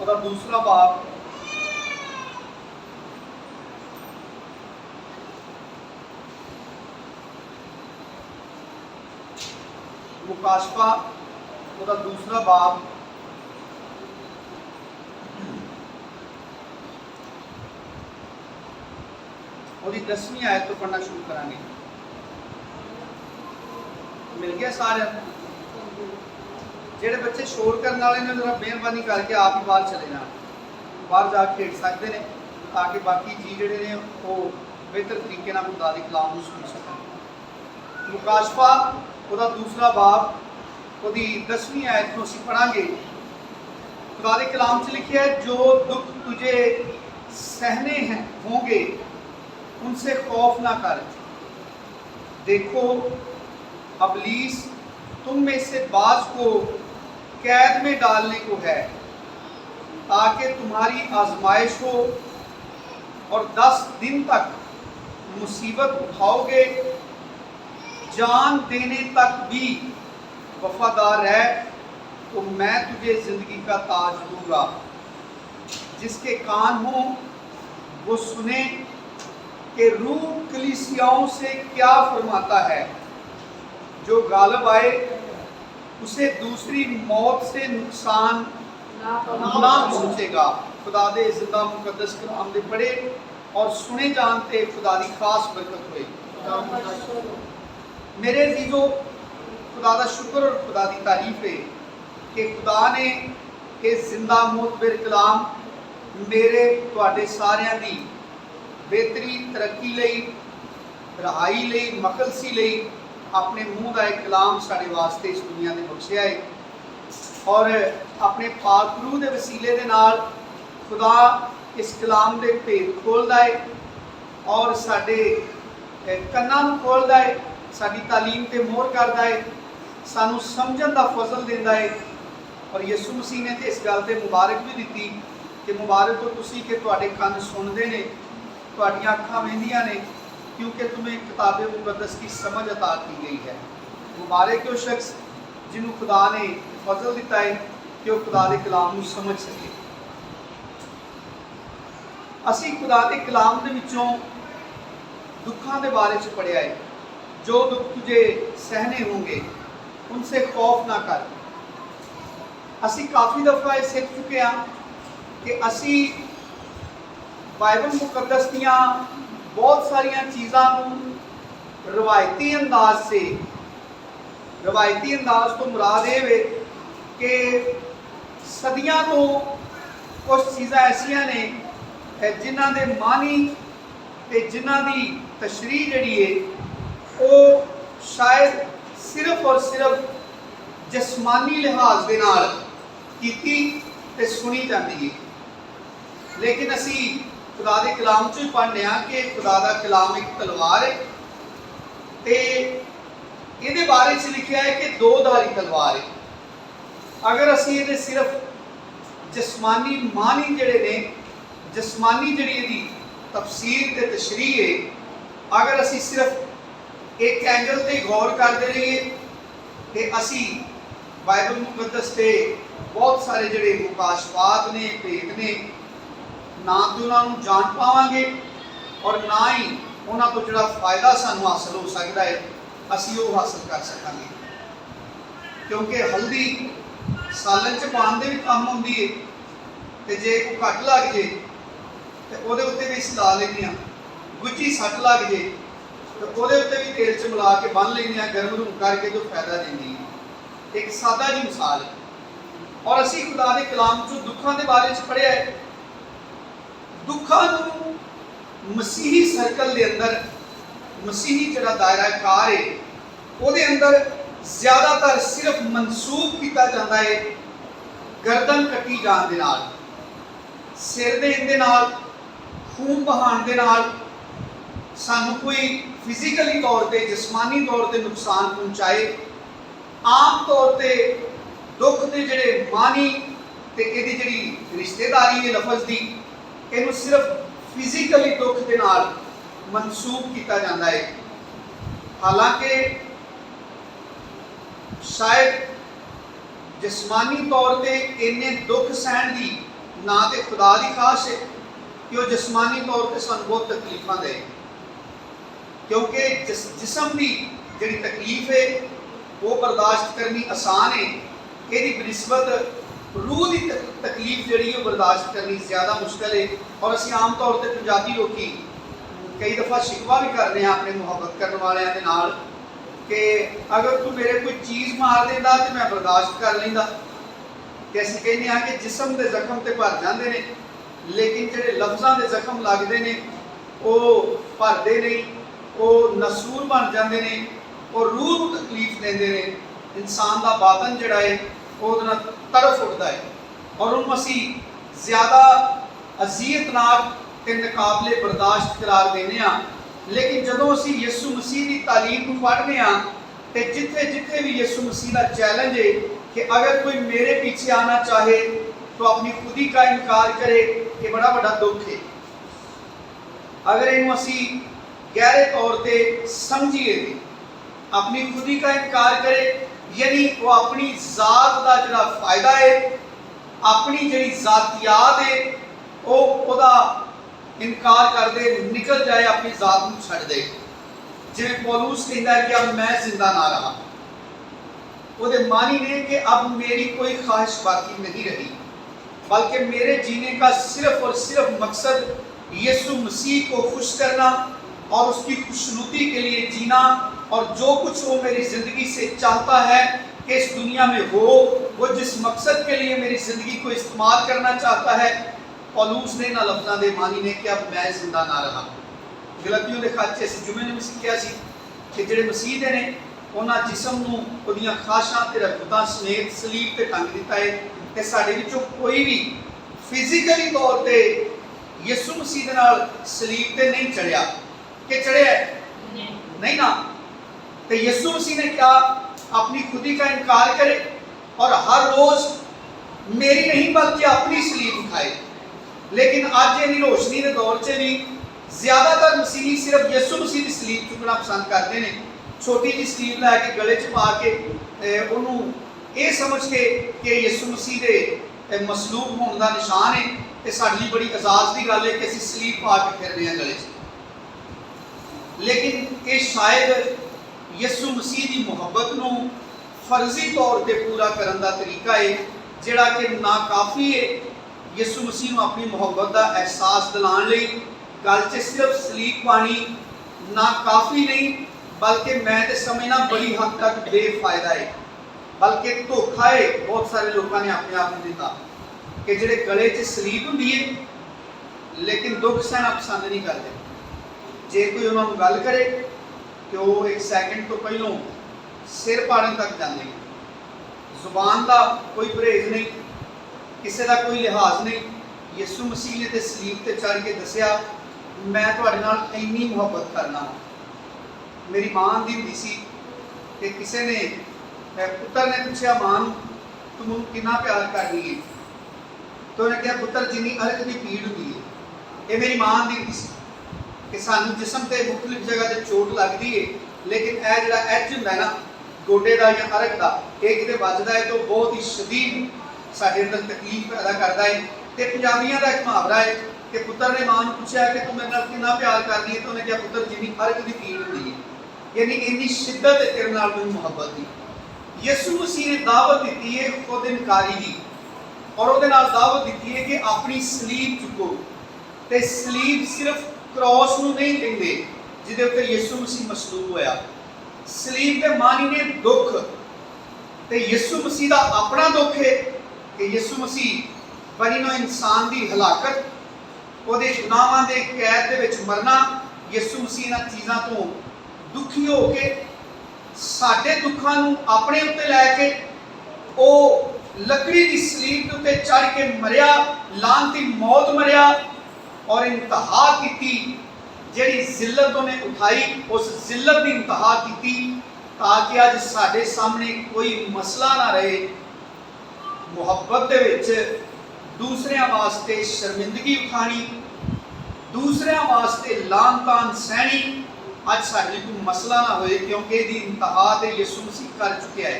ਉਹਦਾ ਦੂਸਰਾ ਬਾਬ मुकाशफा ਉਹਦਾ दूसरा बाब ਉਹਦੀ 10ਵੀਂ आयत तो पढ़ना शुरू करांगे। मिल गया सारे? ਜਿਹੜੇ ਬੱਚੇ शोर करने वाले ने जरा मेहरबानी करके आप ही बाहर चले जाना, बाहर जा खेड सकते हैं ताकि बाकी जी ਜਿਹੜੇ ਨੇ ਉਹ ਬਿਹਤਰ ਤਰੀਕੇ ਨਾਲ खुदा दी कलाम ਨੂੰ सुन सकन। मुकाशफा ਉਹਦਾ दूसरा बाब ਉਹਦੀ 10ਵੀਂ आयत ਨੂੰ ਅਸੀਂ पढ़ांगे। खुदा दे कलाम च लिखा है, जो दुख तुझे सहने हैं होंगे उनसे खौफ ना कर। देखो अबलीस तुम में से बाज को कैद में डालने को है ताकि तुम्हारी आजमाइश हो, और 10 दिन तक मुसीबत उठाओगे, जान देने तक भी वफादार है तो मैं तुझे ज़िंदगी का ताज दूंगा। जिसके कान हों वो सुने कि रूह कलीसियाओं से क्या फरमाता है। जो गालिब आए उसे दूसरी मौत से नुकसान ना पहुँचेगा। खुदा दे जिंदा मुकद्दस कलाम दे पढ़े और सुने जानते खुदा दी खास बरकत हुई। मेरे अजीजों, खुदा दा शुक्र और खुदा दी तारीफ है कि खुदा ने ये जिंदा मुतबर कलाम मेरे तुहाडे सारियां दी बेहतरी तरक्की लई, रहाई लई, मखलसी लई अपने मुँह का एक कलाम साढ़े वास्ते इस दुनिया ने बख्शिया है, और अपने पाक रूह के वसीले दे नाल खुदा इस कलाम के भेद खोलता है और साढ़े कन्नां नूं खोलता है, साड़ी तालीम ते मोहर करता है, सानू समझण दा फजल देंदा है। और यीशु मसीह ने तो इस गल ते मुबारक भी दी कि मुबारक हो तुसी कि तुहाडे कंन सुनदे ने, तुहाडीआं अखां वेंदियां ने, क्योंकि तुम्हें किताब मुकद्दस की समझ अता की गई है। मुबारक है वो शख्स जिन्होंने खुदा ने फजल दिता है कि वह खुदा के कलाम को समझ सके। असी खुदा के कलाम के विचों दुखों के बारे च पढ़िया है। जो दुख तुझे सहने होंगे उनसे खौफ ना कर। असी काफ़ी दफ़ा ये सीख चुके हैं कि असी बाइबल मुकद्दस दियां बहुत सारिया चीज़ों रवायती अंदाज से, रवायती अंदाज तो मुराद ये कि सदियां तो कुछ चीज़ां ऐसिया ने जिन्हां दे मानी ते जिन्हां दी तशरीह जिहड़ी है वो शायद सिर्फ और सिर्फ जिस्मानी लिहाज के नाल कीती ते सुनी जाती है। लेकिन असी खुदा के कलाम चो पढ़ने कि खुदा का कलाम एक तलवार है, तो ये बारे च लिखा है कि दो धारी तलवार है। अगर असी ये सिर्फ जिस्मानी मानी जड़े ने, जिस्मानी जड़ी ये तफसीर ते तशरीह है, अगर असी सिर्फ एक एंगल से गौर करते रहिए तो असी बाइबल मुकद्दस के बहुत सारे जड़े मुकाशफात ने, भेद ने, ना तो उन्होंने जान पावांगे और ना ही उन्होंने को जो फायदा सानू हासिल हो सकता है असी वो हासिल कर सकांगे। क्योंकि हल्दी सालन च पान दे भी काम आउंदी है, तो जे को घट लग जाए तो वो उत्ते भी ला लेंगे हाँ, गुच्ची सट लग जाए तो वो उत्ते भी तेल च मिला के बन लेंगे, गर्म रूम करके जो फायदा देंगी। एक सादा जी मिसाल है। और असी खुदा के कलाम चो दुखों के बारे च पढ़िया है। दुखों नूं मसीही सर्कल के अंदर, मसीही जिहड़ा दायरा कार है वो अंदर ज़्यादातर सिर्फ मनसूब किया जाता है गर्दन कटी जान दे नाल, सिर दे इंदे नाल, खून बहान दे नाल सानू कोई फिजिकली तौर पर, जिस्मानी तौर पर नुकसान पहुँचाए। आम तौर पर दुख के जोड़े मानी तो ये जी रिश्तेदारी है लफज की, इनू सिर्फ फिजिकली दुख के नाल मनसूब किया जाता है। हालांकि शायद जिस्मानी तौर पर इन्ने दुख सहन की ना तो खुदा की खाश है कि वह जिसमानी तौर पर सानू बहुत तकलीफा दे, क्योंकि जिसम की जी तकलीफ है वो बर्दाश्त करनी आसान है, यदि बनिस्बत रूह की तकलीफ जी बर्दाश्त करनी ज़्यादा मुश्किल है। और असी आम तौर पर पंजाबी लोग कई दफ़ा शिकवा भी करते हैं अपने मुहब्बत करने वाले के नाल कि अगर तू मेरे कोई चीज़ मार देता तो मैं बर्दाश्त कर लेंदा। तो असीं कहने हैं कि जिसम के जख्म तो भर जाते हैं, लेकिन जोड़े लफ्ज़ों के जख्म लगते हैं वो भरते नहीं, वो नसूर बन जाते हैं, वो रूह को तकलीफ देंगे ने। इंसान का बातन जोड़ा है वो तड़फ उठता है और उन्होंने असी ज़्यादा अजीयतनाक ते नाकाबिले बर्दाश्त करार देने। लेकिन जदों असी यसू मसीह की तालीम को पढ़ने तो जिथे जिथे भी यसू मसीह का चैलेंज है कि अगर कोई मेरे पीछे आना चाहे तो अपनी खुदी का इनकार करे, ये बड़ा बड़ा दुख है। अगर इनू असी गहरे तौर पर समझिए अपनी खुदी का इनकार करे, यानी वो अपनी जात का जो फायदा है, अपनी जी जातियात है वो इनकार कर दे, निकल जाए, अपनी जात को छड़ दे। जिवें पौलुस कहता है कि अब मैं जिंदा ना रहा, वो मानी ने कि अब मेरी कोई ख्वाहिश बाकी नहीं रही, बल्कि मेरे जीने का सिर्फ और सिर्फ मकसद यीशु मसीह को खुश करना और उसकी खुशनुदी के लिए जीना, और जो कुछ वो मेरी ज़िंदगी से चाहता है कि इस दुनिया में हो, वो जिस मकसद के लिए मेरी ज़िंदगी को इस्तेमाल करना चाहता है, पौलुस ने ना लफ्ज़ों दे मानी ने कि अब मैं जिंदा ना रहा। गलतियों के खाते इस जुमे ने भी सीखा कि जोड़े मसीह ने उन्होंने जिसम को उहदियां ख्वाहिशां ते रगबतां समेत सलीब पर टंग दिता है। कि साडे विचों कोई भी फिजिकली तौर पर यीशु मसीह दे नाल सलीब पर नहीं चढ़िया, कि चढ़िया नहीं ना। तो यीशु मसीह ने क्या अपनी खुदी का इनकार करे और हर रोज़ मेरी नहीं बल्कि अपनी सलीब उठाए। लेकिन अज इन्हीं रोशनी के दौर से भी ज़्यादातर मसीही सिर्फ यीशु मसीह की सलीब चुकना पसंद करते हैं, छोटी जी सलीब लैके गले च पा के उन्होंने ये समझ के कि यीशु मसीह के मसलूब होने का निशान है। तो साड़ी बड़ी एजाज़ की गल है कि असीं सलीब पा के फिर रहे हैं गले च। लेकिन ये शायद यीशु मसीह की मुहब्बत को फर्जी तौर पर पूरा करने का तरीका है, जिहड़ा कि नाकाफ़ी है यीशु मसीह को अपनी मुहब्बत का एहसास दिलाने लई। गल च सिर्फ सलीब पानी ना काफ़ी नहीं, बल्कि मैं तो समझना बड़ी हद तक बेफायदा है, बल्कि धोखा है बहुत सारे लोगों ने अपने आप को दिता कि जिहड़े गले च सलीब हुंदी है लेकिन दुख सहना पसंद नहीं करते। जे कोई उन्होंने गल करे तो वो एक सैकेंड तो पहलों सिर पाड़न तक जाते हैं। जुबान का कोई परहेज नहीं, किसी का कोई लिहाज नहीं। यीशु मसीह ने तो सलीब पर चढ़ के दसिया मैं तुहाडे नाल इन्नी मुहब्बत करना। मेरी मां दी हुंदी सी कि किसी ने पुत्र ने पूछा मां तू मैनूं कितना प्यार करनी है, तो उन्हें कहा पुत्र जिन्नी अर्क की पीड़ होंगी है। ये मेरी मां दी हुंदी सी कि सानू जिसम से मुख्तलिफ जगह से चोट लगती है, लेकिन यह जो एज होंदा है ना गोडे का या अर्क का, ये किते बजदा है तो बहुत ही शदीद साडे अंदर तकलीफ पैदा करता है। तो पंजाबियों का एक मुहावरा है कि पुत्र ने मां को पूछा कि तू मेरे नाल कितना प्यार करनी है, तो उन्हें कहा पुत्र जिन्नी अर्क की पीड़ होंदी है, यानी इन्नी शिद्दत है तेरे नाल मैनूं मुहब्बत दी। यीशु मसीह ने दावत दी है खुद इनकारी की, और वो दावत दी है कि अपनी सलीब चुको। तो सलीब सिर्फ क्रॉस को नहीं देंगे जिदे उत्ते यीशु मसीह मसलूब होया, सलीब के मानी ने दुख। तो यीशु मसीह का अपना दुख है कि यीशु मसीह बनी नो इंसान की हलाकत, वो गुनाहां के कैद दे विच मरना, यीशु मसीह इन्हां चीज़ों तो दुखी हो के साडे दुखों को अपने उत्ते लैके वो लकड़ी की सलीब के उत्ते चढ़ के मरिया, लानती मौत मरिया और इंतहा की जिहड़ी जिल्लत उन्हें उठाई, उस जिल्लत की इंतहा की ताकि अज साडे सामने कोई मसला ना रहे। मुहब्बत दे विच दूसरियां वास्ते शर्मिंदगी उठानी, दूसरियां वास्ते लान तान सहनी, अज साडे लिए कोई मसला ना होए, क्योंकि इसकी इंतहा तो यीशु मसीह कर चुका है।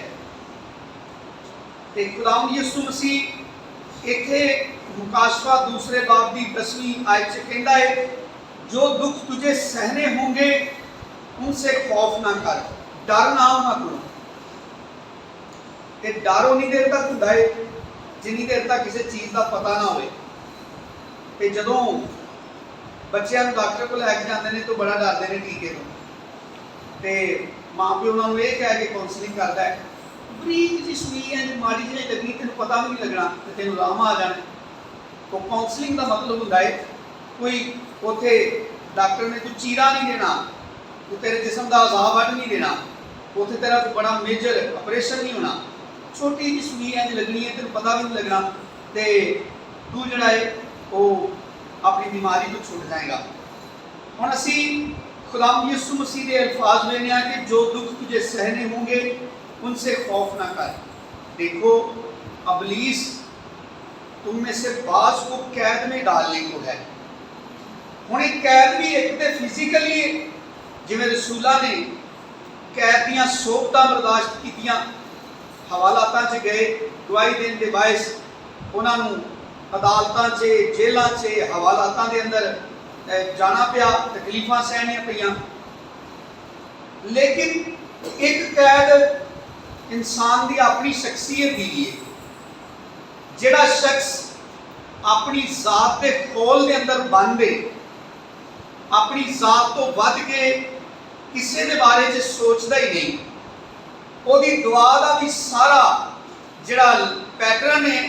तो खुदावंद यीशु मसीह इत्थे मुकाशवा दूसरे बाब की 10वीं आयत च कहता है, जो दुख तुझे सहने होंगे उनसे खौफ ना कर, डर ना होना तू। ते डर उन्नी देर तक हुंदा है जिन्नी देर तक किसी चीज़ का पता ना होवे। ते जदों बच्चों को डॉक्टर को लैके जाते हैं तो बड़ा डरते हैं टीके तो, ते माँ प्यो उन्होंने ये कह के काउंसलिंग करता है, बरीक जी सुई है जो माड़ी जी लगी तेन पता भी नहीं लगना तो तेन आराम आ जाना। तो काउंसलिंग का मतलब होता है कोई उत्थे डॉक्टर ने कोई चीरा नहीं देना, कोई तेरे जिसम का अजाब वढ़ नहीं देना, उत्थे तेरा कोई बड़ा मेजर ऑपरेशन नहीं होना, छोटी जी सुई इंज लगनी है तेन पता भी नहीं लगना, तो तू जड़ा है वो अपनी बीमारी तो छुट जाएगा। हुण असी खुदाम यीशु मसीह के अल्फाज लेने हैं कि जो दुख तुझे सहने होंगे उनसे खौफ ना कर। देखो अबलीस तुम में से बाज को कैद में डालने को है। हुण एक कैद भी एक तो फिजिकली जिवें रसूलों ने कैद दियां सोबतां बर्दाश्त कीतियां, हवालातां च गए गवाही देने के बायस उन्होंने अदालतां च जेलों च हवालातां के अंदर जाना पिया, तकलीफां सहनियां पईयां। लेकिन एक कैद इंसान की अपनी शख्सियत की है। जिहड़ा शख्स अपनी जात के खोल के अंदर बन दे, अपनी जात तो वध के किसी के बारे में सोचता ही नहीं, उसकी दुआ का भी सारा जिहड़ा पैटर्न है,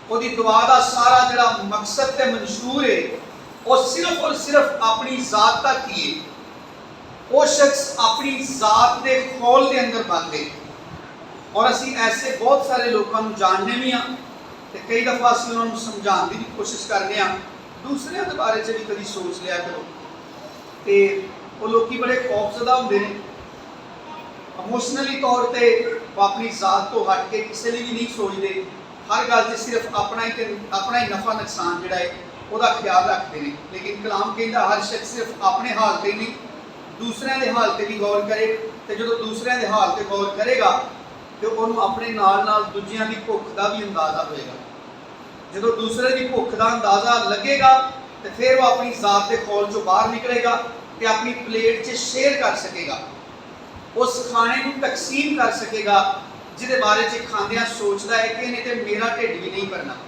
उसकी दुआ का सारा जिहड़ा मकसद ते मंशूर है वो सिर्फ और सिर्फ अपनी जात तक ही है। वो शख्स अपनी जात के खोल के अंदर बन दे। और असी ऐसे बहुत सारे लोगों को जानने भी हाँ, तो कई दफ़ा असी उन्होंने समझाने की भी कोशिश करने हाँ, दूसरे के बारे में भी कभी सोच लिया करो। तो वो लोग बड़े खौफजदा होंगे ने, इमोशनली तौर पर वो अपनी जात तो हट के किसी लिए भी नहीं सोचते, हर गल से सिर्फ अपना ही नफा नुकसान जोड़ा है वह ख्याल रखते हैं। लेकिन कलाम कहता हर शख्स सिर्फ अपने हाल पर नहीं दूसरों के हाल पर भी गौर करे, तो जो दूसरों के हाल पर गौर करेगा तो उन्होंने अपने नाल दूजिया की भुख का भी अंदाजा होएगा। जो दूसरे की भुख का अंदाजा लगेगा तो फिर वह अपनी जात के खोल चो बाहर निकलेगा तो अपनी प्लेट से शेयर कर सकेगा, उस खाने को तकसीम कर सकेगा जिसके बारे में खाद्या सोचता है कि नहीं तो मेरा ढिड भी नहीं भरना।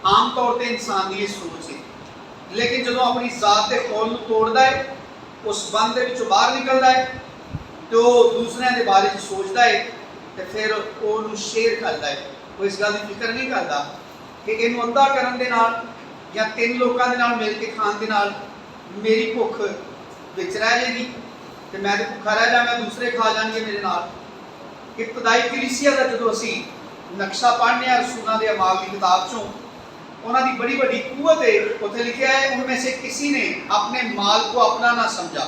आम तौर पर इंसान की सोच है। लेकिन जो अपनी जात के खोल तोड़ता है, उस बंद के बाहर निकलता है, तो दूसरों के बारे में सोचता है तो फिर वो शेयर करता है। वो इस गल की फिक्र नहीं करता कि इनू अद्धा करन दे नाल या 3 लोगों के नाल मिल के खाण दे नाल मेरी भुख विच रह जाएगी, तो मैं तो भुखा रह जा, मैं दूसरे खा जाएंगे मेरे नाल। इब्तदाई कलीसिया का जो असी नक्शा पढ़ने रसूलों के अमाल की किताब चों उन्होंने बड़ी बड़ी कुवत है, उत्थे लिखा है उनमें से किसी ने अपने माल को अपना ना समझा,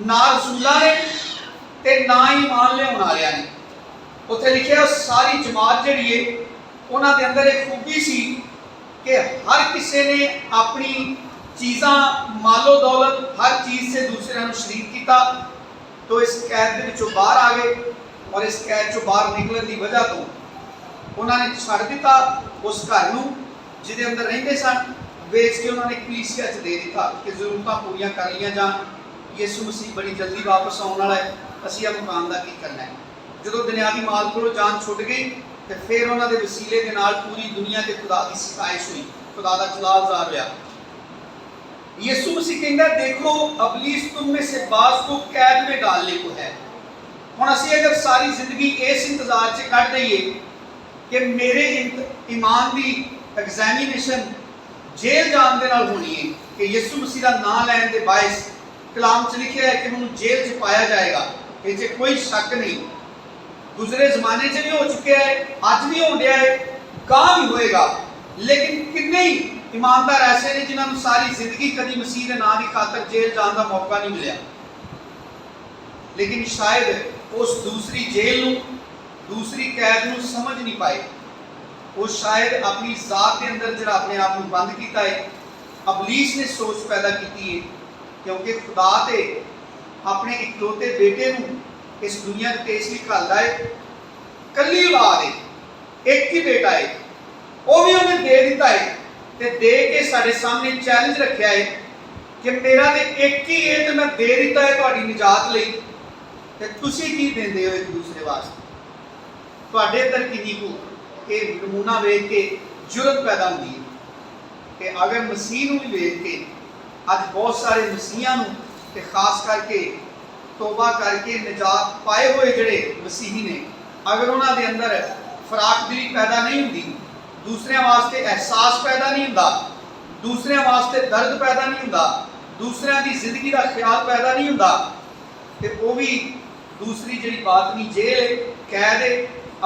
ना रसूलों ने ते ना ही मान लिया वाले ने। उत्थे लिखा सारी जमात जिहड़ी है उन्होंने अंदर एक खूबी सी कि हर किसी ने अपनी चीज़ा मालो दौलत हर चीज़ से दूसरे को शरीक किया, तो इस कैद के विचों बाहर आ गए और इस कैद चों बाहर निकलने की वजह तो उन्होंने छड़ दिता उस घर को जिसके अंदर रहते सन, वेच के उन्होंने कलीसिया च दे दिता कि जरूरत पूरी कर लिया जान। यीशु मसीह बड़ी जल्दी वापस आने वाला है, असी आ मकान का की करना है। जो दुनियावी माल को जान छुट गई तो फिर उन्होंने वसीले के नाल पूरी दुनिया के खुदा की सताइश हुई, खुदा का जलाल ज़ाहिर हुआ। यीशु मसीह कहता देखो अबलीस तुम में से बाज को कैद में डालने को है। हुण असी अगर सारी जिंदगी इस इंतजार से कट रहीए कि मेरे ईमान की एग्जामिनेशन जेल जान दे नाल होनी है कि यीशु मसीह का नाम लैन के बायस कलाम च लिखा है कि उन्होंने जेल च पाया जाएगा, ये कोई शक नहीं। गुजरे जमाने च भी हो चुके हैं, अज भी हो रहा है, गां भी होएगा। लेकिन कितने ही ईमानदार ऐसे ने जिन्होंने सारी जिंदगी कभी मसीह के नाम की खातर जेल जाने का मौका नहीं मिला, लेकिन शायद उस दूसरी जेल दूसरी कैद को समझ नहीं पाए। वो शायद अपनी जात के अंदर जो अपने आप को बंद किया है, अबलीस ने सोच पैदा की है, क्योंकि खुदा ते अपने इकलौते बेटे को इस दुनिया के इसलिए घलदा है, कली औलाद है, एक ही बेटा है, ਉਹ ਵੀ ਉਹਨੇ ਦੇ ਦਿੱਤਾ ਹੈ ਤੇ ਦੇ ਕੇ ਸਾਡੇ ਸਾਹਮਣੇ ਚੈਲੰਜ ਰੱਖਿਆ ਹੈ ਕਿ ਮੇਰਾ ਤੇ ਇੱਕ ਹੀ ਹੈ ਤੇ ਮੈਂ ਦੇ ਦਿੱਤਾ ਹੈ ਤੁਹਾਡੀ ਨਿਜਾਤ ਲਈ, ਤੇ ਤੁਸੀਂ ਕੀ ਦਿੰਦੇ ਹੋ ਇੱਕ ਦੂਸਰੇ ਵਾਸਤੇ? ਤੁਹਾਡੇ ਅੰਦਰ ਕਿੰਨੀ ਕੁ ਇਹ ਨਮੂਨਾ ਵੇਖ ਕੇ ਜੁਰਤ ਪੈਦਾ ਹੁੰਦੀ ਹੈ ਕਿ ਅਗਰ ਮਸੀਹ ਨੂੰ ਵੀ ਵੇਖ ਕੇ ਅੱਜ ਬਹੁਤ ਸਾਰੇ ਮਸੀਹਾਂ ਨੂੰ ਤੇ ਖਾਸ ਕਰਕੇ ਤੋਬਾ ਕਰਕੇ ਨਿਜਾਤ ਪਾਏ ਹੋਏ ਜਿਹੜੇ ਮਸੀਹੀ ਨੇ, ਅਗਰ ਉਹਨਾਂ ਦੇ ਅੰਦਰ ਫਰਾਖਦਿਲੀ ਪੈਦਾ ਨਹੀਂ ਹੁੰਦੀ, ਦੂਸਰਿਆਂ ਵਾਸਤੇ ਅਹਿਸਾਸ ਪੈਦਾ ਨਹੀਂ ਹੁੰਦਾ, ਦੂਸਰਿਆਂ ਵਾਸਤੇ ਦਰਦ ਪੈਦਾ ਨਹੀਂ ਹੁੰਦਾ, ਦੂਸਰਿਆਂ ਦੀ ਜ਼ਿੰਦਗੀ ਦਾ ਖਿਆਲ ਪੈਦਾ ਨਹੀਂ ਹੁੰਦਾ, ਤੇ ਉਹ ਵੀ ਦੂਸਰੀ ਜਿਹੜੀ ਬਾਤ ਨਹੀਂ ਜੇਲ੍ਹ ਕੈਦ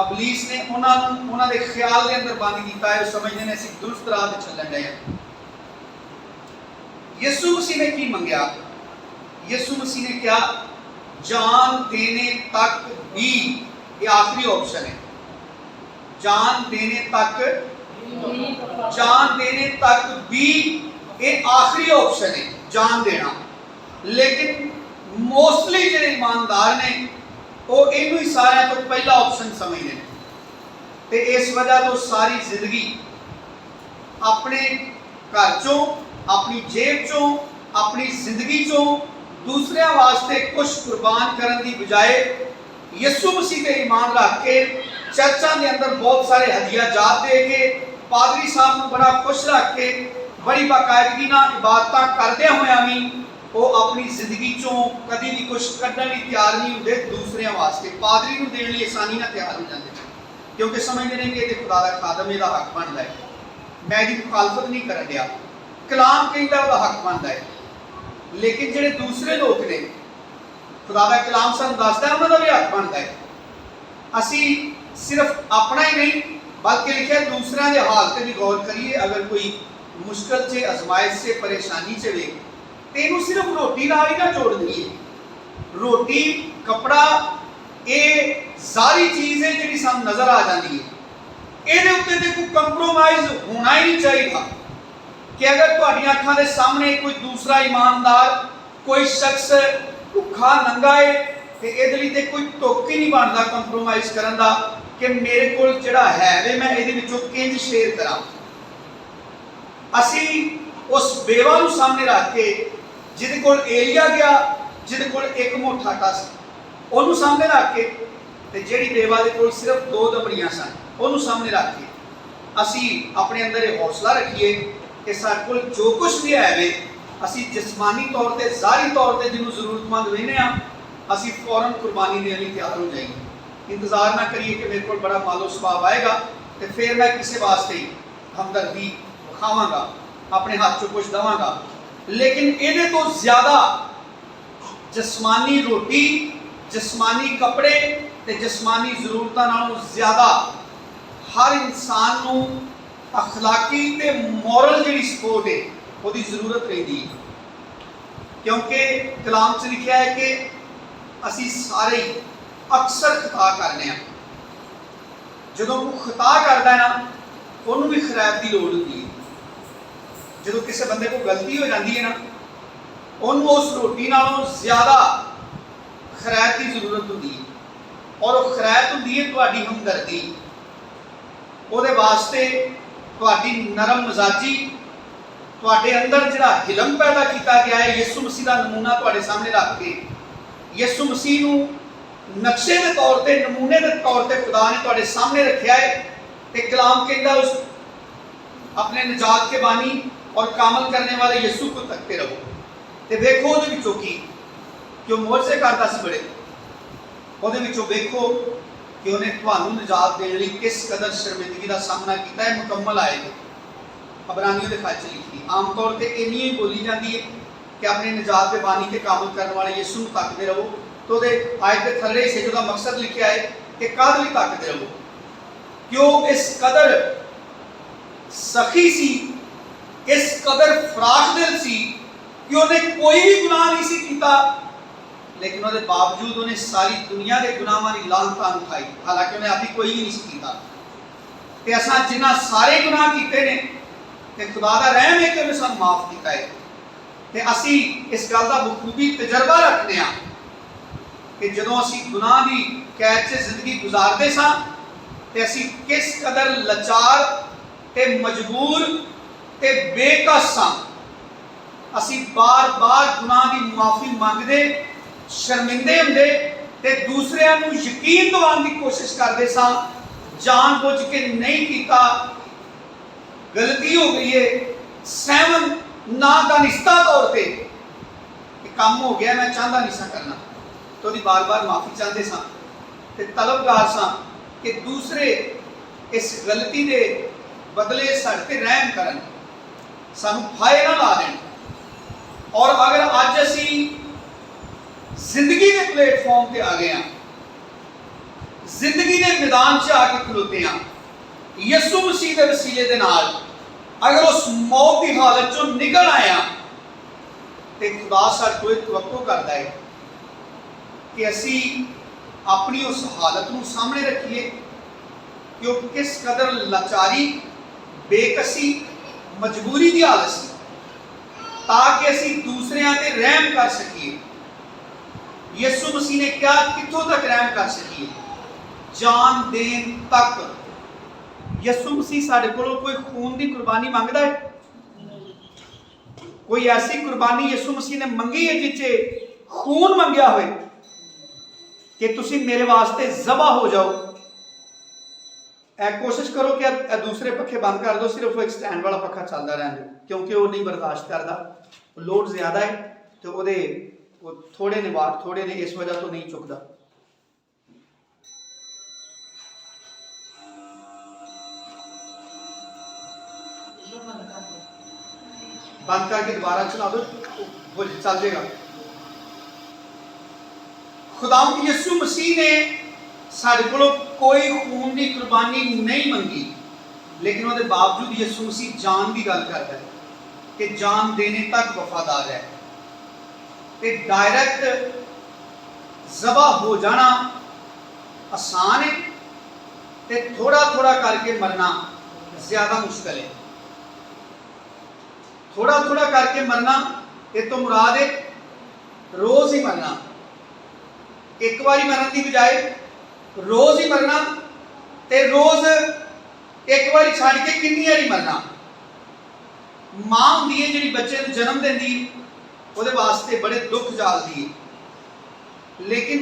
ਅਬਲੀਸ ਨੇ ਉਹਨਾਂ ਦੇ ਖਿਆਲ ਦੇ ਅੰਦਰ ਬੰਦ ਕੀਤਾ ਹੈ। ਉਹ ਸਮਝਦੇ ਨੇ ਅਸੀਂ ਦੁਰਸਤ ਰਾਹ ਤੇ ਚੱਲਣ ਡਏ ਹਾਂ। ਯਿਸੂ ਮਸੀਹ ਨੇ ਕੀ ਮੰਗਿਆ? ਯਿਸੂ ਮਸੀਹ ਨੇ ਕਿਹਾ जान देने तक भी, ये आखिरी ऑप्शन है, जान देने तक भी ये आखिरी ऑप्शन है, जान देना। लेकिन मोस्टली जो ईमानदार ने वो इनू ही सारे तो पहला ऑप्शन समझते हैं, तो इस वजह तो सारी जिंदगी अपने घर चों, अपनी जेब चों, अपनी जिंदगी चों दूसरे वास्ते कुछ कुर्बान करने की बजाय यीशु मसीह पे ईमान रख के चर्चा के अंदर बहुत सारे हदिया जात दे के पादरी साहब को बड़ा खुश रख के बड़ी बाकायदगी नाल इबादत करदे होया भी वो अपनी जिंदगी चों कभी भी कुछ कढ़ने लई तैयार नहीं होंदे दूसरे वास्ते। पादरी को देने लई आसानी नाल तैयार हो जाते क्योंकि समझते हैं कि ये खुदा का खादम, इसका हक बनता है, मैं इसकी मुखालफत नहीं कर दिया, कलाम कहता है हक बनता है। लेकिन जो दूसरे लोग ने खुदा का कलाम सानू दसदा है उन्होंने भी हक बनता है। असी सिर्फ अपना ही नहीं बल्कि लिखा दूसरों के हाल से भी गौर करिए। अगर कोई मुश्किल से आजमाइश से परेशानी से वे तो इनू सिर्फ रोटी नाल ही ना जोड़ दईए। रोटी कपड़ा ये सारी चीज़ है जी सानू नज़र आ जाती है, ये उत्ते कोई कंप्रोमाइज़ होना ही नहीं चाहिए कि अगर तुहाडी अखां दे सामने कोई दूसरा ईमानदार कोई शख्स भुखा नंगा है तो इहदे लई ते कोई तुक ही नहीं बनता कंप्रोमाइज़ करन दा कि मेरे कोल जिहड़ा है वे मैं इहदे विचों किंज शेयर करां। असी उस बेवा नूं सामने रख के जिहदे कोल एलिया गया, जिहदे कोल एक मुठ आटा सी, उहनूं सामने रख के ते जिहड़ी बेवा दे कोल सिर्फ 2 दमड़ियां सन उहनूं सामने रख के असी अपने अंदर ये हौसला रखिए कि साडे कोल जो कुछ भी है वे असी जिस्मानी तौर पर ज़ाहरी तौर पर जिन्होंने जरूरतमंद वेने असी फौरन कुर्बानी देने लिए तैयार हो जाइए। इंतजार ना करिए कि मेरे को बड़ा मालो स्वभाव आएगा तो फिर मैं किसी वास्ते ही हमदर्दी खावांगा, अपने हाथ चो कुछ देवांगा। लेकिन ये तो ज़्यादा जिस्मानी रोटी, जिस्मानी कपड़े ते जिस्मानी जरूरतों नालों ज़्यादा हर इंसान नूं अखलाकी ते मॉरल जी सपोर्ट है वो जरूरत रही है। क्योंकि कलाम च लिखा है कि असी सारे अक्सर खता करने, जो कोई खता करता है ना उन्होंने भी खरैत की लोड़ होती है। जो किसी बंदे को गलती हो जाती है ना उन्होंने उस रोटी नालों ज़्यादा खरैत की जरूरत होती है, और वो खरैत होती है तुहाडी हमदर्दी, वो वास्ते तुहाडी नरम मजाजी, तुहाडे अंदर जिहड़ा हिलम पैदा किया गया है यीशु मसीह का नमूना तुहाडे सामने रख के यीशु मसीह नूं नक्शे के तौर पर नमूने के तौर पर खुदा ने तुहाडे सामने रखा है। तो कलाम कहता उस अपने निजात के बानी और कामल करने वाले यीशु को तकते रहो तो वेखो उहदे विचों की कि वह मोरजे करता सी बड़े, उहदे विचों वेखो कि उन्हें तुहानूं निजात देने लई किस कदर शर्मिंदगी का सामना किया है। मुकम्मल आएगी अबरानियों के खत लिखी आमतौर पर इन्नी ही बोली जाती है कि अपने निजात के बानी के कामल करने वाले यीशु को तकते रहो। तो आयत के थल्ले से जो मकसद लिखा है कि कद लई तकते रहो, क्यों इस कदर सखी सी, इस कदर फराख दिल सी कि उन्हें कोई भी गुनाह नहीं सी कीता, लेकिन उसके बावजूद उन्हें सारी दुनिया के गुनाहों की लानत उठाई, हालांकि उन्हें अभी कोई भी नहीं कीता। ते असां जिन्हां सारे गुनाह कीते ने ते खुदा दा रहम है कि उन्हें सानूं माफ कीता है। ते असी इस गल दा बखूबी तजर्बा रखने आ कि जदों असी गुनाह की कैद से जिंदगी गुजारते सां ते असी किस कदर लाचार ते मजबूर ते बेकस सां। असी बार बार गुनाह की माफ़ी मंगते, शर्मिंदे हुंदे ते दूसरिਆਂ ਨੂੰ यकीन दिवाउण की कोशिश करते सां। जानबूझ के नहीं किया, गलती हो गई है, सहमन नादानिस्ता तौर पर काम हो गया, मैं चाहता नहीं सा करना, तो ਉਹਦੀ बार बार माफ़ी चाहते सां ते तलबगार सां कि दूसरे इस गलती के बदले साडे ते रहम करन, सानू फाहे ना ला देण। और अगर अज असी जिंदगी के प्लेटफॉर्म पर आ गए हैं, जिंदगी के मैदान च आके खलोते हैं, यसू मसीह के वसीले दे नाल अगर उस मौत की हालत चो निकल आए हैं, तो खुदा साडे कोल तवक्को करता है कि असी अपनी उस हालत को सामने रखिए कि वो किस कदर लाचारी, बेकसी, मजबूरी की हालत सी, ताकि असी दूसरिਆਂ ते रहम कर सकीए। यसू मसीह ने क्या कितों तक रहम कर सकीए? जान देन तक। यसू मसीह साडे कोलों कोई खून की कुर्बानी मांगदा है? कोई ऐसी कुर्बानी यसू मसीह ने मंगी है जिसे खून मंगया होए कि तुसी मेरे वास्ते ज़बा हो जाओ? कोशिश करो कि दूसरे पखे बंद कर दो, सिर्फ एक स्टैंड वाला पखा चलता रहने दो, क्योंकि वो नहीं बर्दाश्त करता, लोड ज़्यादा है तो वो थोड़े ने वाट थोड़े ने इस वजह तो नहीं चुकता। बंद करके दोबारा चला दो, वो चल जाएगा। खुदावंद यसू मसीह ने साडे कोलों कोई खून की कुर्बानी नहीं मंगी, लेकिन उसके बावजूद यसू मसीह जान की गल करता है कि जान देने तक वफादार है। ते डायरैक्ट ज़बा हो जाना आसान है, ते थोड़ा थोड़ा करके मरना ज़्यादा मुश्किल है। थोड़ा थोड़ा करके मरना ये तो मुराद है रोज़ ही मरना, एक बारी मरने की बजाय रोज़ ही मरना, ते रोज़ एक बारी छड़ के कितनी बारी मरना। मां होंदी है जिहड़ी बच्चे को जन्म देंदी, ਉਹਦੇ वास्ते बड़े दुख झालदी है, लेकिन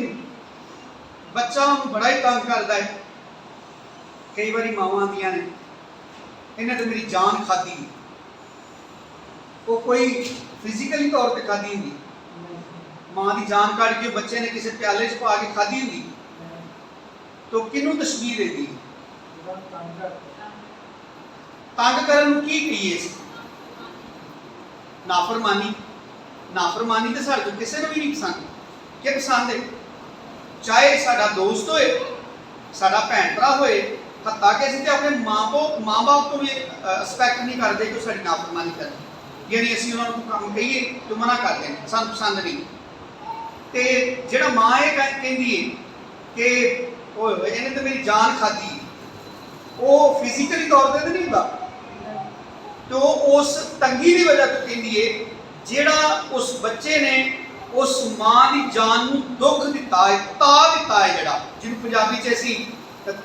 बच्चा उन्हें बड़ा ही तंग करता है। कई बारी मावां आंदियां ने, इन्हें तो मेरी जान खाधी, वो कोई फिजिकली तौर पर खाधी होंगी, मां की जान कट के बच्चे ने किसी प्याले च पा के खाधी होंगी, तो किनू तशबीह देती? तंग करन की कहिए? नाफरमानी। नाफरमानी तो साढ़े किसी को भी नहीं पसंद। क्या पसंद है? चाहे साडा दोस्त होए, साडा भैन भरा होए, हत्ता कि असीं ते अपने माँ बाप को भी रिस्पैक्ट नहीं करते कि साडी नाफरमानी करें, यानी असीं उन्हां नूं काम कहिए तो मना कर दें, सानूं पसंद नहीं। तो जिहड़ा माँ ये कहती है कि इन्हें तो मेरी जान खाधी, वो फिजिकली तौर पर तो नहीं होता, तो उस तंगी की वजह तो कहती है जिहड़ा उस बच्चे ने उस मां की जान नूं दुख दिता है, ता दिता है, जिहड़ा जिन्होंने पंजाबी च असीं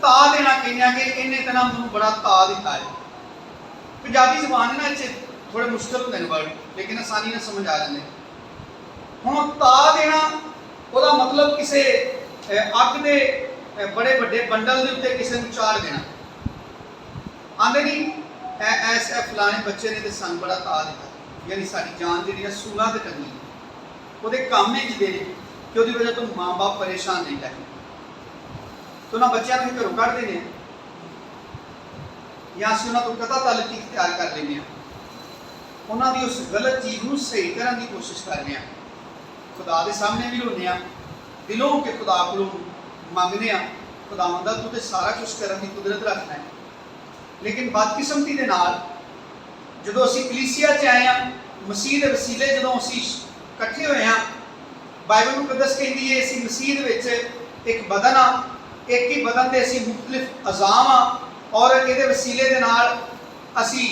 ता देना कहने कि इन्हें तो ना मैनूं बड़ा ता दिता है। पंजाबी जबान ना थोड़े मुश्किल होंदे ने वर्ड, लेकिन आसानी नाल समझ आ जाते। हुण ता देना ਉਹਦਾ मतलब किसी अग के बड़े बड़े बंडल के उत्ते किसी को चाड़ देना। आंदे नहीं ऐसे फलाने बच्चे ने तो सन बड़ा ता दिता, यानी साड़ी जान जी सूला तो टंगी वो काम ही दे कि वो वजह तो माँ बाप परेशान नहीं रहे, तो उन्होंने बच्चों को घरों कढ़ देने या असं उन्होंने कथा ताल्लुक इख्तियार कर लें, उन्होंने उस गलत चीज़ को सही करने की कोशिश करने, खुदा के सामने भी रोने, दिलों के खुदा को मंगने, खुदावंदा तू तो सारा कुछ करने की कुदरत रखना है। लेकिन बदकिस्मती के नाल जो असी कलीसिया च आए हैं, मसीह के वसीले जो असी इकट्ठे हुए हैं, बाइबल मुकद्दस कहती है असी मसीह के एक बदन आ, एक ही बदन के असी मुख्तलिफ अज़ाम आ, और ये वसीले के नाल असी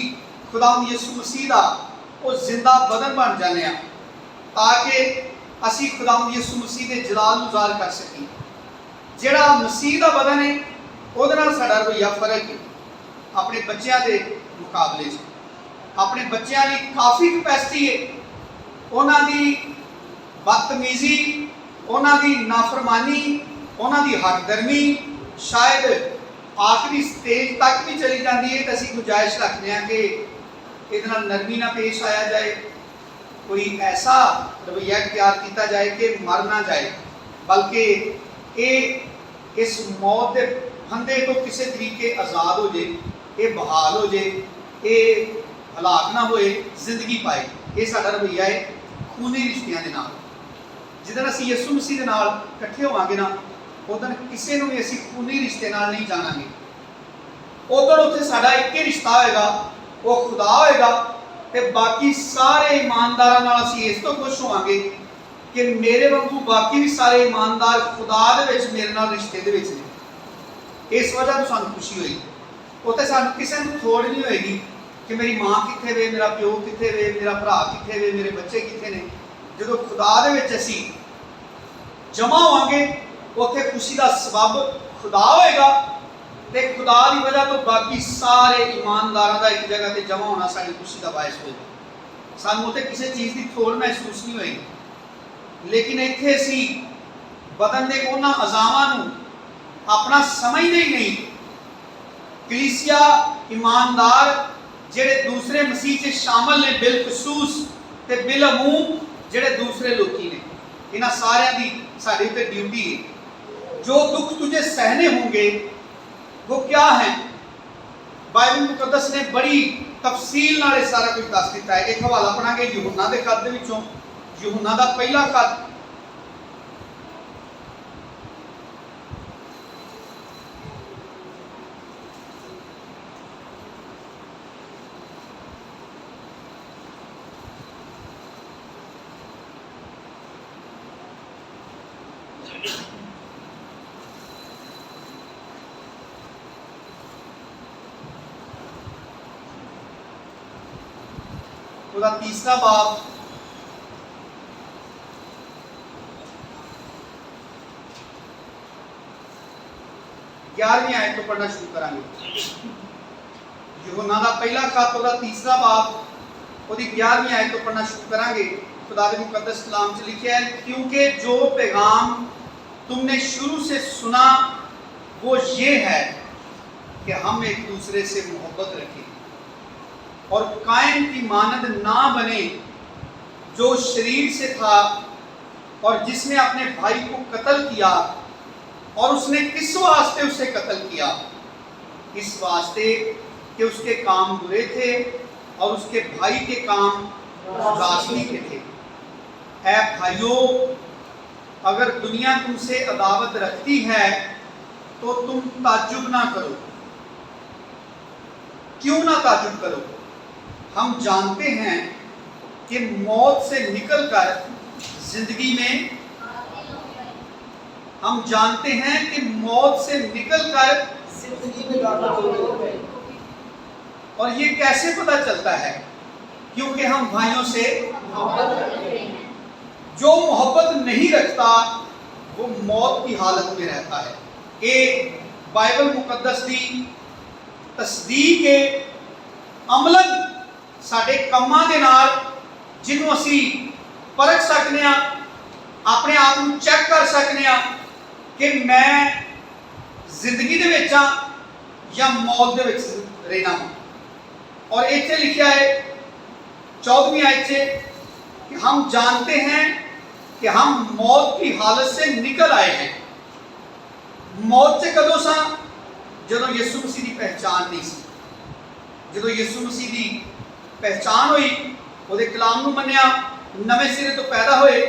खुदावंद यसू मसीह का वो जिंदा बदन बन जाने, ताकि असी खुदावंद यसू मसीह के जलाल नूं ज़ाहिर कर सकीए। जिहड़ा मसीह का बदन है, उहदे नाल साडा रवैया फर्क है। अपने बच्चों के ਮੁਕਾਬਲੇ 'ਚ। ਆਪਣੇ ਬੱਚਿਆਂ ਲਈ ਕਾਫੀ ਕਪੈਸਿਟੀ ਹੈ। ਉਹਨਾਂ ਦੀ ਬਦਤਮੀਜ਼ੀ, ਉਹਨਾਂ ਦੀ ਨਾਫਰਮਾਨੀ, ਉਹਨਾਂ ਦੀ ਹੱਕਦਰਮੀ ਸ਼ਾਇਦ ਆਖਰੀ ਸਟੇਜ ਤੱਕ ਵੀ ਚਲੀ ਜਾਂਦੀ ਹੈ। ਤਾਂ ਅਸੀਂ ਗੁਜਾਇਸ਼ ਰੱਖਦੇ ਹਾਂ ਕਿ ਇਹਦੇ ਨਾਲ ਨਰਮੀ ਨਾਲ ਪੇਸ਼ ਆਇਆ ਜਾਏ, ਕੋਈ ਐਸਾ ਰਵੱਈਆ ਇਖਤਿਆਰ ਕੀਤਾ ਜਾਏ ਕਿ ਮਰ ਨਾ ਜਾਏ, ਬਲਕਿ ਇਹ ਇਸ ਮੌਤ ਦੇ ਫੰਦੇ ਤੋਂ ਕਿਸੇ ਤਰੀਕੇ ਆਜ਼ਾਦ ਹੋ ਜੇ, ਇਹ ਬਹਾਲ ਹੋ ਜੇ, ਇਹ ਹਲਾਕ ਨਾ ਹੋਏ, ਜ਼ਿੰਦਗੀ ਪਾਏ। ਇਹ ਸਾਡਾ ਰਵੱਈਆ ਹੈ ਖੂਨੀ ਰਿਸ਼ਤਿਆਂ ਦੇ ਨਾਲ। ਜਿੱਦਣ ਅਸੀਂ ਯਿਸੂ ਮਸੀਹ ਦੇ ਨਾਲ ਇਕੱਠੇ ਹੋਵਾਂਗੇ ਨਾ, ਉਦੋਂ ਕਿਸੇ ਨੂੰ ਵੀ ਅਸੀਂ ਖੂਨੀ ਰਿਸ਼ਤੇ ਨਾਲ ਨਹੀਂ ਜਾਣਾਂਗੇ। ਉਦੋਂ ਉੱਥੇ ਸਾਡਾ ਇੱਕ ਹੀ ਰਿਸ਼ਤਾ ਹੋਏਗਾ, ਉਹ ਖੁਦਾ ਹੋਏਗਾ, ਤੇ ਬਾਕੀ ਸਾਰੇ ਇਮਾਨਦਾਰਾਂ ਨਾਲ ਅਸੀਂ ਇਸ ਤੋਂ ਖੁਸ਼ ਹੋਵਾਂਗੇ ਕਿ ਮੇਰੇ ਵਾਂਗੂ ਬਾਕੀ ਵੀ ਸਾਰੇ ਇਮਾਨਦਾਰ ਖੁਦਾ ਦੇ ਵਿੱਚ ਮੇਰੇ ਨਾਲ ਰਿਸ਼ਤੇ ਦੇ ਵਿੱਚ ਨੇ। ਇਸ ਵਜ੍ਹਾ ਤੋਂ ਸਾਨੂੰ ਖੁਸ਼ੀ ਹੋਈ। ਉੱਥੇ ਸਾਨੂੰ ਕਿਸੇ ਨੂੰ ਥੋੜ ਨਹੀਂ ਹੋਏਗੀ ਕਿ ਮੇਰੀ ਮਾਂ ਕਿੱਥੇ ਵੇ, ਮੇਰਾ ਪਿਓ ਕਿੱਥੇ ਵੇ, ਮੇਰਾ ਭਰਾ ਕਿੱਥੇ ਵੇ, ਮੇਰੇ ਬੱਚੇ ਕਿੱਥੇ ਨੇ। ਜਦੋਂ ਖੁਦਾ ਦੇ ਵਿੱਚ ਅਸੀਂ ਜਮ੍ਹਾਂ ਹੋਵਾਂਗੇ, ਉੱਥੇ ਖੁਸ਼ੀ ਦਾ ਸਬਬ ਖੁਦਾ ਹੋਏਗਾ, ਤੇ ਖੁਦਾ ਦੀ ਵਜ੍ਹਾ ਤੋਂ ਬਾਕੀ ਸਾਰੇ ਇਮਾਨਦਾਰਾਂ ਦਾ ਇੱਕ ਜਗ੍ਹਾ ਤੇ ਜਮ੍ਹਾਂ ਹੋਣਾ ਸਾਡੀ ਖੁਸ਼ੀ ਦਾ ਬਾਇਸ ਹੋਏਗਾ। ਸਾਨੂੰ ਉੱਥੇ ਕਿਸੇ ਚੀਜ਼ ਦੀ ਥੋੜ ਮਹਿਸੂਸ ਨਹੀਂ ਹੋਏਗੀ। ਲੇਕਿਨ ਇੱਥੇ ਅਸੀਂ ਬਦਨ ਦੇ ਉਹਨਾਂ ਅਜ਼ਾਵਾਂ ਨੂੰ ਆਪਣਾ ਸਮਝਦੇ ਹੀ ਨਹੀਂ। ਕਲੀਸਿਆ ਇਮਾਨਦਾਰ ਜਿਹੜੇ ਦੂਸਰੇ ਮਸੀਹ 'ਚ ਸ਼ਾਮਲ ਨੇ, ਬਿਲਖਸੂਸ ਤੇ ਬਿਲਅਮੂਮ ਜਿਹੜੇ ਦੂਸਰੇ ਲੋਕੀ ਨੇ, ਇਹਨਾਂ ਸਾਰਿਆਂ ਦੀ ਸਾਡੇ ਉੱਤੇ ਡਿਊਟੀ ਹੈ। ਜੋ ਦੁੱਖ ਤੁਝੇ सहने होंगे वो क्या है? ਬਾਈਬਲ ਮੁਕੱਦਸ ਨੇ ਬੜੀ ਤਫਸੀਲ ਨਾਲ ਇਹ ਸਾਰਾ ਕੁਝ ਦੱਸ ਦਿੱਤਾ ਹੈ। ਇੱਕ ਹਵਾਲਾ ਪੜਾਂਗੇ ਯਹੂਨਾ ਦੇ ਖੱਤ ਦੇ ਵਿੱਚੋਂ, ਯਹੂਨਾ ਦਾ ਪਹਿਲਾ ਖੱਤ, ਉਹਦਾ ਤੀसरा ਬਾਬ, ग्यारहवीं आयत को पढ़ना शुरू करांगे। यूहन्ना दा पहला खत ਉਹਦਾ ਤੀसरा बाब, ਉਹਦੀ 11वीं आयत को पढ़ना शुरू करांगे। खुदा के मुकद्दस कलाम में लिखा है, क्योंकि जो पैगाम तुमने शुरू से सुना वो ये है कि हम एक दूसरे से मोहब्बत रखें और कायन की मानद ना बने जो शरीर से था और जिसने अपने भाई को कत्ल किया। और उसने किस वास्ते उसे कत्ल किया? इस वास्ते कि उसके काम बुरे थे और उसके भाई के काम राशनी के थे। ऐ भाइयों, अगर दुनिया तुमसे अदावत रखती है तो तुम ताज्जुब ना करो। क्यों ना ताज्जुब करो? हम जानते हैं कि मौत से निकलकर जिंदगी में, हम जानते हैं कि मौत से निकलकर जिंदगी में दाखिल हो गए। और ये कैसे पता चलता है? क्योंकि हम भाइयों से मोहब्बत रखते हैं। जो मोहब्बत नहीं रखता वो मौत की हालत में रहता है। ये बाइबल मुकद्दस की तस्दीक है अमलन साडे कामां दे नाल, जिन्हों असी परख सकते हैं, अपने आप को चेक कर सकते हैं कि मैं जिंदगी दे विच हां या मौत दे विच रहना हूं। और इत्थे लिखा है 14वीं आयत से कि हम जानते हैं कि हम मौत की हालत से निकल आए हैं। मौत से कदों सा? जदों यीशु मसीह की पहचान नहीं सी। जदों यीशु मसीह की पहचान हुई, ਉਹਦੇ ਕਲਾਮ ਨੂੰ ਮੰਨਿਆ, ਨਵੇਂ ਸਿਰੇ ਤੋਂ ਪੈਦਾ ਹੋਏ,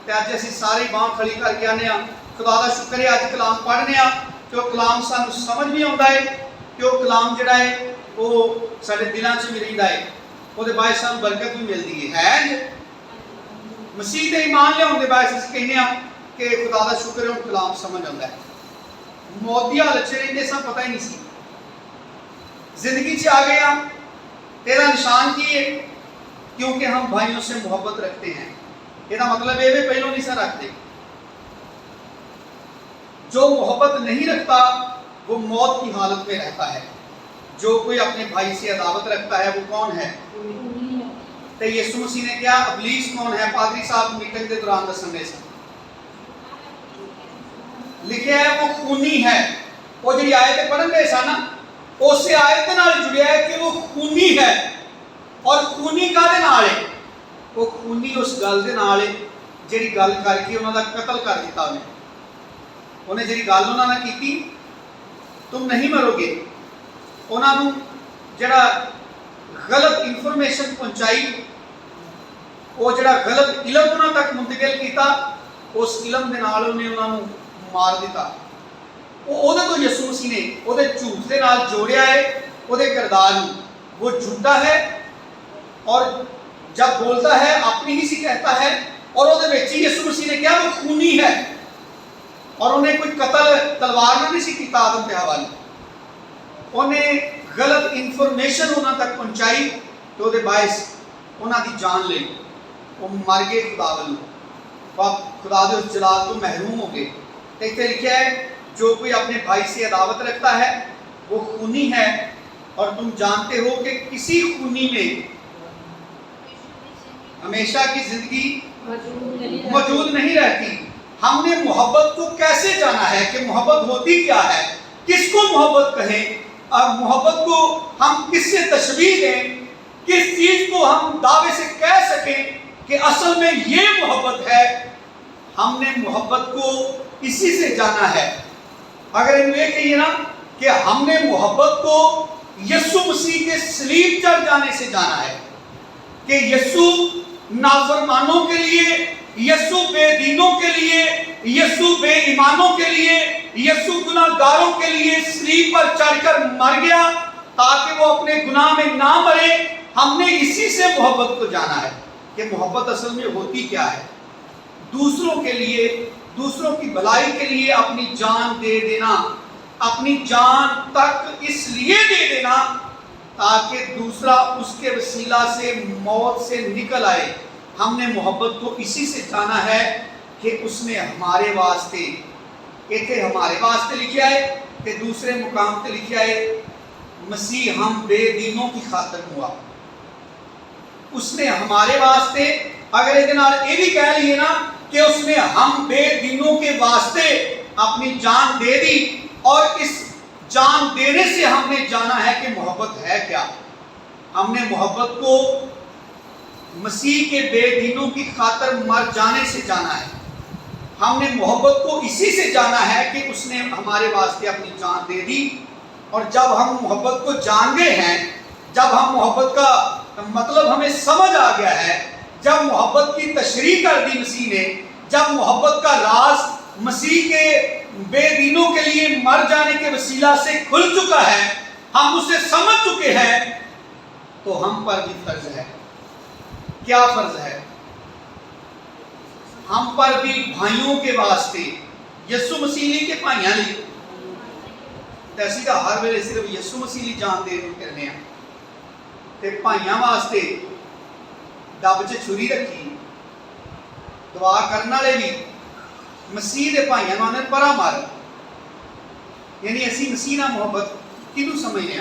ਤੇ ਅੱਜ ਅਸੀਂ ਸਾਰੇ ਬਾਂਹ ਖੜੀ ਕਰਕੇ ਆਨੇ ਆ। ਖੁਦਾ ਦਾ ਸ਼ੁਕਰ ਹੈ ਅੱਜ ਕਲਾਮ ਪੜ੍ਹਨੇ ਆ ਕਿ ਉਹ ਕਲਾਮ ਸਾਨੂੰ ਸਮਝ ਵੀ ਆਉਂਦਾ ਹੈ, ਕਿ ਉਹ ਕਲਾਮ ਜਿਹੜਾ ਹੈ ਉਹ ਸਾਡੇ ਦਿਲਾਂ 'ਚ ਵੀ ਰਹਿੰਦਾ ਹੈ, ਉਹਦੇ ਬਾਅਦ ਸਾਨੂੰ ਬਰਕਤ ਵੀ ਮਿਲਦੀ ਹੈ। ਮਸੀਹ ਤੇ ਈਮਾਨ ਲਿਆਉਣ ਦੇ ਬਾਅਦ ਅਸੀਂ ਕਹਿੰਦੇ ਆ ਕਿ ਖੁਦਾ ਦਾ ਸ਼ੁਕਰ ਹੈ ਉਹ ਕਲਾਮ ਸਮਝ ਆਉਂਦਾ ਹੈ। ਮੌਤ ਦੀ ਹਾਲਤ 'ਚ ਰਹਿੰਦੇ ਸਾਂ, ਪਤਾ ਹੀ ਨਹੀਂ ਸੀ। ਜ਼ਿੰਦਗੀ 'ਚ ਆ गए हम। तेरा निशान की है? क्योंकि हम भाइयों से मोहब्बत रखते हैं। ਇਹਦਾ मतलब ये भी पहले नहीं सा रखते। जो मोहब्बत नहीं रखता वो मौत की हालत में रहता है। जो कोई अपने भाई से अदावत रखता है वो कौन है? तो यीशु मसीह ने क्या, इबलीस कौन है? पादरी साहब मीटिंग के दौरान दसने से लिखे है वो खूनी है। वो जी आयत पढ़न गए सा ना, उस आयत नाल जुड़िया है कि वो खूनी है। और खूनी काहदे नाल है? वो खूनी उस गल दे नाल है जिहड़ी गल करके उन्हां दा कत्ल कर दिता। उन्हें जिहड़ी गल उन्हां नाल कीती, तुम नहीं मरोगे, उन्हां नूं जिहड़ा गलत इंफॉर्मेशन पहुंचाई, वो जिहड़ा गलत इलम उन्हां तक मुंतकिल किया, उस इलम दे नाल उन्हें उन्हां नूं मार दिता। ਉਹਦੇ ਤੋਂ ਯਿਸੂ मसीह ने ਉਹਦੇ ਝੂਠ ਦੇ ਨਾਲ जोड़िया है ਉਹਦੇ किरदार ਨੂੰ। वो झूठा है और जब बोलता है अपनी ही सी कहता है, और ਉਹਦੇ ਵਿੱਚ ही यीशु मसीह ने क्या, वो खूनी है और उन्हें कोई कत्ल तलवार ਨਾਲ नहीं सी ਕੀਤਾ आदम ते हवा ने। उन्हें गलत इंफॉर्मेशन उन्हां तक पहुंचाई तो ਉਹਦੇ बायस उन्हां दी जान ਲਈ वो मर गए खुदा वालों, खुदा दे उस जलाल तो महरूम हो गए। इतने लिखा है जो कोई अपने भाई से अदावत रखता है वो खूनी है, और तुम जानते हो कि किसी खूनी में हमेशा की जिंदगी मौजूद नहीं रहती। हमने मोहब्बत को कैसे जाना है कि मोहब्बत होती क्या है, किसको मोहब्बत कहें, और मोहब्बत को हम किससे तशबीह दें, किस चीज को हम दावे से कह सकें कि असल में ये मोहब्बत है। हमने मोहब्बत को इसी से जाना है। अगर इन ये कहिए ना कि हमने मोहब्बत को यीशु मसीह के सलीब चढ़ जाने से जाना है, कि यीशु नाफरमानों के लिए, यीशु बेदीनों के लिए, यीशु बेईमानों के लिए, यीशु गुनाहगारों के लिए सलीब पर चढ़कर मर गया ताकि वो अपने गुनाह में ना मरे। हमने इसी से मोहब्बत को जाना है कि मोहब्बत असल में होती क्या है। दूसरों के लिए, दूसरों की भलाई के लिए अपनी जान दे देना, अपनी जान तक इसलिए दे देना ताकि दूसरा उसके वसीला से मौत से निकल आए। हमने मोहब्बत को इसी से जाना है कि उसने हमारे वास्ते, इतने हमारे वास्ते लिखा है कि दूसरे मुकाम पे लिखा है मसीह हम बेदीनों की खातिर हुआ। उसने हमारे वास्ते, अगर ये भी कह लिए ना कि उसने हम बेदीनों के वास्ते अपनी जान दे दी, और इस जान देने से हमने जाना है कि मोहब्बत है क्या। हमने मोहब्बत को मसीह के बेदीनों की खातिर मर जाने से जाना है। हमने मोहब्बत को इसी से जाना है कि उसने हमारे वास्ते अपनी जान दे दी। और जब हम मोहब्बत को जान गए हैं, जब हम मोहब्बत का मतलब हमें समझ आ गया है, जब मोहब्बत की तशरीह कर दी मसीह ने, जब मोहब्बत का राज मसीह के बेदीनों के लिए मर जाने के वसीला से खुल चुका है, हम उसे समझ चुके हैं, तो हम पर भी फर्ज है। क्या फर्ज है? हम पर भी भाइयों के वास्ते, यीशु मसीह के भाइयों लिए, तैसी का हर वेले सिर्फ यीशु मसीह जान दे करने ते भाइयों वास्ते डब च छुरी रखी। दुआ करने वाले भी मसीह के भाइयों आने परा मार, यानी असी मसीह ना मोहब्बत किनू समझने,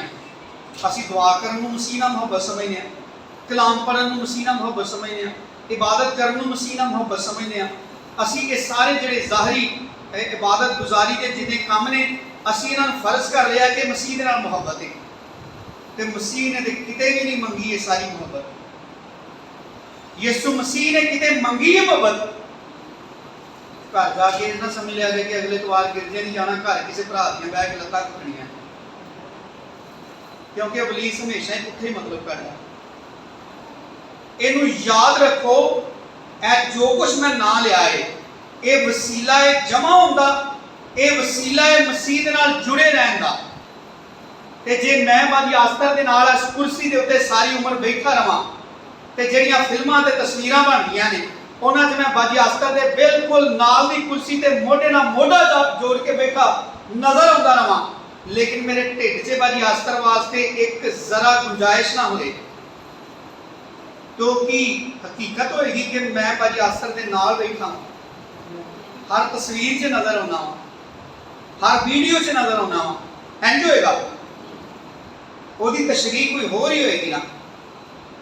असी दुआ करन मसीह ना मोहब्बत समझने, कलाम पढ़न मसीह ना मोहब्बत समझने, इबादत करन मसीह ना मोहब्बत समझने। असी ये सारे जिहड़े ज़ाहरी इबादत गुजारी के जिन्हें काम ने, असी इन्हां फर्ज कर लिया कि मसीह दे नाल मोहब्बत है, तो मसीह ने किते भी नहीं मंगी ये सारी मोहब्बत। यीशु मसीह ने किते मंगी है मोहब्बत, घर जाके ना समझ लिया कि अगले इतवार गिरजे नहीं जाना, घर किसी भरा दियां बह के लत्तां घुटणियां, क्योंकि इबलीस हमेशा ही पुट्ठे मतलब करदा। इनू याद रखो, ए जो कुछ मैं ना लिया है, ये वसीला है जमा होंदा, ये वसीला है मसीह दे नाल जुड़े रहन दा। ते जे मैं बाजी आस्तर दे नाल इस कुर्सी दे उत्ते सारी उम्र बैठा रवां, ते ਜਿਹੜੀਆਂ ਫਿਲਮਾਂ ਤੇ ਤਸਵੀਰਾਂ ਬਣਦੀਆਂ ਨੇ ਉਹਨਾਂ 'ਚ ਮੈਂ ਬਾਜੀ ਆਸतर ਦੇ ਬਿਲਕੁਲ ਨਾਲ ਦੀ ਕੁਰਸੀ ਤੇ ਮੋਢੇ ਨਾਲ ਮੋਢਾ ਜੋੜ ਕੇ ਬੈਠਾ ਨਜ਼ਰ ਆਉਂਦਾ ਰਵਾਂ, ਲੇਕਿਨ ਮੇਰੇ ਢਿੱਡ 'ਚ ਬਾਜੀ ਆਸतर ਵਾਸਤੇ ਇੱਕ ਜ਼ਰਾ ਗੁੰਜਾਇਸ਼ ਨਾ ਹੋਵੇ, तो की हकीकत होएगी कि मैं बाजी आस्तर के नाल बैठा हूं, हर तस्वीर च नजर आना, हर वीडियो च नजर आना, इंज होएगा। ਉਹਦੀ ਤਸ਼ਰੀਹ ਕੋਈ ਹੋਰ ਹੀ ਹੋਏਗੀ ਨਾ।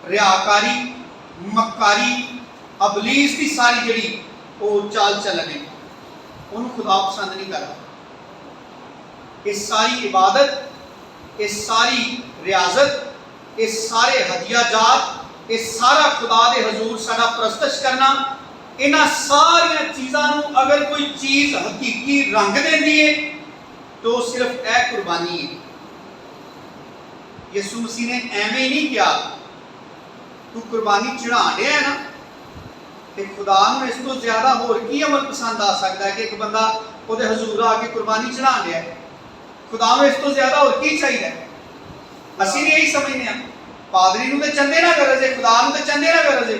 ਰਿਆਕਾਰੀ, ਮੱਕਾਰੀ, ਅਬਲੀਸ ਦੀ ਸਾਰੀ ਜਿਹੜੀ ਉਹ ਚਾਲ ਚੱਲਣ ਹੈ, ਉਹਨੂੰ ਖੁਦਾ ਪਸੰਦ ਨਹੀਂ ਕਰਦਾ। ਇਹ ਸਾਰੀ ਇਬਾਦਤ, ਇਹ ਸਾਰੀ ਰਿਆਜ਼ਤ, ਇਹ ਸਾਰੇ ਹਦੀਆਜਾਤ, ਇਹ ਸਾਰਾ ਖੁਦਾ ਦੇ ਹਜ਼ੂਰ ਸਾਡਾ ਪ੍ਰਸਤਸ਼ ਕਰਨਾ, ਇਹਨਾਂ ਸਾਰੀਆਂ ਚੀਜ਼ਾਂ ਨੂੰ ਅਗਰ ਕੋਈ ਚੀਜ਼ ਹਕੀਕੀ ਰੰਗ ਦਿੰਦੀ ਹੈ तो सिर्फ ए कुर्बानी है। यसू मसीह ने एवें ही नहीं किया तू कुर्बानी चढ़ा रहा है ना, तो खुदा नूं इस तो ज्यादा होर की अमल पसंद आ सकता है कि एक बंदा उहदे हजूर आके कुर्बानी चढ़ा रहा है। खुदा नूं इस तो ज्यादा होर की चाहिए? असीं यही समझने हैं पादरी नूं ते चंदे ना गरज है, खुदा नूं ते चंदे ना गरज है।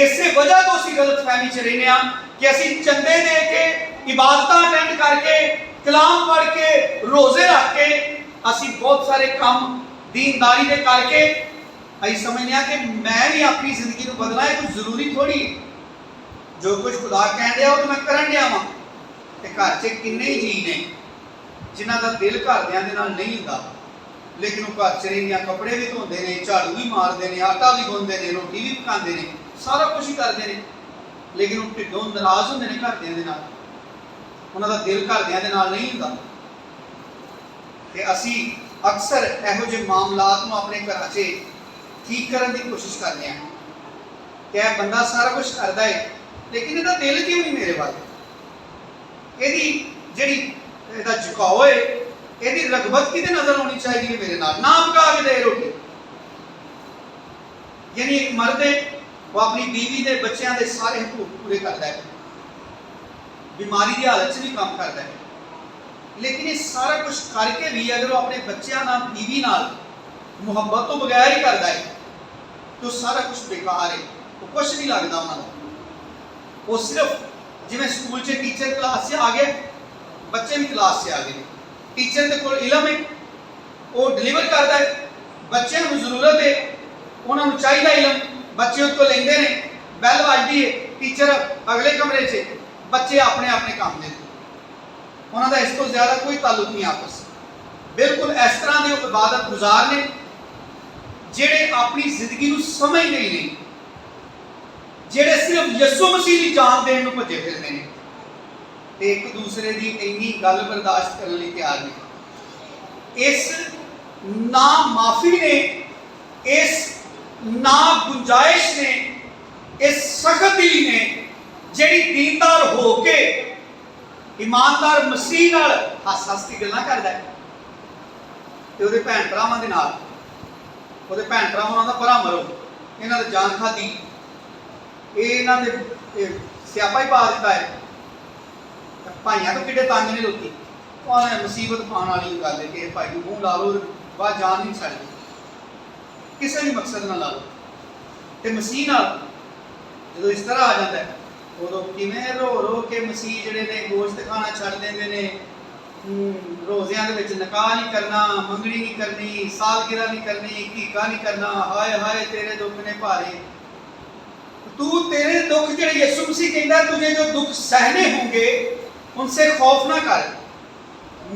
इसे वजह तो असीं गलतफहमी च रहने हैं कि असीं चंदे दे के, इबादतां अटेंड करके, कलाम पढ़ के, रोजे रख के, असी बहुत सारे काम दीनदारी दे करके असीं समझने कि मैं भी अपनी जिंदगी को बदलना है, कुछ जरूरी थोड़ी है। जो कुछ खुदा कह दिया वो तो मैं करन दिया वां। ते घर च किन्ने ही जी ने जिन्हां दा दिल घरदियां दे नाल नहीं हुंदा, लेकिन वो घर च रहिंदियां कपड़े भी धोंदे ने, झाड़ू भी मारदे ने, आटा भी गुंनदे ने, रोटी भी पकांदे ने, सारा कुछ ही करदे ने, लेकिन वो ढिड्डों नाराज हुंदे ने घरदियां दे नाल, उन्हां दा दिल घरदियां दे नाल नहीं हुंदा। ते असी अक्सर इहो ਜਿਹੇ मामलात नूं अपने घरां 'ਚ ठीक करन दी कोशिश करदे हां कि यह बंदा सारा कुछ करदा है, लेकिन इहदा दिल क्यों नहीं मेरे वाल? इहदी जिहड़ी इहदा झुकाव है, इहदी रगबत किते नजर आनी चाहिए है मेरे नाल, ना पका के दे रोटी। यानी एक मर्द है वो अपनी बीवी दे बच्चों के सारे हकूक पूरे करता है, बीमारी की हालत भी काम करता है, लेकिन ये सारा कुछ करके भी अगर वो अपने बच्चों नाल, बीवी नाल मुहब्बत तो बगैर ही करता है तो सारा कुछ बेकार है, वो कुछ नहीं लगता उन्होंने। वो सिर्फ जिवें स्कूल से टीचर क्लास से आ गए, बच्चे भी क्लास से आ गए, टीचर के कोल इलम है, वो डिलीवर करता है, बच्चों को जरूरत है, उन्होंने चाहिए इलम, बच्चे उसको लेंदे ने, बैल बजदी है, टीचर अगले कमरे से, बच्चे अपने अपने काम देते, उन्होंने इस तो ज्यादा कोई ताल्लुक नहीं आपस। बिल्कुल इस तरह के इबादत गुजार ने जेड़े अपनी जिंदगी को समझ नहीं, जेड़े सिर्फ यसू मसीह की जान देने को भजे फिरते हैं, एक दूसरे की इन्नी गल बर्दाश्त करने लिए तैयार नहीं। इस ना माफी ने, इस ना गुंजाइश ने, इस सख्त दिली ने जिहड़ी दीनदार होके ईमानदार मसीह नाल हस हस की गल्लां करदा है ते उहदे भैन भरावां दे नाल, उहदे भैन भरावां दा भरा मरो, इन्हां दी जान खाधी, इन्हां दे स्यापा ही पा दिता है। भाइयां तो किड्डे तंग ने लोकी, भावें मुसीबत पाउण वाली गल है कि भाई मूँह ला लो बाहर जान नहीं छड्डदे, किसी भी मकसद नाल ला लो। ते मसीह नाल जदों इस तरह आ जाता है उदों किवें रो रो के मसीह जिहड़े ने गोश्त खाना छड्ड देंदे ने, रोज़ियां दे विच निकाह नहीं करना, मंगनी नहीं करनी, सालगिरह नहीं करनी, कीका नहीं करना, हाय हाय तेरे दुख ने भारे। तू तेरे दुख जिहड़े यीशु मसीह कहंदा तुझे जो दुख सहने होंगे उनसे खौफ ना कर,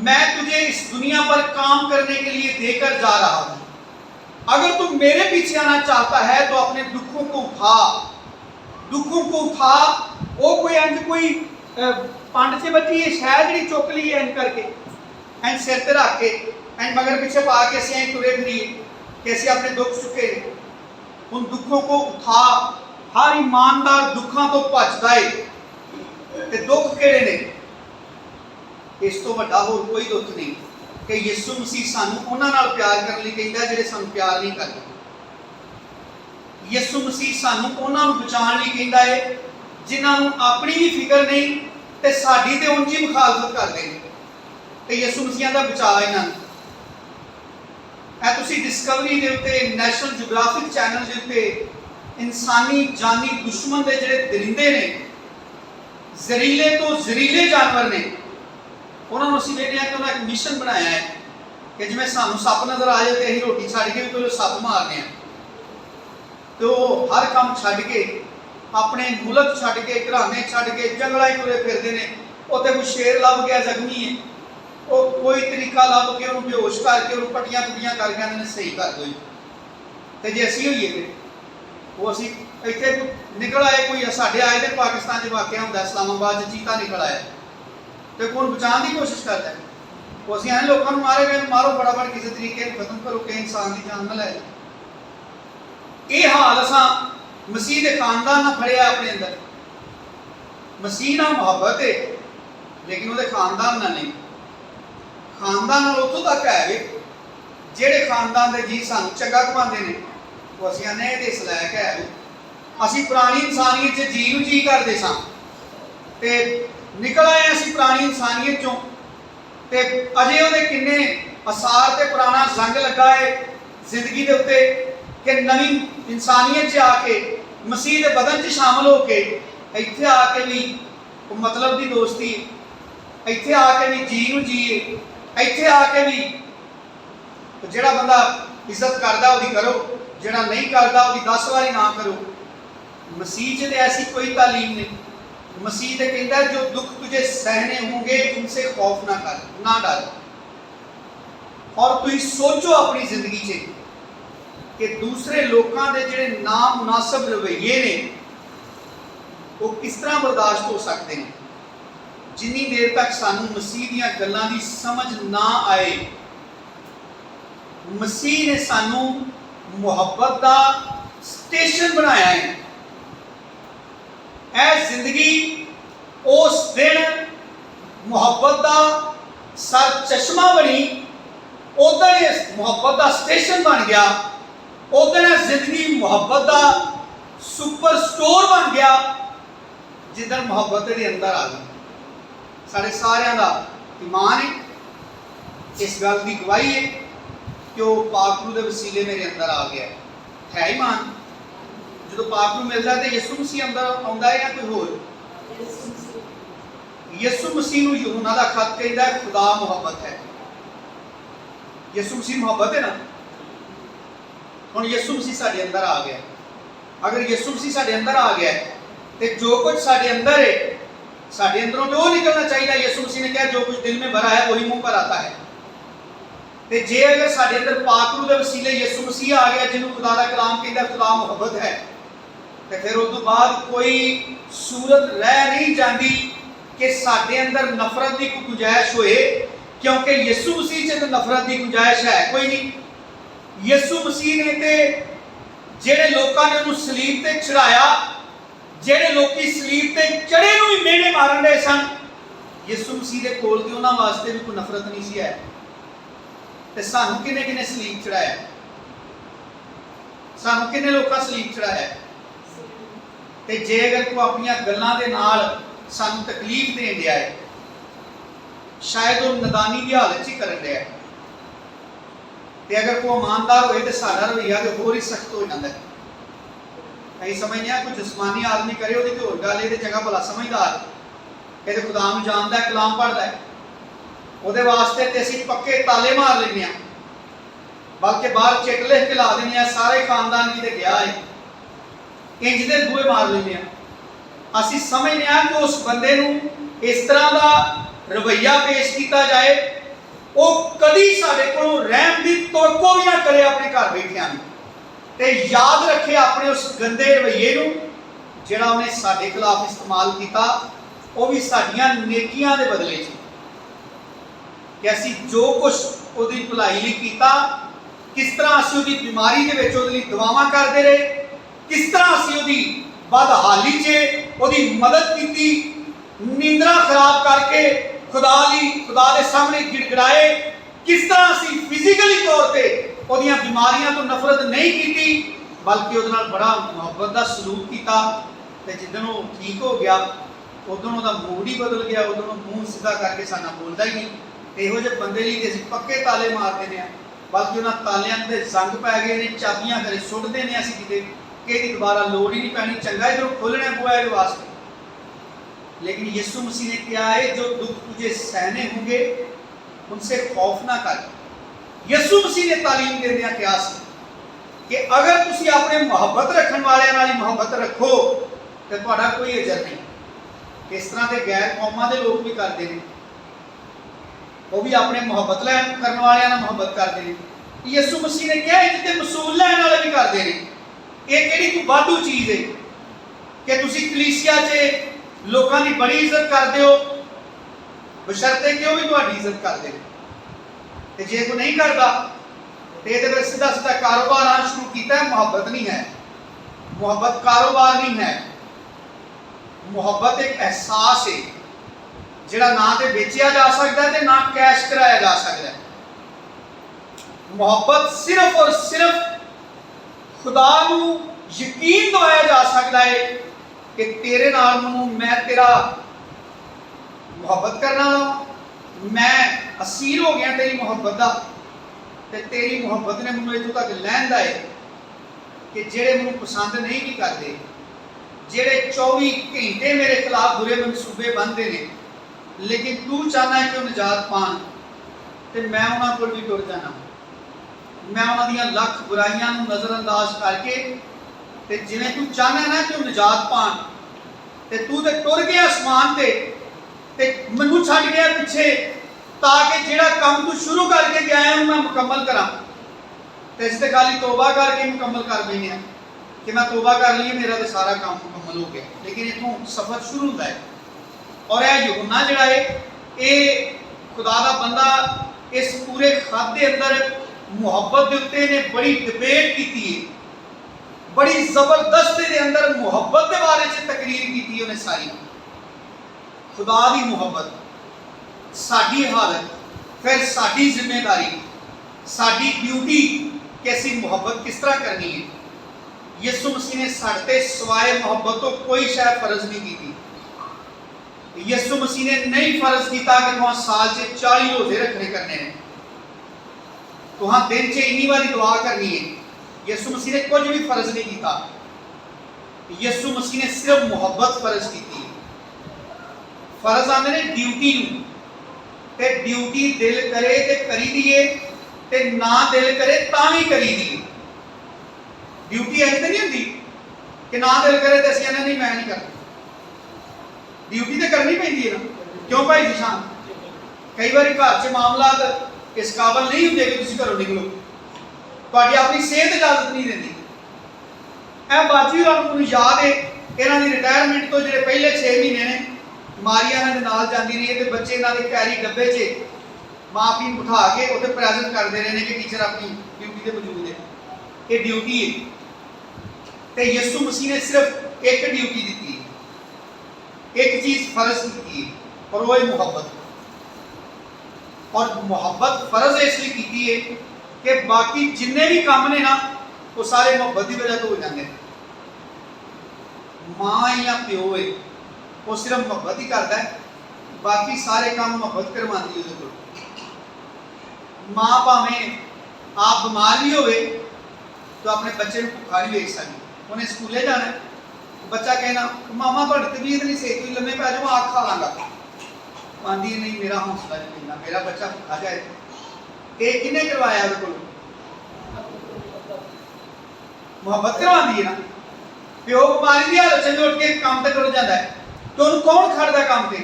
मैं तुझे इस दुनिया पर काम करने के लिए देकर जा रहा हूं। अगर तू मेरे पीछे आना चाहता है तो अपने दुखों को उठा, दुखों को उठा। वो कोई अंज कोई पंड से बची है शायद जी चुक ली है करके एंड सिर ते रख के एंड मगर पीछे पा के अं तुरे फिरीए कि असं अपने दुख चुके। उन दुखों को उठा, हर ईमानदार दुखों तो भजदा है। ते दुख किहड़े ने? इस तो वड्डा होर कोई दुख नहीं कि यीशु मसीह सानू उन्हां नाल प्यार करने लई कहंदा जिहड़े सानू प्यार नहीं करदे। यीशु मसीह सानू उन्हां नूं बचाउण लई कहंदा है जिन्हां नूं अपनी भी फिक्र नहीं ते साडी ते उंज ही मुखालफत करदे ने, ते यीशु मसीह दा बचाव इन्हां नूं। ऐ तुसीं डिस्कवरी दे उत्ते, नैशनल जियोग्राफिक चैनल दे उत्ते इंसानी जानी दुश्मन दे जिहड़े दरिंदे ने, जहरीले तो जहरीले जानवर ने, उन्होंने असीं वेखदे हां कि उन्होंने एक मिशन बनाया है कि जिवें सानू सप नज़र आ जाए तो असीं रोटी छड्ड के भी कोई सप मारने हैं, तो हर काम छड्ड के अपने मुल्क छड्ड के, घराने छड्ड के जंगलां तुरे फिरदे ने। उत्थे कोई शेर लभ गया जख्मी है, वो कोई तरीका लभ के उन्होंने बेहोश करके उन्होंने पट्टियां पुट्टियां करके आंदे ने सही कर दो। तो जे असी होइए ते वो असी इत्थे निकल आए, कोई साडे आए थे पाकिस्तान च वाकया हुंदा इस्लामाबाद च चीता निकल आया तो कौन बचाने की कोशिश करता है? वो असी हैं लोगों को मारे गए, मारो फटाफट किसी तरीके खत्म करो कि इंसान की जान न लै। ये हाल असा मसीह के खानदान ने फड़िया अपने अंदर। मसीह ना मुहब्बत है लेकिन वो खानदान ना नहीं। खानदान उतों तक है वे जेड़े खानदान के जी सानू चंगा कमाते हैं वो असी आने इस लायक है वे। असी पुरानी इंसानियत च जी जी करते सां ते निकल आए असी पुरानी इंसानियत चों ते अजे उहदे किन्ने असार ते पुराना जंग लगा है जिंदगी के उत्ते कि नवी इंसानियत च आके मसीह के बदन च शामिल होके इत्थे आके भी मतलब की दोस्ती, इत्थे आके भी जी नूं जीए, इत्थे आके भी जिहड़ा बंदा इज्जत करदा उहदी करो, जिहड़ा नहीं करदा उहदी 10 वारी ना करो। मसीह च ऐसी कोई तालीम नहीं। मसीह तो कहता है जो दुख तुझे सहने होंगे उनसे खौफ ना कर, ना डर। और तुम सोचो अपनी जिंदगी च कि दूसरे लोगों के जिहड़े नामुनासिब रवैये ने वो किस तरह बर्दाश्त हो सकते हैं। जिन्नी देर तक सानू मसीह दीयां गल्लां दी समझ ना आए, मसीह ने सानू मुहब्बत का स्टेशन बनाया है। ऐ जिंदगी उस दिन मुहब्बत का सर चश्मा बनी, उधर मुहब्बत का स्टेशन बन गया, उधर जिंदगी मुहब्बत का सुपर स्टोर बन गया जिधर मुहब्बत के अंदर आ गई। साढ़े सारिਆਂ का ईमान है, इस गल की गवाही है कि वो पाकरू के वसीले मेरे अंदर आ गया है। ईमान जो पाकरू मिलता है तो यसू मसीह अंदर आता है या कोई होर? यसू मसीह को यूहन्ना का खत कहता है खुदा मुहब्बत है। यसू मसीह मुहब्बत है ना। हुण यसू मसीह साडे अंदर आ गया। अगर यसू मसीह साडे अंदर आ गया तो जो कुछ साडे अंदर है, साडे अंदरों जो निकलना चाहिए, यसू मसीह ने कहा जो कुछ दिल में भरा है वही मुंह पर आता है। ते जे अगर साडे अंदर पाकरू के वसीले यसू मसीह आ गया जिन्होंने खुदा का कलाम कहता है खुदा मुहब्बत है, तो फिर उस तो बाद कोई सूरत रह नहीं जाती कि साडे अंदर नफरत की कोई गुंजाइश होए, क्योंकि यसू मसीह च तो नफरत की गुंजाइश है कोई नहीं। यसू मसीह ने तो जेड़े लोगों ने उन्हें सलीब ते चढ़ाया, जेड़े लोग सलीब ते चढ़े नूं ही मेहने मारन दे सन, यसू मसीह के कोल ते उन्हां वास्ते भी कोई नफरत नहीं सी है। ते सानू किने किने सलीब चढ़ाया? सानू किने लोकां सलीब चढ़ाया? ते जे अगर कोई अपनी गल्लां दे नाल सानू तकलीफ देन दिया है, शायद वो नदानी की हालत च ही करन दिया है। ते अगर कोई ईमानदार होए तो साडा रवैया तो होर ही सख्त हो जाता है। कई समझने कोई जिस्मानी आदमी करे वो तो होर गल, ये जगह भला समझदार ये तो खुदा नूं जानदा है, कलाम पढ़दा है, ਉਹਦੇ वास्ते तो असीं पक्के ताले मार लेने हैं, बल्कि बाहर चिट लिख के ला देने हैं सारे खानदान की गया है, इंज दे बूहे मार लेने हैं। असीं समझने हैं कि उस बंदे नूं इस तरह का रवैया पेश किया जाए, वो कभी साडे कोलों रहम की तवक्को भी ना करे अपने घर बैठियां ते याद रखे अपने उस गंदे रवैये नूं जिहड़ा उन्हें साडे खिलाफ इस्तेमाल किया, वो भी साडियां नेकियां दे बदले च कि असी जो कुछ उसकी भलाई लिए किया, किस तरह असी उसकी बीमारी के विच उसदी दुआवां करते रहे, किस तरह असी उसदी बदहाली च उसदी मदद की, नींदरा खराब करके खुदा के सामने गिड़गिड़ाए, किस तरह असी फिजिकली तौर पर उसदियां बीमारियां तो नफरत नहीं की बल्कि उसदे नाल बड़ा मुहब्बत का सलूक किया। तो जिदन वो ठीक हो गया उदों उसका मूड ही बदल गया, उदों मूँह सीधा करके साना बोलता ही नहीं। ਇਹੋ ਜਿਹੇ ਬੰਦੇ ਲਈ ਤੇ ਅਸੀਂ ਪੱਕੇ ਤਾਲੇ ਮਾਰ ਦਿੰਦੇ ਆ, ਬਲਕਿ ਉਹਨਾਂ ਤਾਲਿਆਂ ਦੇ ਜ਼ੰਗ ਪੈ ਗਏ ਨੇ, ਚਾਬੀਆਂ ਘਰੇ ਸੁੱਟਦੇ ਨੇ ਅਸੀਂ ਕਿਤੇ ਕਿ ਇਹਦੀ ਦੁਬਾਰਾ ਲੋੜ ਹੀ ਨਹੀਂ ਪੈਣੀ, ਚੰਗਾ ਇਧਰੋਂ ਖੋਲਣਾ ਪਊਗਾ ਇਹਦੇ वास्ते। लेकिन यीशु मसीह ने क्या है, जो दुख तुझे सहने होंगे उनसे खौफ ना कर। यीशु मसीह ने तालीम देंदियां क्या सी कि अगर तुसी अपने मुहब्बत रखने वाले नाल मुहब्बत रखो तो तुहाडा कोई अजर नहीं। इस तरह के गैर कौमां दे लोग भी करते हैं। वो भी अपने मुहब्बत लैन करने वाले नाल मुहब्बत करते हैं। यसु मसीह ने कहा जिते मसूल लैन वाले भी करते हैं। ये किहड़ी कोई वाधू चीज़ है कि तुसी कलीसिया च लोगों की बड़ी इज्जत करते हो, बशर्ते कि वो भी तुहाडी इज्जत करते हैं। तो जे कोई नहीं करता तो ये फिर सीधा सीधा कारोबार आना शुरू किया है। मुहब्बत नहीं है, मुहब्बत कारोबार नहीं है। मुहब्बत एक एहसास है जिहड़ा ना तो बेचिया जा सकता है ना कैश कराया जा सकता है। मुहब्बत सिर्फ और सिर्फ खुदा नू यकीन दवाया जा सकता है कि तेरे नाल मैं तेरा मुहब्बत करना वा, मैं असीर हो गया तेरी मुहब्बत का, ते तेरी मुहब्बत ने मैनू इत्थों तक लैंदा है कि जेड़े मैनू पसंद नहीं भी करते, जेड़े 24 घंटे मेरे खिलाफ बुरे मनसूबे बनते हैं, लेकिन तू चाहना है कि वो निजात पान, तो मैं उन्होंने को भी टुर जाना। मैं उन्होंने लख बुराइयां नज़रअंदाज करके ते जिवें तू चाहना है ना कि वो निजात पान, ते तू तो टुर गया आसमान ते मैनू छड्ड गया पिछे, ताकि जिहड़ा काम तू शुरू करके गया है मैं मुकम्मल करा। तो इस ते खाली तौबा करके मुकम्मल कर बैठे कि मैं तौबा कर ली, मेरा तो सारा काम मुकम्मल हो गया। लेकिन इतों सफर शुरू होता है। और यह यूहन्ना जिहड़ा है ये खुदा का बंदा इस पूरे खत के अंदर मुहब्बत के उत्ते ने बड़ी डिबेट की है, बड़ी जबरदस्त के अंदर मुहब्बत के बारे में तकरीर की उन्हें सारी। खुदा की मुहब्बत, साडी हालत, फिर साडी जिम्मेदारी, साडी ड्यूटी कि असी मुहब्बत किस तरह करनी है। यसु मसीह ने साडे सिवाय मुहब्बत तो कोई शायद फर्ज नहीं की थी। यसु मसीह ने नहीं फर्ज किया कि तुहां साल से 40 रोजे रखने करने हैं, तुहां दिन से इन्नी बारी दुआ करनी है। यसु मसीह ने कुछ भी फर्ज नहीं किया। यसु मसीह ने सिर्फ मुहब्बत फर्ज की थी। फर्ज आते ने ड्यूटी ते ड्यूटी दिल करे ते करी दिए, ते ना दिल करे ता भी करी दिए। ड्यूटी ऐसी तो नहीं होती कि ना दिल करे तो असं नहीं मैं नहीं करता। ड्यूटी तो करनी पैंदी है ना, क्यों भाई जिशान? कई बार घर च मामला इस काबल नहीं होंगे कि तुम घरों निकलो, तुहाडी अपनी सेहत इजाजत नहीं देती। बाजी होरां याद है इन्हों की रिटायरमेंट तो जो पहले 6 महीने ने मारिया इन्होंने नाल जाती रही है, तो बच्चे इन्होंने कैरी डब्बे च माँ पी बिठा के उत्थे प्रेजेंट करते रहे हैं कि टीचर अपनी ड्यूटी से मौजूद है। ये ड्यूटी है। तो यसु मसीह ने सिर्फ एक ड्यूटी दी है, एक चीज फर्ज की है, और वो है मुहब्बत। और मुहब्बत फर्ज इसलिए की है कि बाकी जिन्ने भी काम ने ना वो सारे मुहब्बत की वजह तो हो जाते हैं। माँ या प्यो है वो सिर्फ मुहब्बत ही करता है, बाकी सारे काम मुहब्बत करवाती है। माँ भावें आप बीमार भी होवे तो अपने बच्चे को भुखा नहीं वेच सकती। उन्हें स्कूले जाना है, बच्चा कहना मामा थोड़ी तबीयत नहीं सही, तुम लम्बे पै जाओ आग खा लांगा। आंदी नहीं, मेरा हौसला नहीं मिलना, मेरा बच्चा भुखा जाए। ये किन्ने करवाया? मुहब्बत करवाती है ना। प्यो बीमारी की हालत में उठ के काम तक रुक जाता है, तो उन्हें कौन खड़ता काम से?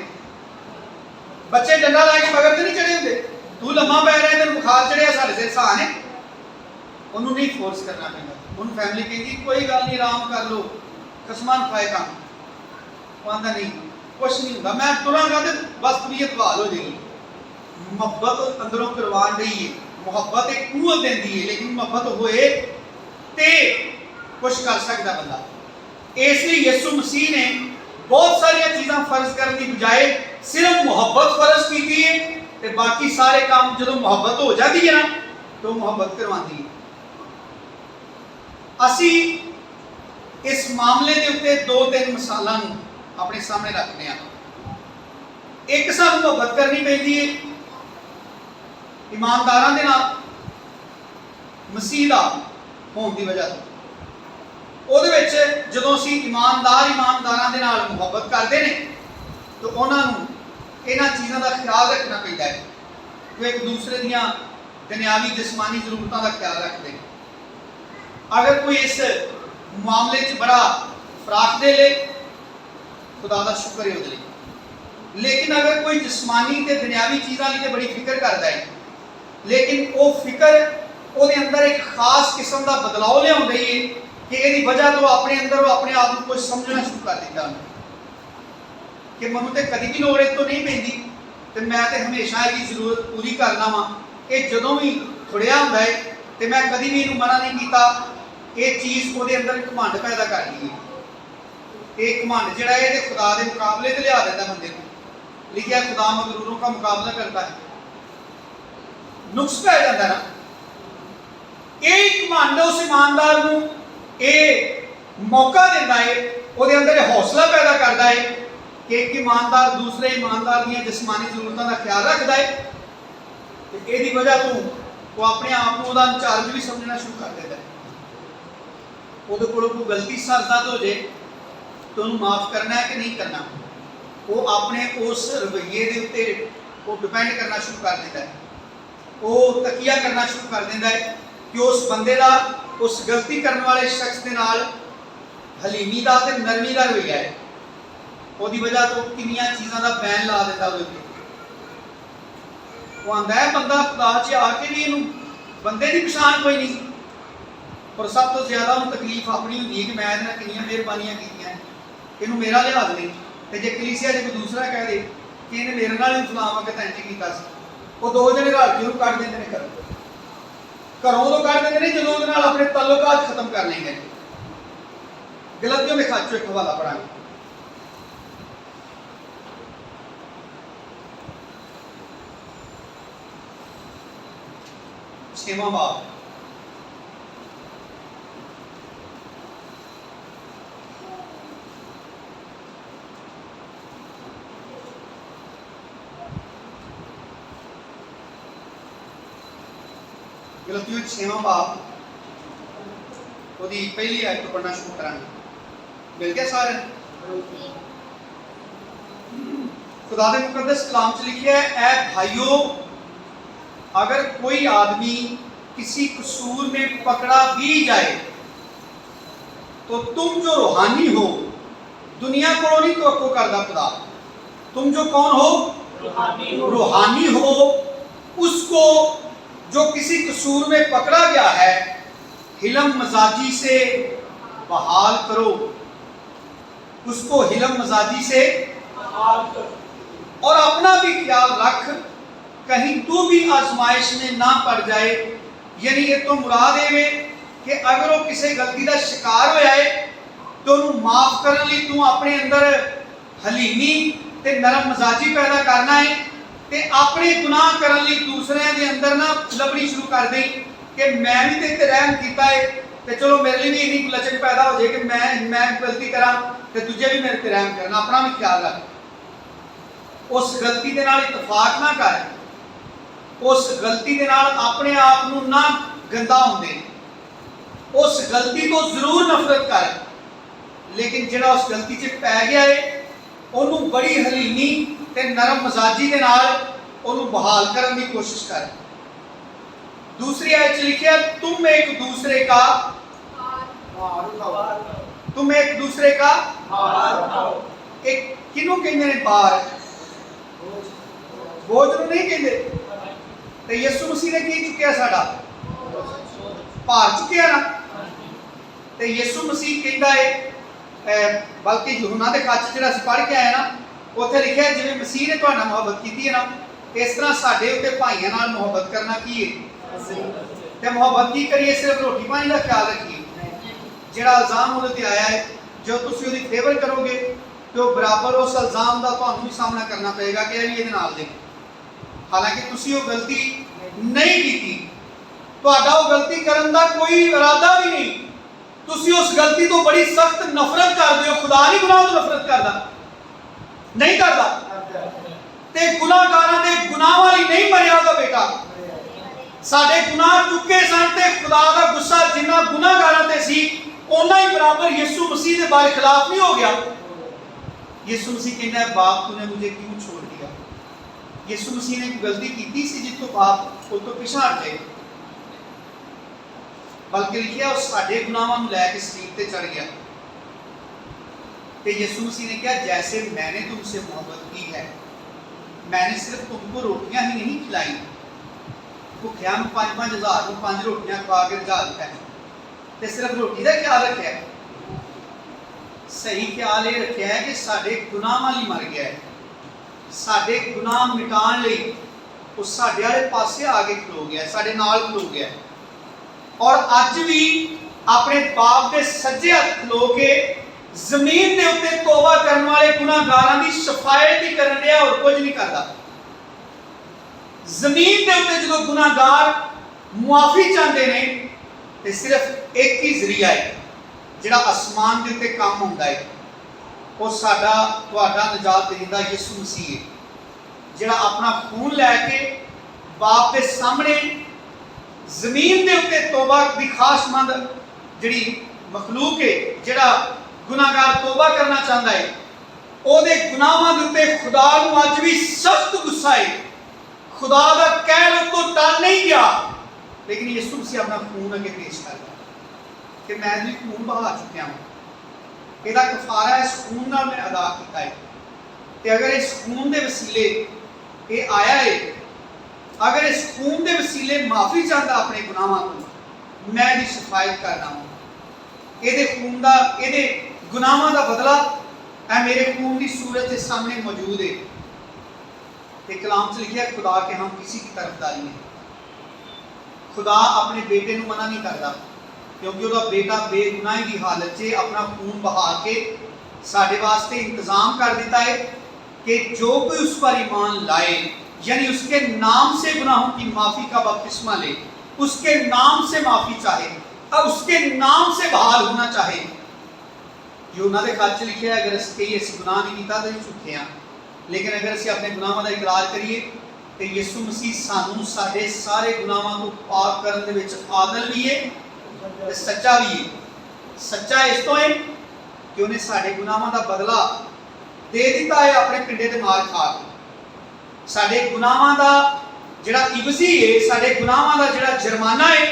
बच्चे डंडा ला के मगर तो नहीं चढ़े होंगे, तू लम्मा पै रहा है, तेरे बुखार चढ़िया, साढ़े सिर सहा ने। उन्होंने नहीं फोर्स करना पैंदा। उन्होंने फैमिली कहती कोई गल नहीं, आराम कर लो, कसमान खाए काम। वो आंदा नहीं, कुछ नहीं होगा, मैं तुरांगा तो बस तबीयत बहाल हो जाएगी। मुहब्बत अंदरों करवान रही है। मुहब्बत एक कुवत देती है, लेकिन मुहब्बत होए ते कुछ कर सकता बंदा। इसलिए यसु मसीह ने बहुत सारिया चीज़ां फर्ज करने की बजाय सिर्फ मुहब्बत फर्ज की है, ते बाकी सारे काम जो मुहब्बत हो जाती है ना तो मुहब्बत करवाती है। असी इस मामले के उत्ते 2-3 मिसालां अपने सामने रखते हैं। एक सानू मुहब्बत करनी पैंदी है ईमानदारां दे नाल, मसीह दा होने की वजह से। ਉਹਦੇ ਵਿੱਚ ਜਦੋਂ ਅਸੀਂ ਇਮਾਨਦਾਰਾਂ ਦੇ ਨਾਲ ਮੁਹੱਬਤ ਕਰਦੇ ਨੇ ਤਾਂ ਉਹਨਾਂ ਨੂੰ ਇਹਨਾਂ ਚੀਜ਼ਾਂ ਦਾ ਖਿਆਲ ਰੱਖਣਾ ਪੈਂਦਾ ਹੈ ਕਿ ਇੱਕ ਦੂਸਰੇ ਦੀਆਂ ਦੁਨਿਆਵੀ ਜਿਸਮਾਨੀ ਜ਼ਰੂਰਤਾਂ ਦਾ ਖਿਆਲ ਰੱਖਦੇ ਨੇ। ਅਗਰ ਕੋਈ ਇਸ ਮਾਮਲੇ 'ਚ ਬੜਾ ਫਰਾਖ ਦੇ ਲੇ, ਖੁਦਾ ਦਾ ਸ਼ੁਕਰ ਹੈ ਉਹਦੇ ਲਈ। लेकिन अगर कोई जिस्मानी ते दुनियावी चीज़ों की बड़ी फिक्र करता है, लेकिन वो फिक्र ਉਹਦੇ अंदर एक खास किस्म का बदलाव लियाउंदी है कि ਇਹਦੀ वजह तो अपने अंदर वो अपने आप को कुछ समझना शुरू कर देता कि मैं तो कभी भी लोड़ तो नहीं पैंदी तो मैं तो हमेशा इसकी जरूरत पूरी करना वा। ये जो भी थोड़िया होंगे तो मैं कभी भी इनू मना नहीं किया। ये चीज़ वो अंदर घमंड पैदा कर दी है। ये घमंड जोड़ा है खुदा के मुकाबले तो लिया देता बंदे को। लिखा खुदा मगरूरों का मुकाबला करता है, नुक्स पै जाता ना। ये घमंड उस ईमानदार को ये मौका देता है, वो अंदर हौसला पैदा करता है कि एक ईमानदार दूसरे ईमानदार दी जिस्मानी जरूरतों का ख्याल रखता है। तो यही वजह तो वो अपने आप को इंचार्ज भी समझना शुरू कर देता है। वो कोई गलती सरदर्द हो जाए तो उन्होंने माफ़ करना है कि नहीं करना, वो अपने उस रवैये के उत्ते वो डिपेंड करना शुरू कर देता है। वो तकिया करना शुरू कर देता है कि उस बंदे का उस गलती करने वाले शख्स के नाल हलीमी का ते नरमी का रवैया है। उसकी वजह तो किनिया चीज़ों का बैन ला देता वो आंदा है बंदा खुदा च आके भी इनू बंदे की पछाण कोई नहीं। और सब तो ज़्यादा उन्हें तकलीफ अपनी होंगी है कि मैं इन्हें किनिया मेहरबानियां कीतियां, इनू मेरा लिहाज नहीं। तो जो कलीसिया जो कोई दूसरा कह दे कि इन्हें मेरे नाल इंतजाम आके तैंच किया, वो दो जने रल के कट देंगे ने घरों तो कट देंगे जो अपने तल्लुकात खत्म कर लेंगे। गलतियों में खाचो एक हवाला पढ़ाएंगे। छेवां बाब गलतियों छेवां बाब ਉਹਦੀ पहली आयत तो पढ़ना शुरू करांगे। मिल गया सारे? खुदा के मुकद्दस कलाम च लिखा है, ऐ भाइयों, अगर कोई आदमी किसी कसूर में पकड़ा भी जाए तो तुम जो रूहानी हो, दुनिया को नहीं तवक्को करदा खुदा, तुम जो कौन हो? रूहानी हो, उसको जो किसी कसूर में पकड़ा गया है हिलम मजाजी से बहाल करो। उसको हिलम मजाजी से बहाल करो और अपना भी ख्याल रख कहीं तू भी आजमाइश में ना पड़ जाए। यानी ये तो मुराद है कि अगर वो किसी गलती का शिकार हो जाए तो उन्हें माफ करने लिए तू अपने अंदर हलीमी ते नरम मजाजी पैदा करना है ते अपने गुनाह करने लिए दूसरे के अंदर ना लभनी शुरू कर दे कि मैं भी तो इतने रहम किया है तो चलो मेरे लिए भी इन्नी लचक पैदा हो जाए कि मैं गलती करा तो दूजे भी मेरे ते रहम करना। अपना भी ख्याल रख, उस गलती के नाल इतफाक ना कर, उस गलती के नाल अपने आप को ना गंदा होंदे, उस गलती को जरूर नफरत कर, लेकिन जिहड़ा उस गलती च पै गया है उन्होंने बड़ी हलीमी ते नरम मजाजी के नाल उन्होंने बहाल करने की कोशिश कर। दूसरी आयत लिखा, तुम एक दूसरे का एक किनू कहते हैं बार, बोझ नूं नहीं कहते। तो यीशु मसीह ने की चुकिया, साडा भार चुकिया ना। तो यीशु मसीह कहता है, बल्कि यूहन्ना के खत जिहड़ा असीं पढ़ के आए ना, उत्थे लिखा है जिवें मसीह ने तुहाडे नाल मुहब्बत की है ना, इस तरह साडे उत्ते भाइयों नाल मुहब्बत करना की है। ते मुहब्बत की करिए, सिर्फ रोटी पानी का ख्याल रखिए। जिहड़ा इल्जाम उहदे ते आया है, जो तुसीं उहदी फेवर करोगे तो बराबर उस इल्जाम का तुहानूं भी सामना करना पएगा कि ये भी नाल दे। हालांकि तुसीं वो गलती नहीं की, तुहाडा वो गलती करन दा कोई इरादा भी नहीं, तुसीं उस गलती तो बड़ी सख्त नफरत करदे हो। खुदा नहीं गुनाह तो नफरत करदा, नहीं करदा। ते गुनाहगारां दे गुनाह वाली नहीं मरिया दा बेटा। साडे गुनाह चुके सन ते खुदा दा गुस्सा जिन्ना गुनाहगारां ते सी उन्ना ही बराबर यीशु मसीह के बारे खिलाफ नहीं हो गया। यीशु मसीह कहता है, बाप तूने मुझे क्यों छोड़ दिया? यीशु मसीह ने गलती की सी जितो बाप उस तो पिछा हट जाए, बल्कि लिखा उस साडे गुनाहां नूं लैके सलीब ते चढ़ गया। तो यीशु मसीह ने कहा, जैसे मैंने तुमसे मोहब्बत की है मैंने सिर्फ तुमको रोटियां ही नहीं खिलाई, भुखिया 5-5 हज़ार 5 रोटियां खवा के रजा दिता है, तो सिर्फ रोटी का ख्याल रखा है? सही ख्याल ये रखा है कि साडे गुनाहां लई मर गया है, साडे गुनाह मिटाण लई वो साडे वाले पासे आके खलो गया, साडे नाल खलो गया, और अज भी अपने बाप के सज्जे हथ खलो के जमीन के उत्ते तौबा करने वाले गुनाहगारां दी शफायत ही करन दिया, और कुछ नहीं करता। जमीन के उत्ते जो गुनाहगार मुआफी चाहते हैं तो सिर्फ एक ही जरिया है जिहड़ा आसमान के उत्ते काम होंदा है, वो साडा तुहाडा निजात देंदा यीशु मसीह है, जिहड़ा अपना खून लैके बाप के सामने जमीन के उत्ते तौबा दी खासमंद जिहड़ी मखलूक है, जिहड़ा गुनाहगार तौबा करना चाहता है, ओदे गुनाहां दे उत्ते खुदा नूं अज भी सख्त गुस्सा है। खुदा दा कहर उस तो टल नहीं गया, लेकिन यीशु मसीह अपना खून अगे पेश करता कि मैं भी खून बहा चुकिया हूं, ਇਹਦਾ कफारा इस खून नाल मैं अदा किया है, ते अगर इस खून के वसीले ये आया है, अगर इस खून के वसीले माफ़ी चाहता अपने गुनाहां तो मैं इसकी शफायत करना हूं, ये खून का ये गुनाहां का बदला है मेरे खून की सूरत के सामने मौजूद है। एक कलाम से लिखा है, खुदा के हम किसी की तरफदारी नहीं, खुदा अपने बेटे को मना नहीं करता, क्योंकि उसका बेटा बेगुनाही की हालत से अपना खून बहा के साढ़े वास्ते इंतजाम कर देता है कि जो कोई उस पर ईमान लाए, यानी उसके नाम से गुनाहों की माफ़ी का बपतिस्मा ले, उसके नाम से माफ़ी चाहे, अब उसके नाम से बहाल होना चाहे। यूहन्ना के खत च लिखा है, अगर अस गुनाह नहीं किया तो झूठे हैं, लेकिन अगर असीं अपने गुनाहां दा इकरार करिए तो यीशु मसीह सानू साडे सारे गुनाहां को पाक करन दे विच आदल भी है ते सच्चा भी है। सच्चा इस तो है कि उन्हें साडे गुनाहां दा बदला दे दिता है अपने पिंडे ते मार खा के, साडे गुनाहां दा जिहड़ा इवजी है, साडे गुनाहां दा जिहड़ा जुर्माना है,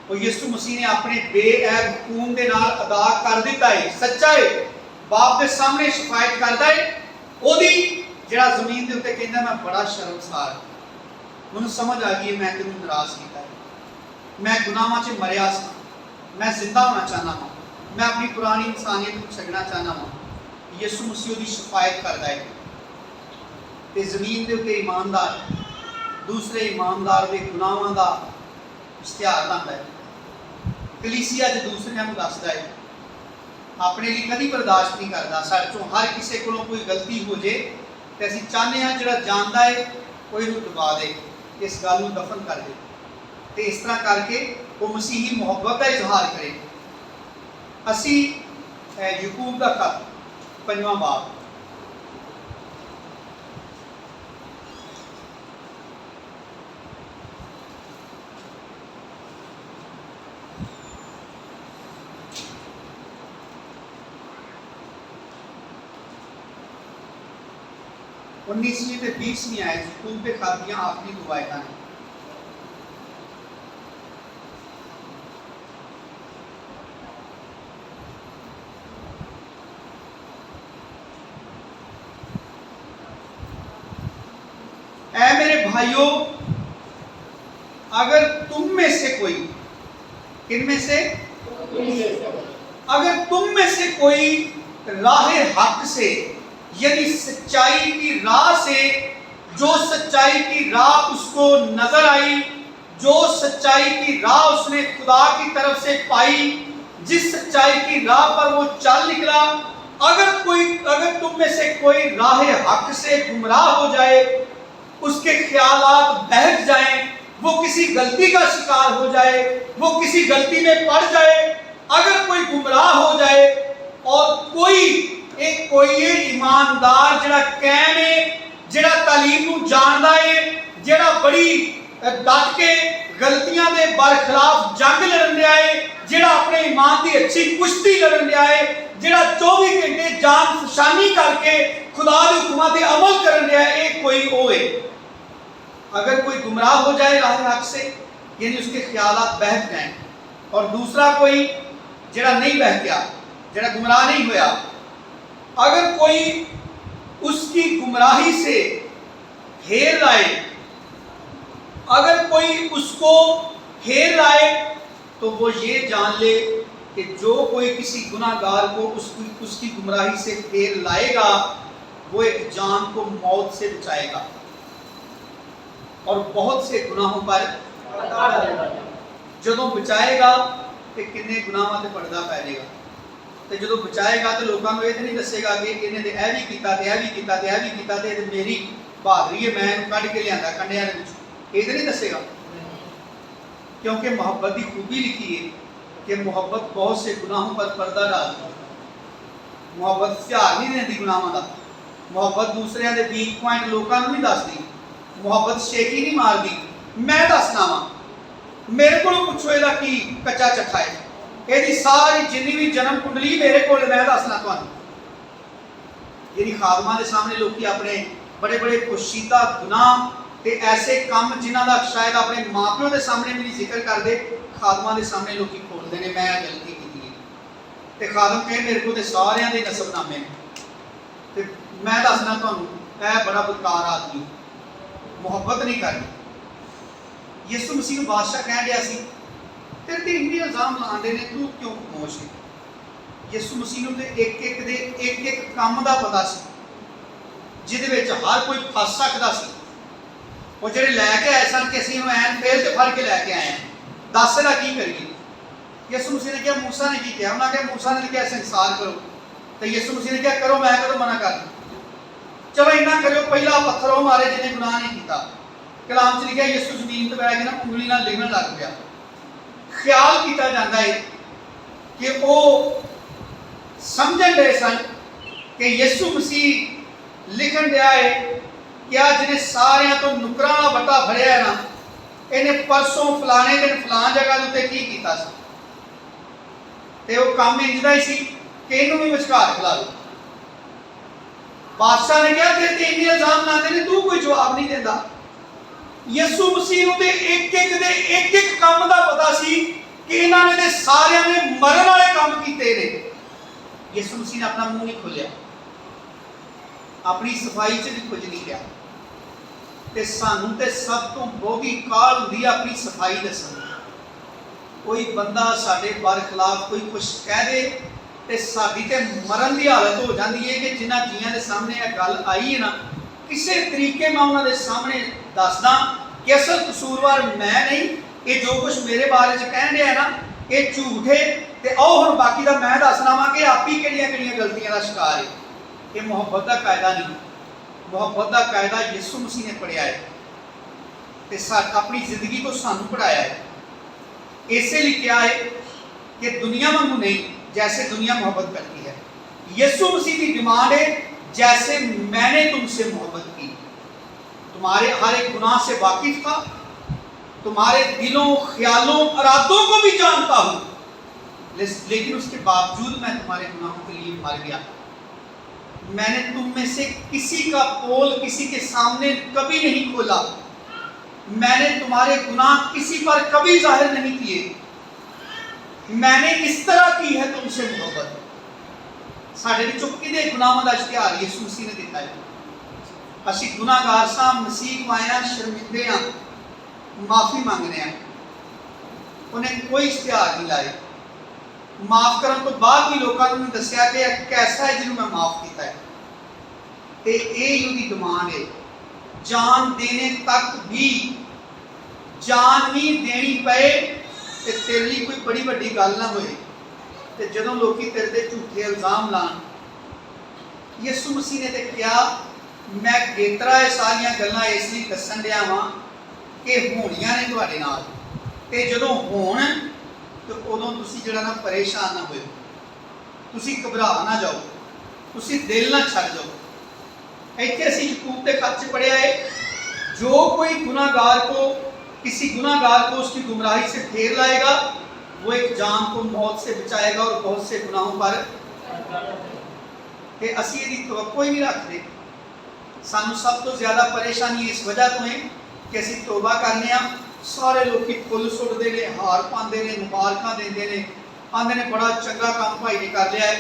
वो यीशु मसीह ने अपने बेऐब खून दे नाल अदा कर दिता है। सच्चा है, बाप के सामने शफायत करदा है, ओदी जिहड़ा जमीन के उत्ते कहंदा मैं बड़ा शर्मसार, मैनूं समझ आ गई मैं तेनूं नाराज कीता है, मैं गुनाहां च मरिया सा, मैं जिंदा होना चाहना हाँ, मैं अपनी पुरानी इंसानियत को छड्डना चाहना हाँ। यीशु मसीह दी शफायत करदा है ते जमीन के उत्ते ईमानदार दूसरे ईमानदार के गुनाहां दा इश्तिहार लांदा है। कलीसिया जो दूसरे को दसदा है, अपने लिए कभी बर्दाश्त नहीं करता, साडे चों हर किसी को कोई गलती हो जाए तो असीं चाहते हैं जिहड़ा जानदा है कोई नूं दबा दे, इस गल नूं दफन कर दे, तो इस तरह करके वो मसीही मुहब्बत का इजहार करे। असीं याकूब का खत 5वां बाब उन्नीसवीं ते 20वीं आयत याकूब के खत दी आखिरी दो आयतां ने। ऐ मेरे भाइयों, अगर तुम में से कोई, किन में से, अगर तुम में से कोई राह हक से यानी सच्चाई की राह से, जो सच्चाई की राह उसको नजर आई, जो सच्चाई की राह उसने खुदा की तरफ से पाई, जिस सच्चाई की राह पर वो चल निकला, अगर तुम में से कोई राह हक से गुमराह हो जाए, उसके ख्यालात बहक जाएं, वो किसी गलती का शिकार हो जाए, वो किसी गलती में पड़ जाए, अगर कोई गुमराह हो जाए और कोई ईमानदार जिहड़ा कायम है, जिहड़ा तालीम नूं जानदा है, जिहड़ा बड़ी डट के गलतियां दे बरखिलाफ जंग लड़न दिया है, जिहड़ा अपने ईमान की अच्छी कुश्ती लड़न दिया है, जिहड़ा 24 घंटे जान फशानी करके खुदा दे हुक्मां ते अमल करन दिया है, एक कोई ओ है। अगर कोई गुमराह हो जाए राह हक से, यानी उसके ख्यालात बहक जाएं, और दूसरा कोई जिहड़ा नहीं बहकिया, जिहड़ा गुमराह नहीं होया, अगर कोई उसकी गुमराही से हेर लाए, अगर कोई उसको हेर लाए तो वो ये जान ले कि जो कोई किसी गुनाहगार को उसकी गुमराही से फेर लाएगा वो एक जान को मौत से बचाएगा और बहुत से गुनाहों पर ਜਦੋਂ ਬਚਾਏਗਾ ਤੇ ਕਿੰਨੇ ਗੁਨਾਹਾਂ ਤੇ ਪਰਦਾ ਪੈ ਜਾਏਗਾ ਤੇ ਜਦੋਂ ਬਚਾਏਗਾ ਤੇ ਲੋਕਾਂ ਨੂੰ ਇਹ ਨਹੀਂ ਦੱਸੇਗਾ ਕਿ ਇਹਨੇ ਤੇ ਇਹ ਵੀ ਕੀਤਾ ਤੇ ਇਹ ਵੀ ਕੀਤਾ ਤੇ ਇਹ ਵੀ ਕੀਤਾ ਤੇ ਮੇਰੀ ਬਹਾਦਰੀ ਹੈ ਮੈਂ ਇਹਨੂੰ ਕੱਢ ਕੇ ਲਿਆਂਦਾ ਕੰਡਿਆਂ ਦੇ ਵਿੱਚ, ਇਹ ਤੇ ਨਹੀਂ ਦੱਸੇਗਾ। क्योंकि मोहब्बत की खूबी लिखी है कि मोहब्बत बहुत से गुनाहों पर पर्दा डालती है। मोहब्बत ध्यान नहीं देती गुनाहों का, मोहब्बत दूसरों के वीक पॉइंट लोगों को नहीं दसती, मोहब्बत शेखी नहीं मारती। मैं दसना वा, मेरे को पुछो ਇਹਦਾ ਕੀ ਕੱਚਾ ਚੱਠਾ है, ਇਹਦੀ ਸਾਰੀ ਜਿੰਨੀ ਵੀ ਜਨਮ ਕੁੰਡਲੀ ਮੇਰੇ ਕੋਲ मैं दसना ਤੁਹਾਨੂੰ। ਜਿਹੜੀ ਖਾਦਮਾਂ ਦੇ ਸਾਹਮਣੇ ਲੋਕੀ ਆਪਣੇ बड़े बड़े पोशीदा गुनाह ਤੇ ऐसे ਕੰਮ ਜਿਨ੍ਹਾਂ ਦਾ ਸ਼ਾਇਦ ਆਪਣੇ ਮਾਪਿਆਂ ਦੇ ਸਾਹਮਣੇ ਵੀ ਨਹੀਂ ਜ਼ਿਕਰ ਕਰਦੇ, ਖਾਦਮਾਂ ਦੇ ਸਾਹਮਣੇ ਲੋਕੀ ਖੋਲਦੇ ਨੇ ਮੈਂ ਗਲਤੀ ਕੀਤੀ ਹੈ ਤੇ ਖਾਦਮ ਕਹੇ ਮੇਰੇ ਕੋਲ ਤੇ ਸਾਰਿਆਂ ਦੇ ਨਸਬਨਾਮੇ ਨੇ ਤੇ ਮੈਂ ਦੱਸਣਾ ਤੁਹਾਨੂੰ ਇਹ ਬੜਾ ਬਦਕਾਰ ਆਦਮੀ, ਮੁਹੱਬਤ ਨਹੀਂ ਕਰਨੀ। ਯਿਸੂ ਮਸੀਹ ਨੂੰ ਬਾਦਸ਼ਾਹ ਕਹਿ ਗਿਆ ਸੀ ਤੇਰੇ ਤੇ ਇੰਨੇ ਇਲਜ਼ਾਮ ਲਾਉਂਦੇ ਨੇ ਤੂੰ ਕਿਉਂ ਖਾਮੋਸ਼ ਹੈ। ਯਿਸੂ ਮਸੀਹ ਨੂੰ ਤੇ ਇੱਕ ਇੱਕ ਕੰਮ ਦਾ ਪਤਾ ਸੀ ਜਿਹਦੇ ਵਿੱਚ ਹਰ ਕੋਈ ਫਸ ਸਕਦਾ ਸੀ। ਉਹ ਜਿਹੜੇ ਲੈ ਕੇ ਆਏ ਸਨ ਕਿ ਅਸੀਂ ਉਹਨੂੰ ਐਨ ਫੇਲ ਤੇ ਫੜ ਕੇ ਲੈ ਕੇ ਆਏ ਹਾਂ, ਦੱਸ ਨਾ ਕੀ ਕਰੀਏ। ਯਿਸੂ ਮਸੀਹ ਨੇ ਕਿਹਾ ਮੂਸਾ ਨੇ ਕੀ ਕਿਹਾ, ਉਹਨਾਂ ਨੇ ਕਿਹਾ ਮੂਸਾ ਨੇ ਕਿਹਾ ਸੰਸਾਰ ਕਰੋ ਤੇ ਯਿਸੂ ਮਸੀਹ ਨੇ ਕਿਹਾ ਕਰੋ, ਮੈਂ ਕਦੋਂ ਮਨਾ ਕਰ। ਚਲੋ ਇੰਨਾ ਕਰਿਓ ਪਹਿਲਾ ਪੱਥਰ ਉਹ ਮਾਰੇ ਜਿਹਨੇ ਗੁਨਾਹ ਨਹੀਂ ਕੀਤਾ। ਕਲਾਮ 'ਚ ਲਿਖਿਆ ਯਿਸੂ ਜ਼ਮੀਨ ਤੇ ਬੈਠ ਕੇ ਨਾ ਉਂਗਲੀ ਨਾਲ ਲਿਖਣ ਲੱਗ ਪਿਆ। ਖਿਆਲ ਕੀਤਾ ਜਾਂਦਾ ਹੈ ਕਿ ਉਹ ਸਮਝਣ ਦੇ ਸਨ ਕਿ ਯਿਸੂ ਮਸੀਹ ਲਿਖਣ ਦਿਆ ਹੈ कि आज जिन्हें सारियां तो नुकरां वाला बट्टा फड़िया है ना, इन्हें परसों फलाने दिन फलां जगह उत्ते की कीता सी ते वो काम इंजदा ही सी कि इन्हूं भी विचकार खिला दो। बादशाह ने कहा तेरे ते इन्ने इल्जाम लाते ने तू कोई जवाब नहीं देता। यीशु मसीह नूं ते एक एक काम दा पता सी कि इन्हां ने ते सारियां ने मरन वाले काम कीते ने। यीशु मसीह ने अपना मुंह नहीं खोलिया, अपनी सफाई च भी कुछ नहीं किया ते सानू ते सब तो बोगी काल हुंदी है अपनी सफाई दसण। कोई बंदा साडे बरखिलाफ कोई कुछ कह दे ते साडी ते मरण की हालत हो जाती है कि जिन्हां जियां दे सामने यह गल आई है ना, किसी तरीके मैं उन्हां दे सामने दसदा कि असल कसूरवार मैं नहीं, ये जो कुछ मेरे बारे च कह रहा है ना ये झूठ है ते आओ हुण बाकी दा मैं दसना वा कि आप ही किहड़ियां-किहड़ियां गलतियां दा शिकार है। ये मुहब्बत का कायदा नहीं, मुहब्बत का कायदा यीशु मसीह ने पढ़िया है ते अपनी जिंदगी को सानू पढ़ाया है। इसे लिए क्या है कि दुनिया वांगू नहीं, जैसे दुनिया मोहब्बत करती है। यीशु मसीह की डिमांड है जैसे मैंने तुमसे मोहब्बत की, तुम्हारे हर एक गुनाह से वाकिफ था, तुम्हारे दिलों ख्यालों इरादों को भी जानता हूँ, लेकिन उसके बावजूद मैं तुम्हारे गुनाहों के लिए मर गया। मैंने तुम में से किसी का पोल किसी के सामने कभी नहीं खोला, मैंने तुम्हारे गुनाह किसी पर कभी जाहिर नहीं किए, मैंने इस तरह की है तुमसे मोहब्बत। साढ़े भी चुप किदे गुनाहों का इश्तिहार यीशु मसीह ने दिता है। असी गुनाहगार सां, मसीह को आए शर्मिंदे हाँ, माफ़ी मांगने हैं, उन्हें कोई इश्तिहार नहीं लाए। माफ करने तो बाद भी लोगों ने दसिया कि कैसा है जिन्होंने मैं माफ किया है। तो ये डिमांड है, जान देने तक भी जान नहीं देनी पे तो तेरे लिए कोई बड़ी वड्डी गल ना होए। तो जो लोग तेरे ते झूठे इल्जाम लान, यीशु मसीह ने तो क्या मैं गेतरा ये सारिया गल्लां इसलिए दसन दिया वां कि होणियां ने तुहाडे नाल, ते जदों होण तो उदों तुसी जिहड़ा ना परेशान ना होए, तुसी घबरा ना जाओ, तुसी दिल ना छड़ जाओ। इत्थे असीं याकूब के खत च पढ़िया है, जो कोई गुनाहगार को किसी गुनाहगार को उसकी गुमराही से फेर लाएगा वो एक जान को मौत से बचाएगा और बहुत से गुनाहों पर ते असीं इहदी तवक्को ही नहीं रखते। सानू सब तो ज़्यादा परेशानी इस वजह तो है कि असीं तौबा करने आ, सारे लोग फुल सुटते हैं, हार पाते हैं, मुबारक देते हैं, आते ने बड़ा चंगा काम भाई ने कर लिया है।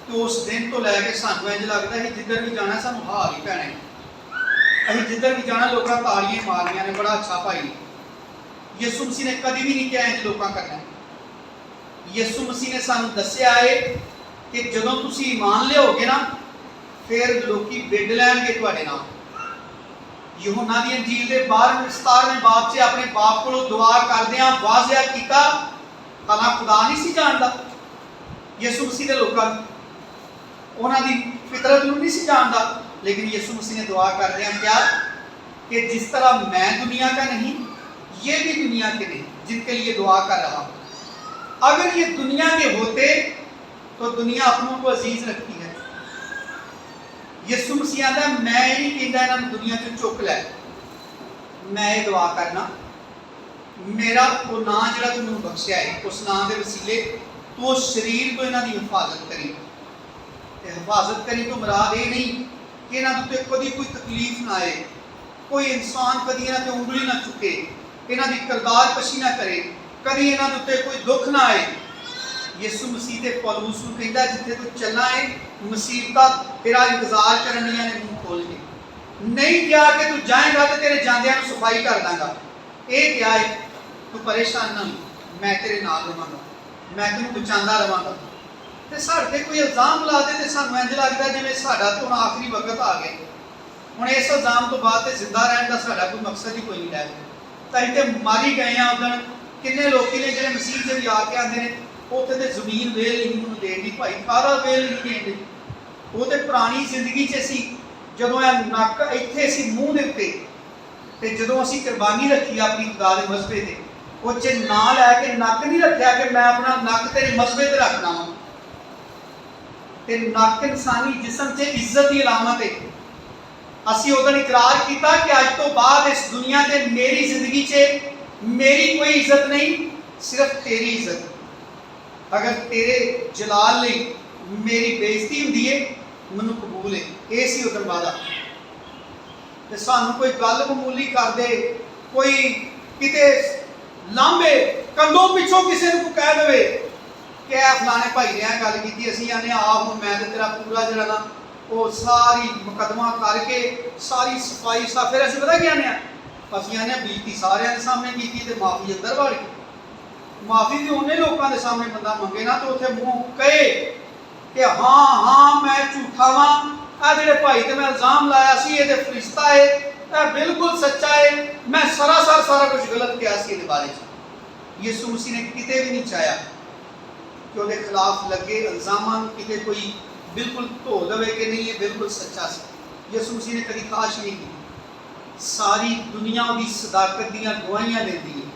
तो उस दिन तो लैके सानू इंज लगता है जिधर भी जाना सानू हार ही पैना। ਅਸੀਂ ਜਿੱਧਰ ਵੀ ਜਾਣਾ लोगों ताड़ियां मारियां ने, बड़ा अच्छा भाई। यसु मसीह ने कभी भी नहीं कहा इंज लोगों करना। यसु मसीह ने सानू दस्या है कि जदों तुसी ईमान लियाओगे ना, फिर लोकी विड लैणगे तुहाडे नाल। यूहन्ना दी अंजील दे 12वें बाब से अपने बाप कोलों दुआ करदियां वाज़िया कीता, भला खुदा नहीं सी जानदा यसु मसीह दे लोकां नूं, उन्हां दी फितरत नूं नहीं सी जानदा। लेकिन यसु मसीह ने दुआ करदियां क्या कि जिस तरह मैं दुनिया का नहीं, ये भी दुनिया के नहीं, जिनके लिए दुआ कर रहा हूं। अगर ये दुनिया के होते तो दुनिया अपनों को अजीज रखती है। यसु मसीह आंदा मैं नहीं कहता इन्हां नूं दुनिया चों चुक लै, मैं ये दुआ करना मेरा वो नां जिहड़ा तूं मैनूं बख्शिया है, उस नां दे वसीले तू उस शरीर तो इन्हां दी हिफाजत करी। ते हिफाजत करी तो मुराद ये नहीं कि इन्हां दे उत्ते कदी कोई तकलीफ ना आए, कोई इंसान कदी इन्हां ते उंगली ना चुके, इन्हां दी किरदार कशी ना करे, कदी इन्हां दे उत्ते कोई दुख ना आए। यसु मसीह ते पौलुस नूं कहंदा जिथे तू चलना है मुसीबत तेरा इंतजार करन दियां ने मुंह खोल के। नहीं क्या कि तू जाएगा तो तेरे जांदियां नूं सफाई कर दांगा। ये क्या है तू परेशान ना हो, मैं तेरे नाल रहांगा, मैं तैनूं बचांदा रहांगा। ते साडे कोई इल्जाम ला दे ते सानूं इंज लगदा जिवें साडा ते हुण आखिरी वक्त आ गया, हुण इस इल्जाम तो बाद ते जिंदा रहण दा साडा कोई मकसद ही कोई नहीं रह गया। तां ते मारी गए आ। उदण किन्ने लोकी ने जिहड़े मसीह दे भी आके आंदे ने उत्थे ते जमीन वेल नहीं मैनूं देण दी, भाई खारा वेल नहीं देण दी। वो ते पुरानी जिंदगी च सी जदों आ नक इत्थे सी मूँह दे उत्ते, ते जदों असीं कुर्बानी रखी अपनी खुदा दे मज़बे ते, ਉਹ 'ਚ ਨਾ ਲੈ ਕੇ ਨੱਕ नहीं रखा कि मैं अपना नक तेरे मज़बे ते रखना वा। ते नक इंसानी जिसम 'ਚ इज्जत की अलामत है। असीं उदों इकरार किया कि अज तो बाद इस दुनिया ते मेरी जिंदगी 'ਚ मेरी कोई इज्जत नहीं, सिर्फ तेरी इज्जत। अगर तेरे जलाल लई मेरी बेइज्जती हुंदी है मैनूं कबूल है। ये सी उदों वादा। ते सानूं कोई गल मामूली कर दे, कोई किते लांबे कंधों पिछों किसी को कह दे कि फलाने भाई ने गल की, असीं आने आप मैं तेरा पूरा जरा ना वो सारी मुकदमा करके सारी सफाई सा, फिर असीं पता क्या आने असीं आने बेइज्जती सारिਆਂ ਦੇ सामने की ते माफ़ी अंदर वड़ के। माफ़ी भी उन्हें लोगों के सामने बंदा मंगे ना तो उत्थे मूँह कहे कि हाँ हाँ मैं झूठा वां, आ जिहड़े भाई ते मैं इल्जाम लाया सी ये ते फरिश्ता है, बिल्कुल सच्चा है, मैं सरासर सारा कुछ गलत किया सी इहदे बारे च। यसु मसीह ने किते भी नहीं चाहया कि उहदे खिलाफ लगे इल्जामां किते कोई बिल्कुल धो दवे कि नहीं ये बिल्कुल सच्चा सी। यसु मसीह ने कभी खाश नहीं की। सारी दुनिया उहदी सदाकत दीयां गवाहियां देती है,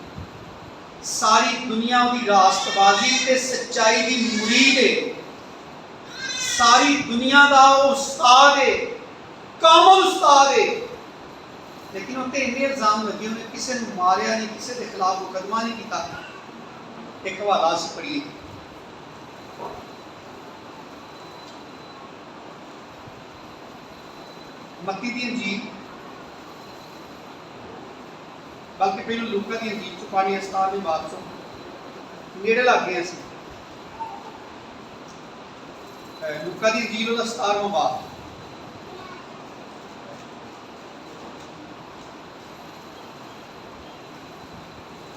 सारी दुनिया उहदी रास्तबाजी ते सच्चाई दी मुरीद है, सारी दुनिया दा उस्ताद है, कामल उस्ताद है। लेकिन उत्ते इन्ने इल्जाम लगे उन्हें किसी ने मारिया नहीं, किसी के खिलाफ मुकदमा नहीं किया। एक हवाला असीं पढ़िए मत्ती दी अंजील, बल्कि पहले लूका दी अंजील चों पढ़िए 17वें बाब चों, नेड़े लग गए असीं। लूका दी अंजील उहदा 17वां बाब,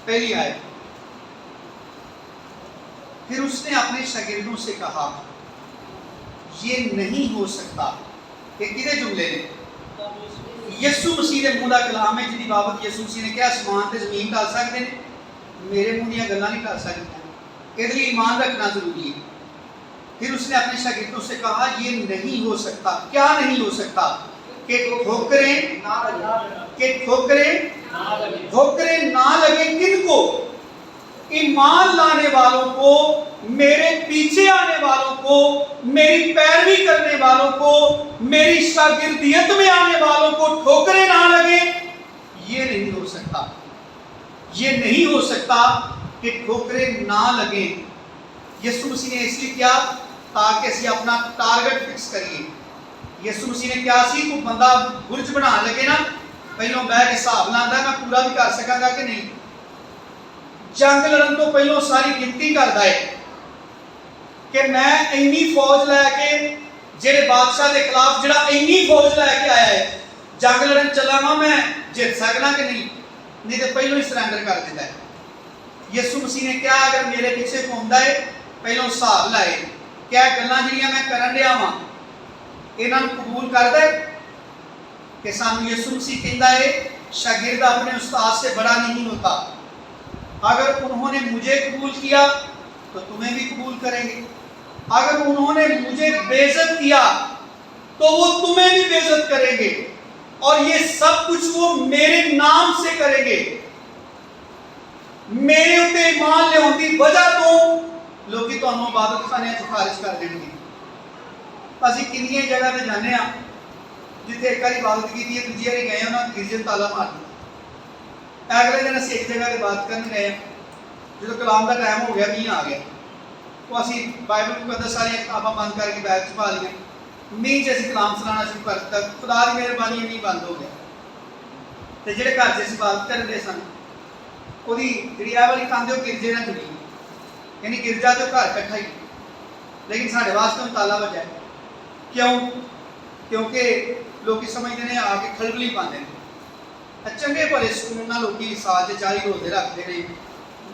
पहली आयत। फिर उसने अपने शागिर्दों से कहा ये नहीं हो सकता। ये किहदे जुमले ने? यसु मसीह के मुँह का कलाम है जिहदी बाबत यसु मसीह ने कहा आसमान ते जमीन टल सकते हैं, मेरे मुँह दीयां गल्लां नहीं टल सकदियां। इहदे लई ईमान रखना जरूरी है। फिर उसने अपने शागिर्दों से कहा ये नहीं हो सकता। क्या नहीं हो सकता? कि ठोकरें ना लगे किनको? ईमान लाने वालों को, मेरे पीछे आने वालों को, मेरी पैरवी करने वालों को, मेरी शागिर्दियत में आने वालों को ठोकरें ना लगे। ये नहीं हो सकता। ये नहीं हो सकता कि ठोकरें ना लगे। यसु मसीह ने इसलिए किया ताकि असीं अपना टारगेट फिक्स करिए। यसु मसीह ने क्या सी कोई बंदा बुरज बना लगे ना, पहलों बह के हिसाब लांदा मैं पूरा भी कर सकांगा कि नहीं। जंग लड़न तो पहलों सारी गिनती करदा है कि मैं इन्नी फौज लैके जेड़े बादशाह के खिलाफ जिहड़ा इन्नी फौज लैके आया है जंग लड़न चला वां मैं जित सकना कि नहीं तो पहलों ही सरेंडर कर देता है। यसु मसीह ने क्या अगर मेरे पीछे घूमता है पहलों हिसाब लाए क्या गल्लां जिहड़ियां मैं करन दिया वां इन्हां नूं कबूल करदा है कि सानूं यसु मसीह कहता है शागिर्द अपने उस्ताद से बड़ा नहीं होता। अगर उन्होंने मुझे कबूल किया तो तुम्हें भी कबूल करेंगे, अगर उन्होंने मुझे बेइज्जत किया तो वो तुम्हें भी बेइज्जत करेंगे, और ये सब कुछ वो मेरे नाम से करेंगे। मेरे उत्ते ईमान लियाउण दी वजह तो लोग तुहानूं इबादत खाने खारिज कर देंगे। असीं कितनी जगह ते जाने जिथे एक बार इबादत की दूजी बार गए उन्होंने गिरजे ताला मार दिया। अगले दिन असीं एक जगह इबादत करने गए, जो कलाम का टाइम हो गया मींह आ गया तो असीं बाइबल मुकद्दस सारियां किताबां बंद करके बैग च पा लिया। मींह च असीं कलाम सुनाना शुरू कर दिता। खुदा की मेहरबानी मींह बंद हो गया तो जिहड़े घर च असीं इबादत करदे सन ਉਹਦੀ ਜਿਹੜੀ ਇਹ ਵਾਲੀ ਕੰਧ ਉਹ गिरजे ਨਾਲ जुड़ी, यानी गिरजा तो घर इकट्ठा ही, लेकिन साढ़े वास्ते ताला वजा है। क्यों? क्योंकि लोग समझते हैं आके खलबली पाते हैं। चंगे भले सुकून नाल लोग साल 40 रोजे रखते हैं,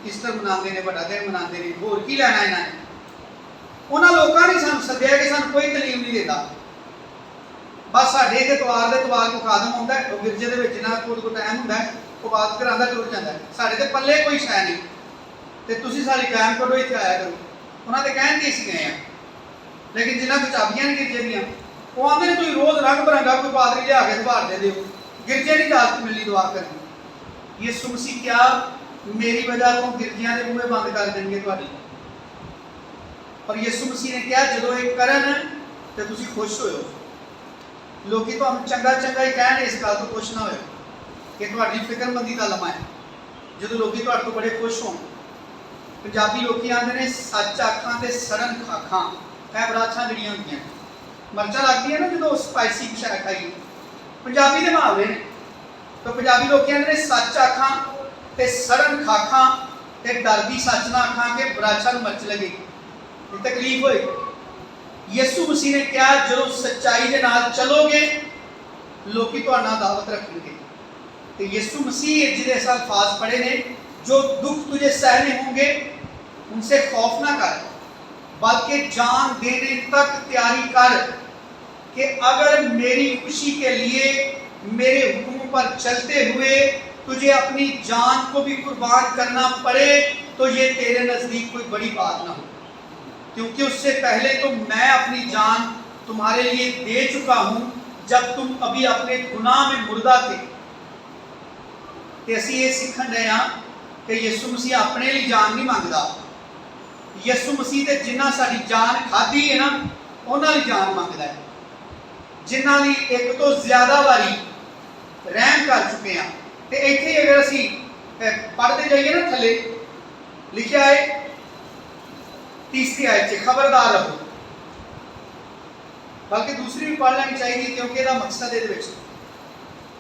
ईस्टर मनाते हैं, बड़ा दिन मनाते हैं, होर की लैना इन्होंने। उन्होंने लोगों ने सानू सद्या कि सानू कोई तलीम नहीं देता, बस साढ़े इतवार को खादम आता है, वो गिरजे के ना कोई टाइम होंगे वो बात करांदा टुर जाता है, साढ़े तो पल्ले कोई शै नहीं तो तुसीं सारी टाइम कढो इत्थे आया करो। उन्होंने तो कहन के असीं गए हैं, लेकिन जिन्हां कोल चाबियां ने गिरजे दियां वो आंदे ने तुसीं रोज़ रंग बिरंगा कोई पादरी लिया के संभाल दे दिओ, गिरजे की इजाजत मिलनी दुआ करनी। यसु मसीह क्या मेरी वजह तो गिरजियां के बूहे बंद कर देंगे तुहाडे, और यसु मसीह ने क्या जो ये करन तो तुसीं खुश होयो। लोग तुहानूं चंगा चंगा ही कहण, इस गल तो खुश ना होयो कि तुहाडी फिक्रमंदी का लम्हा है जो लोग तुहाडे तो बड़े खुश होण। पंजाबी लोग आते हैं सच आखां ते सड़न खाखां, ऐ बराछां जिहड़ियां होंदियां मर्चां लगदियां ना जो स्पाइसी शै खाई, पंजाबी दे मुहावरे ने। तो पंजाबी लोग आते हैं सच आखां ते सड़न खाखां ते डरदी सच ना आखां कि बराछां नूं मर्च लगेगी, तकलीफ होएगी। यसु मसीह ने क्या जो सच्चाई के नाल चलोगे लोग तुहाडे नाल दावत रखणगे। तो यसु मसीह जिहदे असां अल्फाज पढ़े ने, जो दुख तुझे सहने होंगे उनसे खौफ ना कर, बल्कि जान देने तक तैयारी कर कि अगर मेरी खुशी के लिए मेरे हुक्मों पर चलते हुए तुझे अपनी जान को भी कुर्बान करना पड़े तो ये तेरे नज़दीक कोई बड़ी बात ना हो, क्योंकि उससे पहले तो मैं अपनी जान तुम्हारे लिए दे चुका हूं जब तुम अभी अपने गुनाह में मुर्दा थे। तो असीं ये सीखण रहे हाँ कि यसु मसीह अपने लिए जान नहीं मंगता। यसु मसीह ते जिन्ना साडी जान खाधी है ना उन्हां ली जान मंगदा है, जिन्हां ली एक तो ज़्यादा वारी रहम कर चुके हैं। तो इत्थे अगर असीं पढ़ते जाइए ना थले लिखा है तीसरी आयत च खबरदार रहो, बल्कि दूसरी भी पढ़ लेनी चाहिए क्योंकि इसका मकसद ये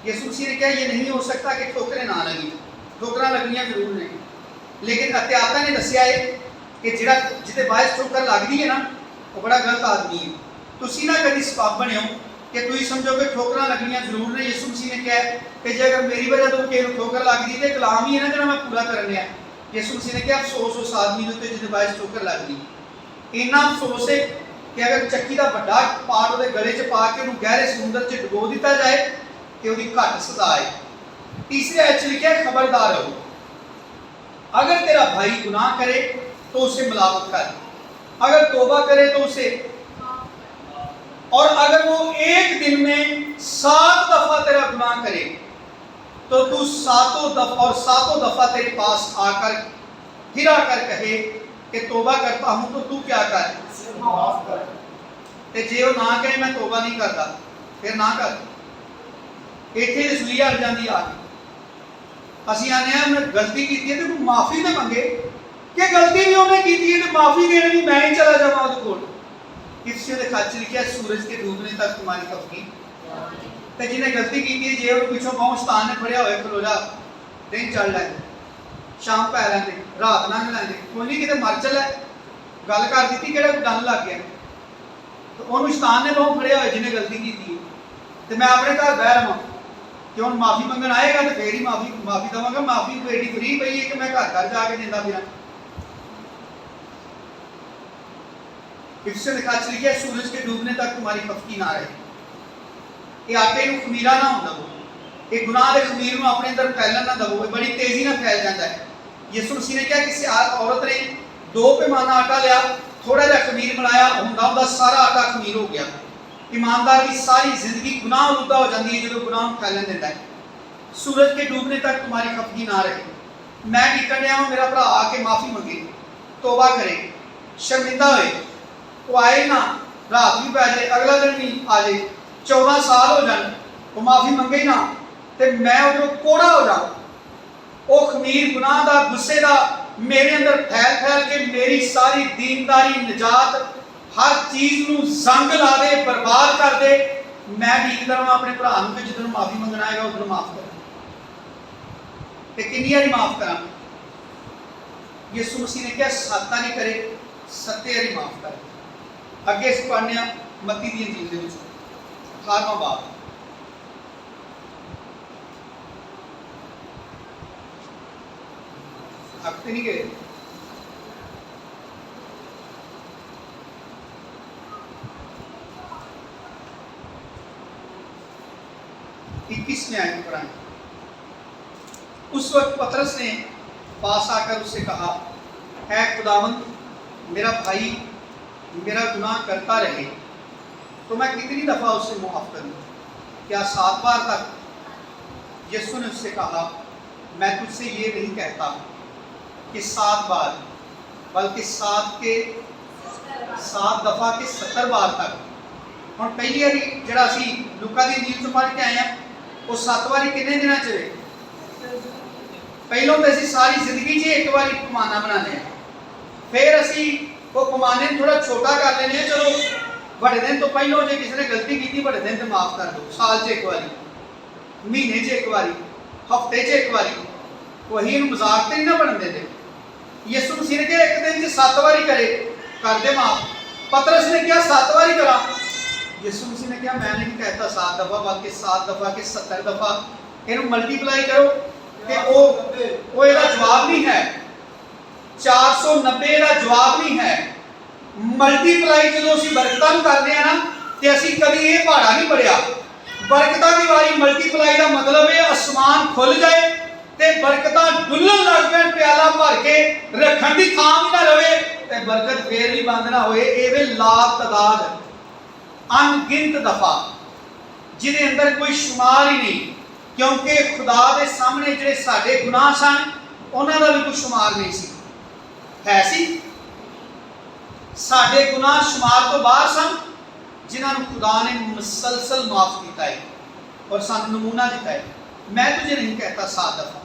यसु मसीह ने कहा ये नहीं हो सकता कि ठोकरें ना लगी, ठोकर लगनियां जरूर ने, लेकिन अत्याता ने दसिया है कि जिहड़ा जिते बायस ठोकर लगती है ना वो बड़ा गलत आदमी है। तुसीं ना कभी सबब बनियो कि तुसीं समझो कि ठोकर लगनियां जरूर ने। यसु मसीह ने कहा कि जे अगर मेरी वजह तो किसी ठोकर लगती तो कलाम ही है ना जो मैं पूरा करने है। यसु मसीह ने कहा अफसोस उस आदमी के उत्ते जिहदे बायस ठोकर लगती, इन्ना अफसोस है कि अगर चक्की का बड़ा पार्ट वो गले च पा के गहरे समुद्र च डुबो दिता जाए तो उसकी घट सजा है। तीसरे आयत लिखा है खबरदार रहो, अगर तेरा भाई गुनाह करे तो उसे मिलावट कर, अगर तौबा करे तो उसे, और अगर वो एक दिन में 7 दफा तेरा गुनाह करे तो तू सातों दफा तेरे पास आकर फिर आकर कहे कि तौबा करता हूं, तो तू क्या कर माफ कर। ते जे वो ना कहे मैं तौबा नहीं करता फिर ना कर, इत्थे रसूलिया अड़ जाती आ के। असीं आने मैं गलती की है तो माफ़ी तो मंगे कि गलती भी उन्हें की है तो माफ़ी देने भी मैं ही चला जावा उसके कोल। इस खच लिखा सूरज के डूबने तक तुम्हारी कफनी। तो जिन्हें गलती की है जे पिछों गाँव शतान ने फड़िया हो खलो जा दिन चढ़ लैंदे, शाम पै लैंदे, रात लंघ लैंदे, कोई नहीं किते मर चला गल कर दी कि डन लग गया तो उन्होंने शतान ने बहुत फड़िया हो जिन्हें गलती की। तो मैं अपने घर बह रहा कि हुण माफ़ी मंगण आएगा तो फिर ही माफ़ी देवांगा। माफ़ी तो एडी फ्री पई है कि मैं घर घर जाके देंदा फिरां। इफिसियों 4 लिखिया सूरज के डूबने तक तुम्हारी खफकी ना रहे। ये आटे नूं खमीरा ना होंदा दवो, ये गुनाह के खमीर नूं अपने अंदर फैलन ना दवो, बड़ी तेजी ना फैल जाता है। यीशु मसीह ने कहा किसी औरत ने 2 पैमाना आटा लिया, थोड़ा जिहा खमीर बनाया, हुंदा सारा आटा खमीर हो गया। ईमानदार की सारी जिंदगी गुनाह उलटा हो जाती है जो गुनाह फैलन देता है। सूरज के डूबने तक तुम्हारी खफकी ना रहे। मैं की करने आऊँ, मेरा भरा आके माफ़ी मंगे, तौबा करे, शर्मिंदा होए, वो आए ना, रात भी पै जाए, अगला दिन भी आ जाए, 14 साल हो जाए, वो माफ़ी मंगे ही ना, तो मैं उधरों कोड़ा हो जाऊँ। वो खमीर गुनाह का, गुस्से का मेरे अंदर फैल फैल के मेरी सारी दीनदारी, निजात, हर चीज़ नूं जंग ला दे, बर्बाद कर दे। मैं ठीक करूँ अपने भरा नूं कि जिद्दों माफ़ी मंगना आएगा उधरों माफ़ कर। कितनी बारी माफ़ करा? यीशु मसीह ने क्या 7 बारी करे, 7 बारी माफ़ करे। अगे इस पढ़ने मत्ती दी इंजील दे विच 18वां बाब, हफ्ते नहीं गए। इक्कीसवें आयत पढ़ाएं। उस वक्त पतरस ने पास आकर उससे कहा, है खुदावंद, मेरा भाई मेरा गुनाह करता रहे तो मैं कितनी दफ़ा उससे मुआफ़ करूँ? क्या 7 बार तक? यीशु ने उससे कहा, मैं तुझसे ये नहीं कहता कि 7 बार, बल्कि 7 दफ़ा के 70 बार तक। हम पहली बारी जरा असी लूका दी इंजील चों पढ़ के आए हैं, वो 7 बारी कितने दिनों च रहे? पहलों तो असी सारी जिंदगी च एक बारी पैमाना बना लिया, फिर असी वो पैमाने थोड़ा छोटा कर लेने, चलो बड़े दिन तो पहलों जो किसी ने गलती की बड़े दिन तो माफ़ कर दो, साल च एक बारी, महीने च एक बारी, हफ्ते च एक बारी, वही मजाक तो नहीं ना बन देते। यीशु मसीह ने कहा एक दिन 7 बारी करे, कर दे माफ़। पतरस ने क्या 7 बारी करा? यीशु मसीह ने कहा मैं नहीं कहता 7 दफ़ा, बल्कि 7 दफ़ा के 70 दफ़ा। इन्हें मल्टीप्लाई करो कि वो ਇਹਦਾ जवाब नहीं है, 490 का जवाब नहीं है। मल्टीप्लाई जो ਅਸੀਂ ਬਰਕਤਾਂ ਨੂੰ ਕਰਦੇ ਆ ਨਾ, ਤੇ ਅਸੀਂ ਕਦੀ ਇਹ ਪਹਾੜਾ ਨਹੀਂ ਪੜਿਆ। ਬਰਕਤਾਂ ਦੀ ਵਾਰੀ ਮਲਟੀਪਲਾਈ ਦਾ ਮਤਲਬ ਹੈ ਅਸਮਾਨ ਖੁੱਲ ਜਾਏ ਤੇ ਬਰਕਤਾਂ ਡੁੱਲਣ ਲੱਗ ਪੈਣ, ਪਿਆਲਾ ਭਰ ਕੇ ਰੱਖਣ ਦੀ ਥਾਂ ਵੀ ਨਾ ਰਵੇ ਤੇ ਬਰਕਤ ਫੇਰ ਵੀ ਬੰਦ ਨਾ ਹੋਏ। ਇਹ ਵੇ ਲਾ ਤਦਾਦ, ਅਣਗਿਣਤ ਦਫਾ, ਜਿਹਦੇ ਅੰਦਰ ਕੋਈ ਸ਼ੁਮਾਰ ਹੀ ਨਹੀਂ, क्योंकि खुदा के सामने ਜਿਹੜੇ ਸਾਡੇ ਗੁਨਾਹ ਸਨ ਉਹਨਾਂ ਦਾ ਵੀ ਕੋਈ ਸ਼ੁਮਾਰ ਨਹੀਂ ਸੀ। ਹੈ ਸੀ ਸਾਡੇ ਗੁਨਾਹ ਸ਼ੁਮਾਰ ਤੋਂ ਬਾਹਰ ਸਨ, ਜਿਨ੍ਹਾਂ ਨੂੰ खुदा ने मुसलसल माफ किया है और सानू नमूना दिता है। मैं तुझे नहीं कहता 7 दफ़ा,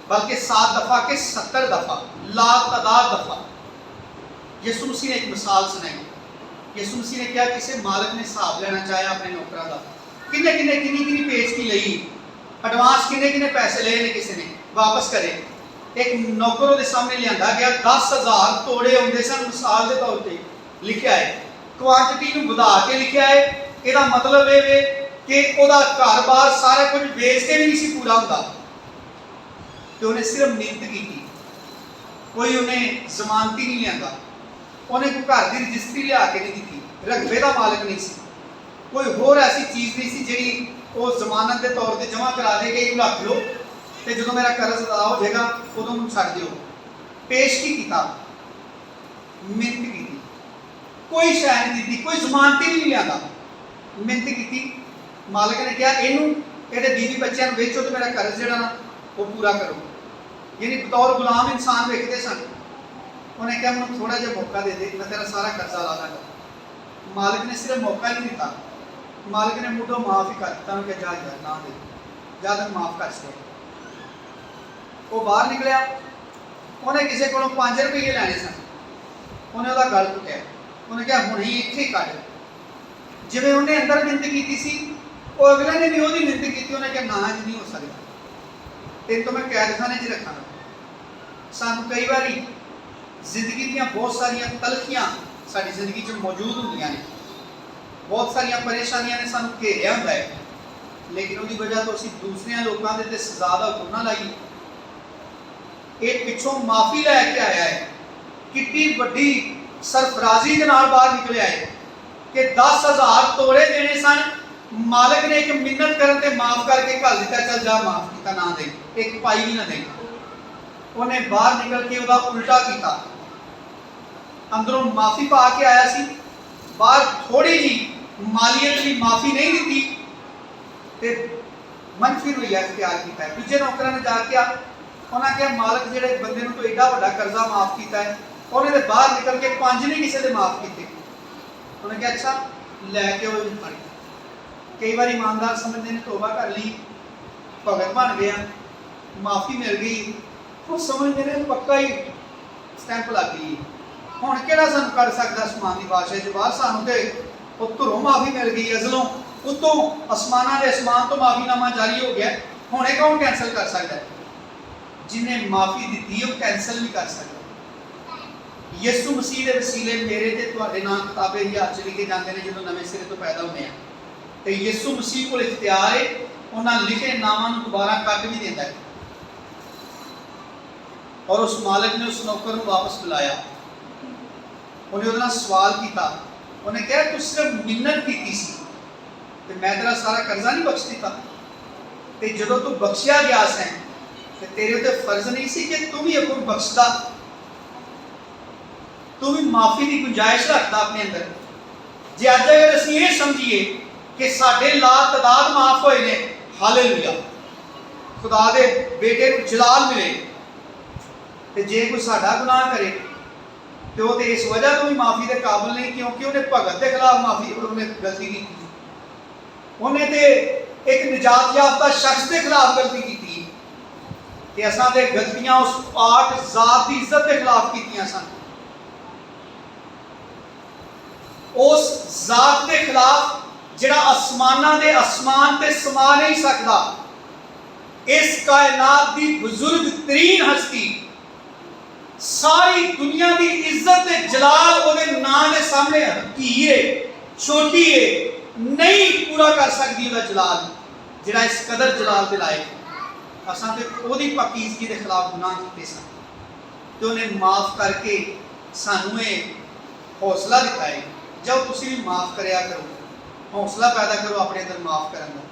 बल्कि 7 दफ़ा के 70 दफ़ा, ला तादाद दफ़ा। यीशु मसीह ने एक मिसाल सुनाई। यीशु मसीह ने क्या, किसी मालिक ने हिसाब लेना चाहे अपने नौकरों का, किन्ने किन्ने किन्नी किन्नी पेज की लई, एडवांस किन्ने किन्ने पैसे ले ने, किसी ने वापस करे। एक नौकर के सामने लिया गया, 10,000 तोड़े आते सन, मिसाल के तौर पर लिखा है, क्वांटिटी में बढ़ा के लिखा है। यदा मतलब ये कि वह घर बार सारा कुछ बेच के भी नहीं पूरा होता, तो उन्हें सिर्फ मिहनत की, कोई उन्हें जमानती नहीं लिया, उन्हें कोई घर की रजिस्ट्री लिया के नहीं दी, रकबे का मालिक नहीं सी, कोई होर ऐसी चीज़ नहीं सी जी वो जमानत के तौर पर जमा करा दे कि रख लो, तो जो मेरा कर्ज अदा हो जाएगा उदों छड़ दो। पेश की किताब, मिहनत की, कोई शह नहीं दी, कोई जमानती नहीं लिया, मिहनत की। मालिक ने कहा इनू ये बीवी बच्चों को बेचो तो मेरा कर्ज जरा ना वो पूरा करो, यानी बतौर गुलाम इंसान वेखते सन। उन्हें कहा मैं थोड़ा जहा मौका दे दे, मैं तेरा सारा कर्जा ला दूंगा। मालिक ने सिर्फ मौका नहीं दिता, मालिक ने मुढ़ों माफ़ ही कर दिता, कि जा यार ना दे, जा तक माफ़ कर सके। वो बाहर निकलिया, उन्हें किसी को 5 रुपये लैने सन, उन्हें वह गल पुट्टिया, उन्हें कहा हुणे ही इत्थे कट। जिवें उन्हें अंदर मिहनत की सी, वो अगले ने भी वो मिहनत की, उन्हें कहा ना जी नहीं हो सकता, तेन तो मैं कैदखाने च रखा। सानू कई बार जिंदगी दी बहुत सारिया तलखियां साडी जिंदगी च मौजूद होंदियां ने, बहुत सारिया परेशानियां ने सानू घेरिया हुंदा है, लेकिन उसकी वजह तो असी दूसरे लोगों के सजा का हुक्म ना लाइए। ये पिछों माफ़ी लैके आया है, कितनी वड्डी सरफराजी के नाल बाहर निकलिया है कि 10,000 तोड़े देने सन, मालिक ने एक मिन्नत करते माफ करके घल दिता, चल जा माफ किया ना दे, एक पाई भी ना दे। उन्हें बाहर निकल के उसका उल्टा किया, अंदरों माफ़ी पा के आया सी, बाहर थोड़ी जी मालीयत की माफ़ी नहीं दी ते मनफी रवैया इख्तियार किया है। दूजे नौकरां ने जाके उन्हें कहा मालिक जिहड़े बंदे नूं तो एडा वड्डा कर्जा माफ किया है, उन्हें तो बाहर निकल के 5 नहीं किसी ने माफ किए। उन्हें कहा अच्छा लैके वो फड़। कई बार ईमानदार समझते हैं तौबा कर ली, भगत बन गया, माफ़ी मिल गई, वो समझते हैं पक्का ही स्टैंप लग गई, हुण किहड़ा सानूं कर सकदा आसमान की बादशाह च बाहर, सानूं तो धुरों माफ़ी मिल गई, अजलों उत्तों आसमाना के आसमान तो माफ़ीनामा जारी हो गया, हुण ये कौन कैंसल कर सकता है? जिन्हें माफ़ी दी वो कैंसल भी कर सकता। यसू मसीह के वसीले मेरे ते तुहाडे नाम किताबे हज़ार च लिखे जाते हैं जो नवे सिरे तो पैदा होने हैं, तो यसू मसीह को इख्तियार है, उन्होंने लिखे नामां नूं दोबारा कट भी देता है। और उस मालिक ने उस नौकर को वापस बुलाया, उन्हें उहदे नाल सवाल किया, उन्हें कहा तू सिर्फ मिन्नत की सी ते मैं तेरा सारा कर्जा नहीं बख्श दिता, ते जदों तू बख्शिया गया सैं ते तेरे उत्ते फर्ज नहीं सी कि तू भी अगों बख्शदा, तू भी माफ़ी की गुंजाइश रखता अपने अंदर। जे अज अगर असीं ये समझिए कि साडे ला तदाद माफ होए ने, हालेलुया, खुदा दे बेटे को जलाल मिले, ते जे कोई साडा गुनाह करे तो वो इस वजह तो भी माफ़ी के काबिल नहीं क्योंकि उन्हें भगत के खिलाफ माफ़ी उन्हें गलती की, उन्हें तो एक निजात याफ्ता शख्स के खिलाफ गलती की कि असां ते गलतियां उस पाक जात की इज्जत के खिलाफ कीतियां सन, उस जात के खिलाफ जिहड़ा आसमानां दे आसमान ते समा नहीं सकता, इस कायनात की बुजुर्ग तरीन हस्ती, सारी दुनिया की इज्जत ते जलाल उहदे नाम के सामने हकीर है, छोटी है, नहीं पूरा कर सकती उसका जलाल, जिहड़ा इस कदर जलाल दे लायक। असां ते ओहदी पाकीज़गी के खिलाफ गुनाह कीते सन, तो उन्हें माफ़ करके सानू ये हौसला दिता है, जब तुसीं भी माफ़ करया करो, हौसला पैदा करो अपने अंदर माफ़ करन दा,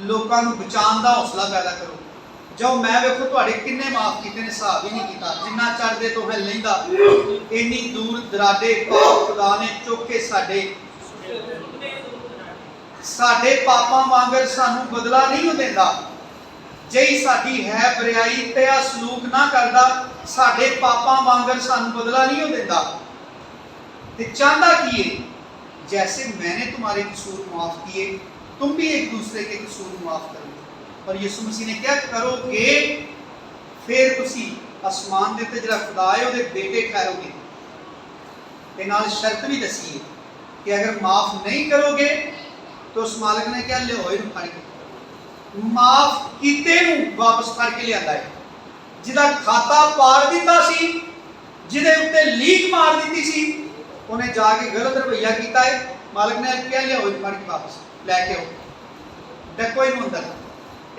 लोकां नूं बचाउण दा हौसला पैदा करो। जो मैं वेखो तुहाडे किन्ने माफ़ कीते ने, हिसाब ही नहीं कीता, जिन्ना चढ़दे तो है लैंदा, इन्नी दूर दराडे पाप खुदा ने चुक के साडे पापां वांगर सानू बदला नहीं देंदा, जई साडी है बरियाई ते सलूक ना करदा, साडे पापां वांगर सानू बदला नहीं देंदा, ते चाहता की है जैसे मैंने तुम्हारे कसूर माफ किए तुम भी एक दूसरे के कसूर माफ करो। और यीशु मसीह ने क्या करोगे, फिर तुसी आसमान दे ते जिहड़ा खुदा है उहदे बेटे ठहरोगे। ते नाल शर्त भी दसी है कि अगर माफ नहीं करोगे तो उस मालिक ने क्या लिओए नूं फड़ के माफ कीते नूं वापस फड़ के लिआंदा है, जिहदा खाता पाड़ दिता सी, जिहदे उत्ते लीक मार दी सी, उन्हें जाके गलत रवैया किया है, मालिक ने क्या लिआओ फड़ के वापस लैके आओ, डको इनू अंदर,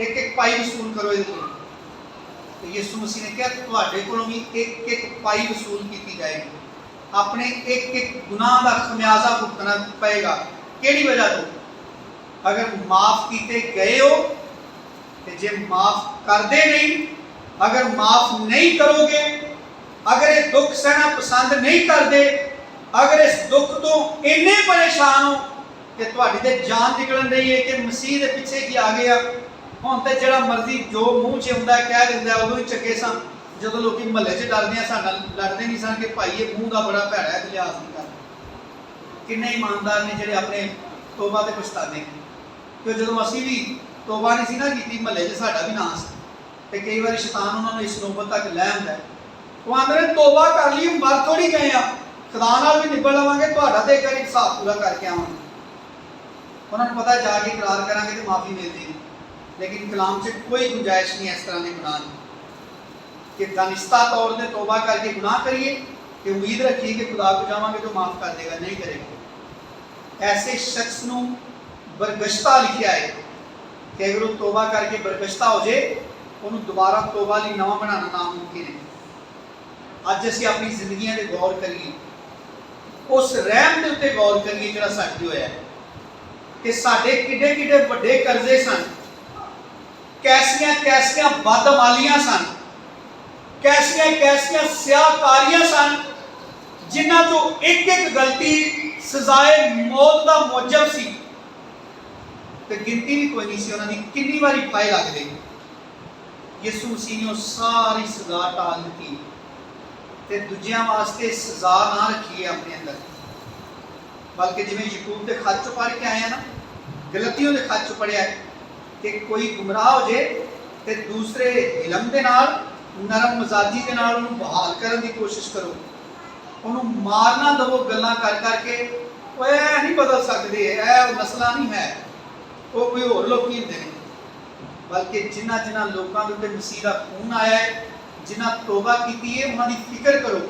एक एक पाई वसूल करो ये। तो यीशु मसीह ने क्या तुहाडे कोलों भी एक एक पाई वसूल की जाएगी, अपने एक एक गुनाह का खमियाजा भुगतना पएगा। केड़ी वजह तो, अगर माफ किए गए हो तो जे माफ करते नहीं, अगर माफ नहीं करोगे, अगर ये दुख सहना पसंद नहीं करते, अगर इस दुख तो इन्ने परेशान हो कि तुहाडी ते जान निकलन रही है कि मसीह के पिछे की आ गया, हुण ते जिहड़ा मर्जी जो मूँह च आउंदा कह दिंदा, उदों ही चंगे सन जदों लोग महल्ले च डरदे साडा लड़दे नहीं सन कि भाई ये मूँह का बड़ा भैड़ा है, लिहाज नहीं करदा। किन्ने ईमानदार ने जिहड़े अपने तौबा ते पछताने हैं कि जदों असीं भी तौबा नहीं सी ना कीती, महल्ले च साडा भी नाम सी, ते कई बार शैतान उन्होंने इस नौबत तक लै आंदा है, वो आंदे ने तौबा कर ली, मर थोड़ी गए आ, खुदा नाल भी निबड़ लवांगे, तुहाडा ते एक बार हिसाब पूरा करके आवांगे। उन्होंने पता है जाके इकरार करांगे तो माफ़ी मिल जाएगी, लेकिन कलाम से कोई गुंजाइश नहीं इस तरह के गुनाह की कि दानिस्ता तौर पर तौबा करके गुनाह करिए कि उम्मीद रखिए कि खुदा को जावांगे तो माफ़ कर देगा, नहीं करेगा। ऐसे शख्स को बरगश्ता लिखा है कि अगर वो तौबा करके बरगश्ता हो जाए उन्होंने दोबारा तौबा लिए नवा बनाना नामुमकिन है। अज असीं अपनी जिंदगियां ते गौर करिए, उस रहम के उत्ते गौर करिए जिहड़ा साडे होया कि साडे किड्डे किड्डे वड्डे कर्जे सन, कैसियां कैसियां बदअमालियां सन, कैसियां कैसियां स्याहकारियां सन, जिन्हां तो एक एक गलती सजाए मौत का मौजब सी ते गिनती भी कोई नहीं सी उन्हां दी कितनी बारी फाए लगदे। यसू मसीह ने सारी सजा टाल दी ते दूजियां वास्ते सजा ना रखी है अपने अंदर, बल्कि जिवें याकूब के खत चों पढ़ के आए हैं ना, गलतियों के खत चों पढ़िया है कि कोई गुमराह हो जाए तो दूसरे इलम के नाल नरम मजाजी के नाल उन्हें बहाल करने की कोशिश करो, उन्होंने मारना दवो गल्लां कर करके वो नहीं बदल सकते, मसला नहीं है, वो कोई होर लोग ही होंदे ने। बल्कि जिन्हां जिन्हां लोगों के उत्ते मसीह का खून आया है, जिन्हां तौबा की है, उन्हां दी फिक्र करो,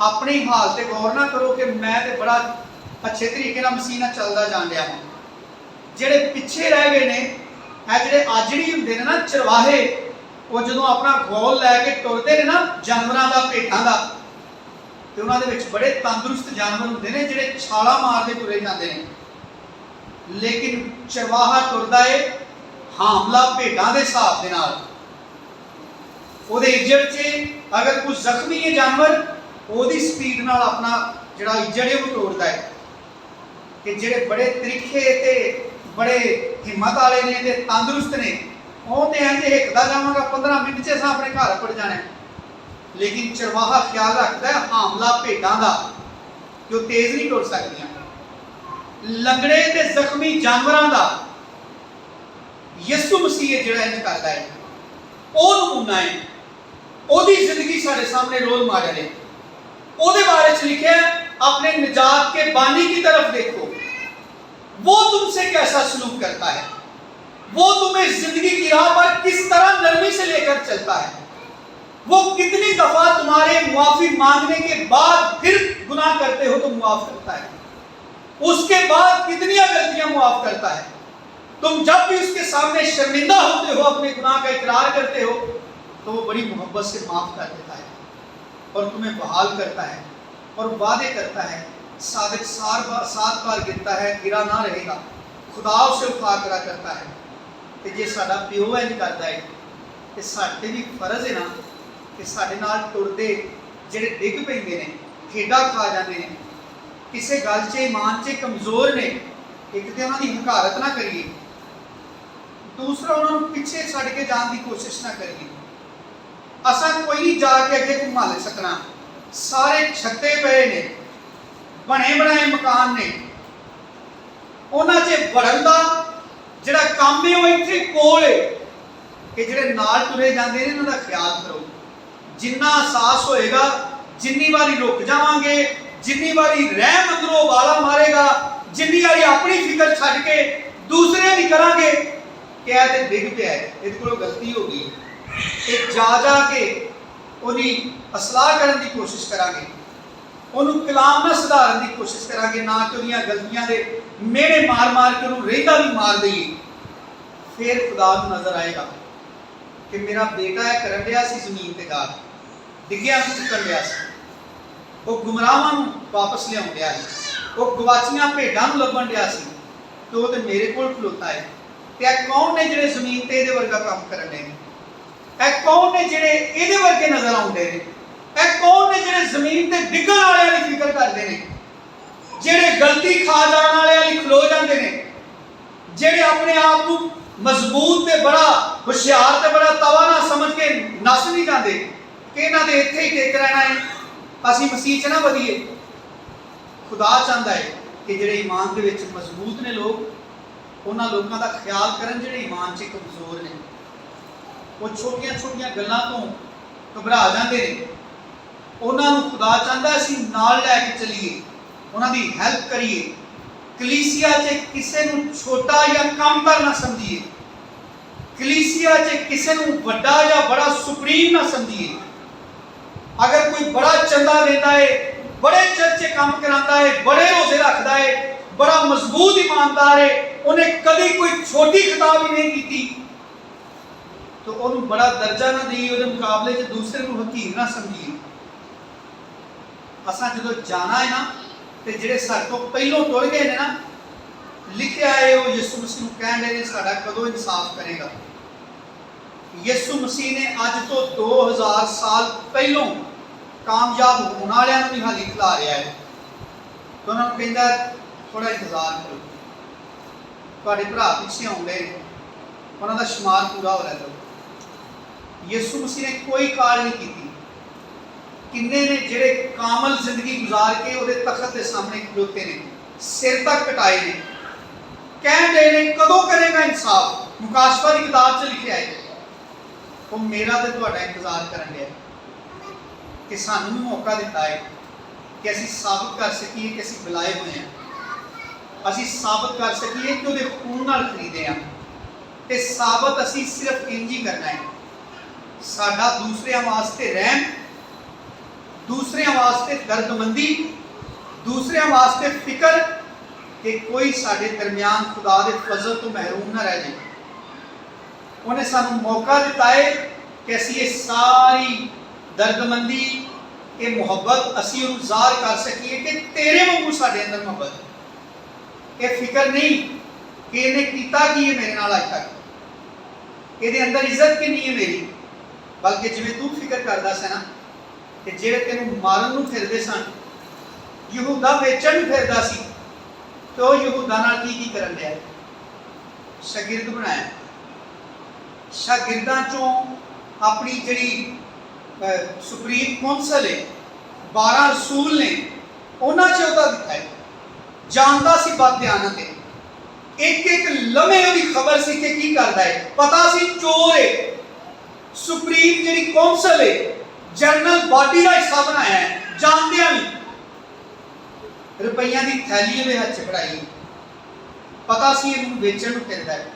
अपनी हाल ते गौर ना करो कि मैं तो बड़ा अच्छे तरीके नाल मसीह नाल चलदा जान रहा हां। जिहड़े पिछे रह गए ने, जिहड़े आजड़ी हुंदे ने ना चरवाहे, वो जदों अपना गौल लैके टुरदे ने ना जानवरां दा भेटां दा, ते उन्हां दे विच बड़े तंदुरुस्त जानवर हुंदे ने जिहड़े छाला मारदे तुरे जांदे ने। लेकिन चरवाहा टुरदा है हामला भेटां दे हिसाब दे नाल, ओहदे इज्जड़ च अगर कोई जख्मी है जानवर, ओहदी स्पीड नाल अपना जिहड़ा इज्जड़ है वो तोड़दा है। कि जिहड़े बड़े त्रिखे ते बड़े हिम्मत वाले ने ते तंदुरुस्त ने, ਉਹ ਤੇ ਇੰਜ ਹਿੱਕਦਾ ਜਾਵਾਂਗਾ 15 ਮਿੰਟ 'ਚ ਅਸਾਂ ਆਪਣੇ ਘਰ ਪੜ ਜਾਣਾ। लेकिन चरवाहा ख्याल रखता है हामला भेटां दा कि ਉਹ तेज नहीं टुर सकदियां। लंगड़े ते जख्मी जानवरां दा यसू मसीह जिहड़ा इंज करदा है, ਉਹ नमूना है, ਉਹਦੀ जिंदगी साडे सामने रोल मॉडल है। ਉਹਦੇ बारे च लिखा है अपने निजात के बानी की तरफ देखो, वो तुमसे कैसा सलूक करता है, वो तुम्हें जिंदगी की राह पर किस तरह नरमी से लेकर चलता है, वो कितनी दफा तुम्हारे मुआफी मांगने के बाद फिर गुनाह करते हो तो मुआफ करता है, उसके बाद कितनी गलतियां मुआफ करता है, तुम जब भी उसके सामने शर्मिंदा होते हो, अपने गुनाह का इकरार करते हो, तो वो बड़ी मोहब्बत से माफ कर देता है और तुम्हें बहाल करता है और वादे करता है, सादिक 7 बार गिरता है गिरा ना रहेगा, खुदा उसे उठा करा करता है। तो जे साडा प्यो इंज करता है तो साडे भी फर्ज है ना कि साडे नाल टुरदे जिहड़े डिग पैंदे ने, ठेडा खा जाते हैं, किसी गल च ईमान च कमज़ोर ने, एक तो उन्होंने हकारत ना करिए, दूसरा उन्होंने पिछे छड़ के जाने की कोशिश ना करिए। असा कोई नहीं जाके अगे घुमा ले सकना, सारे छत्ते पे ने, बने बनाए मकान ने, उन्हां च वड़न दा जिहड़ा काम है वो इत्थे कोल है कि जिहड़े नाल तुरे जांदे ने उन्हां दा ख्याल करो। जिन्ना एहसास होएगा, जिन्नी बारी रुक जावांगे, जिन्नी बारी रहम अंदरों वाला मारेगा, जिन्नी बारी अपनी फिक्र छड्ड के दूसरे दी करांगे कि ऐ ते डिग पिया है, इहदे कोलों गलती हो गई, ਇਹ ਜਾ ਕੇ ਉਹਦੀ ਅਸਲਾਹ ਕਰਨ ਦੀ ਕੋਸ਼ਿਸ਼ ਕਰਾਂਗੇ, ਉਹਨੂੰ ਕਲਾਮ ਨਾਲ ਸੁਧਾਰਨ ਦੀ ਕੋਸ਼ਿਸ਼ ਕਰਾਂਗੇ, ਨਾ ਕਿ ਉਹਦੀਆਂ ਗਲਤੀਆਂ ਦੇ ਮਿਹਣੇ ਮਾਰ ਕੇ ਉਹਨੂੰ ਰਹਿੰਦਾ ਵੀ ਮਾਰ ਦਈਏ। ਫਿਰ ਖੁਦਾ ਨੂੰ ਨਜ਼ਰ ਆਏਗਾ ਕਿ ਮੇਰਾ ਬੇਟਾ ਇਹ ਕਰਨ ਰਿਹਾ ਸੀ, ਜ਼ਮੀਨ ਤੇ ਜਾ ਡਿੱਗਿਆ ਨੂੰ ਚੁੱਕਣ ਰਿਹਾ ਸੀ, ਉਹ ਗੁਮਰਾਹਾਂ ਨੂੰ ਵਾਪਸ ਲਿਆਉਣ ਰਿਹਾ ਸੀ, ਉਹ ਗਵਾਚੀਆਂ ਭੇਡਾਂ ਨੂੰ ਲੱਭਣ ਰਿਹਾ ਸੀ, ਤੇ ਉਹ ਤੇ ਮੇਰੇ ਕੋਲ ਖਲੋਤਾ ਹੈ। ਤੇ ਇਹ ਕੌਣ ਨੇ ਜਿਹੜੇ ਜ਼ਮੀਨ ਤੇ ਇਹਦੇ ਵਰਗਾ ਕੰਮ ਕਰਨ ਨੇ? कौन ने जिहड़े इहदे वर्गे नजर आउंदे ने? कौन ने जिहड़े जमीन ते डिगण वालियां दी फिक्र करदे ने, जिहड़े गलती खा जाण वालियां लई खलो जांदे ने, जिहड़े अपने आप नूं मजबूत ते बड़ा होशियार ते बड़ा तवाना समझ के नस नहीं जांदे कि इन्हां दे इत्थे ही टिक रहना है, असीं मसीह च ना वधीए। खुदा चाहता है कि जिहड़े ईमान दे विच मजबूत ने लोग, उन्हां लोकां दा ख्याल करन जिहड़े ईमान च कमज़ोर ने। वो छोटिया छोटिया गल्लां तो घबरा जाते हैं, उन्होंने खुदा चाहता असीं नाल लैके चलीए, उन्होंने हैल्प करिए। कलीसिया च किसी नूं छोटा या कमतर ना समझिए, कलीसिया च किसी नूं वड्डा या बड़ा सुप्रीम ना समझिए। अगर कोई बड़ा चंदा देता है, बड़े चर्चे काम कराता है, बड़े रोजे रखता है, बड़ा मजबूत ईमानदार है, ਉਹਨੇ ਕਦੀ ਕੋਈ ਛੋਟੀ ਖਿਤਾਬ ਹੀ ਨਹੀਂ ਕੀਤੀ, तो ਉਹਨੂੰ ਬੜਾ ਦਰਜਾ ਨਾ ਦੇਈ, ਉਹਦੇ ਮੁਕਾਬਲੇ 'ਚ ਦੂਸਰੇ ਨੂੰ ਹਕੀਰ ਨਾ ਸਮਝੀਏ। ਅਸਾਂ ਜਦੋਂ ਜਾਣਾ ਹੈ ਨਾ, ਤੇ ਜਿਹੜੇ ਸਾਡੇ ਤੋਂ ਪਹਿਲੋਂ ਟੁਰ ਗਏ ਨੇ ਨਾ, ਲਿਖਿਆ ਹੈ ਉਹ ਯਿਸੂ ਮਸੀਹ ਨੂੰ ਕਹਿਣ ਦੇ ਨੇ ਸਾਡਾ ਕਦੋਂ ਇਨਸਾਫ ਕਰੇਗਾ। ਯਿਸੂ ਮਸੀਹ ਨੇ ਅੱਜ ਤੋਂ 2000 ਸਾਲ ਪਹਿਲੋਂ ਕਾਮਯਾਬ ਹੋਣ ਵਾਲਿਆਂ ਨੂੰ ਵੀ ਹਾਲੀ ਖਿਲਾ ਰਿਹਾ ਹੈ। तो उन्होंने कहता थोड़ा इंतजार करो, ਤੁਹਾਡੇ ਭਰਾ ਪਿੱਛੇ ਆਉਂਦੇ, ਉਹਨਾਂ ਦਾ ਸ਼ੁਮਾਰ ਪੂਰਾ ਹੋ ਰਿਹਾ। ਯਿਸੂ ਮਸੀਹ ਨੇ ਕੋਈ ਕਾਲ ਨਹੀਂ ਕੀਤੀ। ਕਿੰਨੇ ਨੇ ਜਿਹੜੇ ਕਾਮਲ ਜ਼ਿੰਦਗੀ ਗੁਜ਼ਾਰ ਕੇ ਉਹਦੇ ਤਖਤ ਦੇ ਸਾਹਮਣੇ ਖਲੋਤੇ ਨੇ, ਸਿਰ ਤੱਕ ਕਟਾਏ ਨੇ, ਕਹਿੰਦੇ ਨੇ ਕਦੋਂ ਕਰੇਗਾ ਇਨਸਾਫ। ਮੁਕਾਸ਼ਫਾ ਦੀ ਕਿਤਾਬ 'ਚ ਲਿਖਿਆ ਹੈ। ਉਹ ਮੇਰਾ ਤੇ ਤੁਹਾਡਾ ਇੰਤਜ਼ਾਰ ਕਰਨ ਡਿਆ ਕਿ ਸਾਨੂੰ ਵੀ ਮੌਕਾ ਦਿੱਤਾ ਹੈ ਕਿ ਅਸੀਂ ਸਾਬਤ ਕਰ ਸਕੀਏ ਕਿ ਅਸੀਂ ਬੁਲਾਏ ਹੋਏ ਹਾਂ। ਅਸੀਂ ਸਾਬਤ ਕਰ ਸਕੀਏ ਕਿ ਉਹਦੇ ਖੂਨ ਨਾਲ ਖਰੀਦੇ ਹਾਂ। ਤੇ ਸਾਬਤ ਅਸੀਂ ਸਿਰਫ ਇੰਜ ਹੀ ਕਰਨਾ ਹੈ, ਸਾਡਾ ਦੂਸਰਿਆਂ ਵਾਸਤੇ ਰਹਿਮ, ਦੂਸਰਿਆਂ ਵਾਸਤੇ ਦਰਦਮੰਦੀ, ਦੂਸਰਿਆਂ ਵਾਸਤੇ ਫਿਕਰ ਕਿ ਕੋਈ ਸਾਡੇ ਦਰਮਿਆਨ ਖੁਦਾ ਦੇ ਫਜ਼ਲ ਤੋਂ ਮਹਿਰੂਮ ਨਾ ਰਹਿ ਜਾਏ। ਉਹਨੇ ਸਾਨੂੰ ਮੌਕਾ ਦਿੱਤਾ ਹੈ ਕਿ ਅਸੀਂ ਇਹ ਸਾਰੀ ਦਰਦਮੰਦੀ, ਇਹ ਮੁਹੱਬਤ ਅਸੀਂ ਉਹਨੂੰ ਜ਼ਾਹਰ ਕਰ ਸਕੀਏ ਕਿ ਤੇਰੇ ਵਾਂਗੂ ਸਾਡੇ ਅੰਦਰ ਮੁਹੱਬਤ। ਇਹ ਫਿਕਰ ਨਹੀਂ ਕਿ ਇਹਨੇ ਕੀਤਾ ਕੀ ਹੈ ਮੇਰੇ ਨਾਲ ਅੱਜ ਤੱਕ, ਇਹਦੇ ਅੰਦਰ ਇੱਜ਼ਤ ਕਿੰਨੀ ਹੈ ਮੇਰੀ, ਬਲਕਿ ਜਿਵੇਂ ਤੂੰ ਫਿਕਰ ਕਰਦਾ ਸੀ ਨਾ ਕਿ ਜਿਹੜੇ ਤੈਨੂੰ ਮਾਰਨ ਨੂੰ ਫਿਰਦੇ ਸਨ, ਯਹੂਦਾ ਵੇਚਣ ਨੂੰ ਫਿਰਦਾ ਸੀ, ਤੇ ਉਹ ਯਹੂਦਾ ਨਾਲ ਕੀ ਕਰਨ ਡਿਆ, ਸ਼ਾਗਿਰਦ ਬਣਾਇਆ। ਸ਼ਾਗਿਰਦਾਂ ਚੋਂ ਆਪਣੀ ਜਿਹੜੀ ਸੁਪਰੀਮ ਕੌਂਸਲ ਹੈ, 12 ਰਸੂਲ ਨੇ, ਉਹਨਾਂ 'ਚ ਉਹਦਾ ਦਿੱਤਾ ਹੈ। ਜਾਣਦਾ ਸੀ ਬਦਿਆਨਤ ਹੈ, ਇੱਕ ਇੱਕ ਲਮੇ ਉਹਦੀ ਖਬਰ ਸੀ ਕਿ ਕੀ ਕਰਦਾ ਹੈ, ਪਤਾ ਸੀ ਚੋਰ ਹੈ। ਸੁਪਰੀਮ ਜਿਹੜੀ ਕੌਂਸਲ ਹੈ, ਜਨਰਲ ਬਾਡੀ ਦਾ ਹਿੱਸਾ ਬਣਾਇਆ ਹੈ, ਜਾਣਦਿਆਂ ਵੀ ਰੁਪਈਆਂ ਦੀ ਥੈਲੀ ਉਹਦੇ ਹੱਥ 'ਚ ਫੜਾਈ, ਪਤਾ ਸੀ ਇਹਨੂੰ ਵੇਚਣ ਨੂੰ ਫਿਰਦਾ ਹੈ।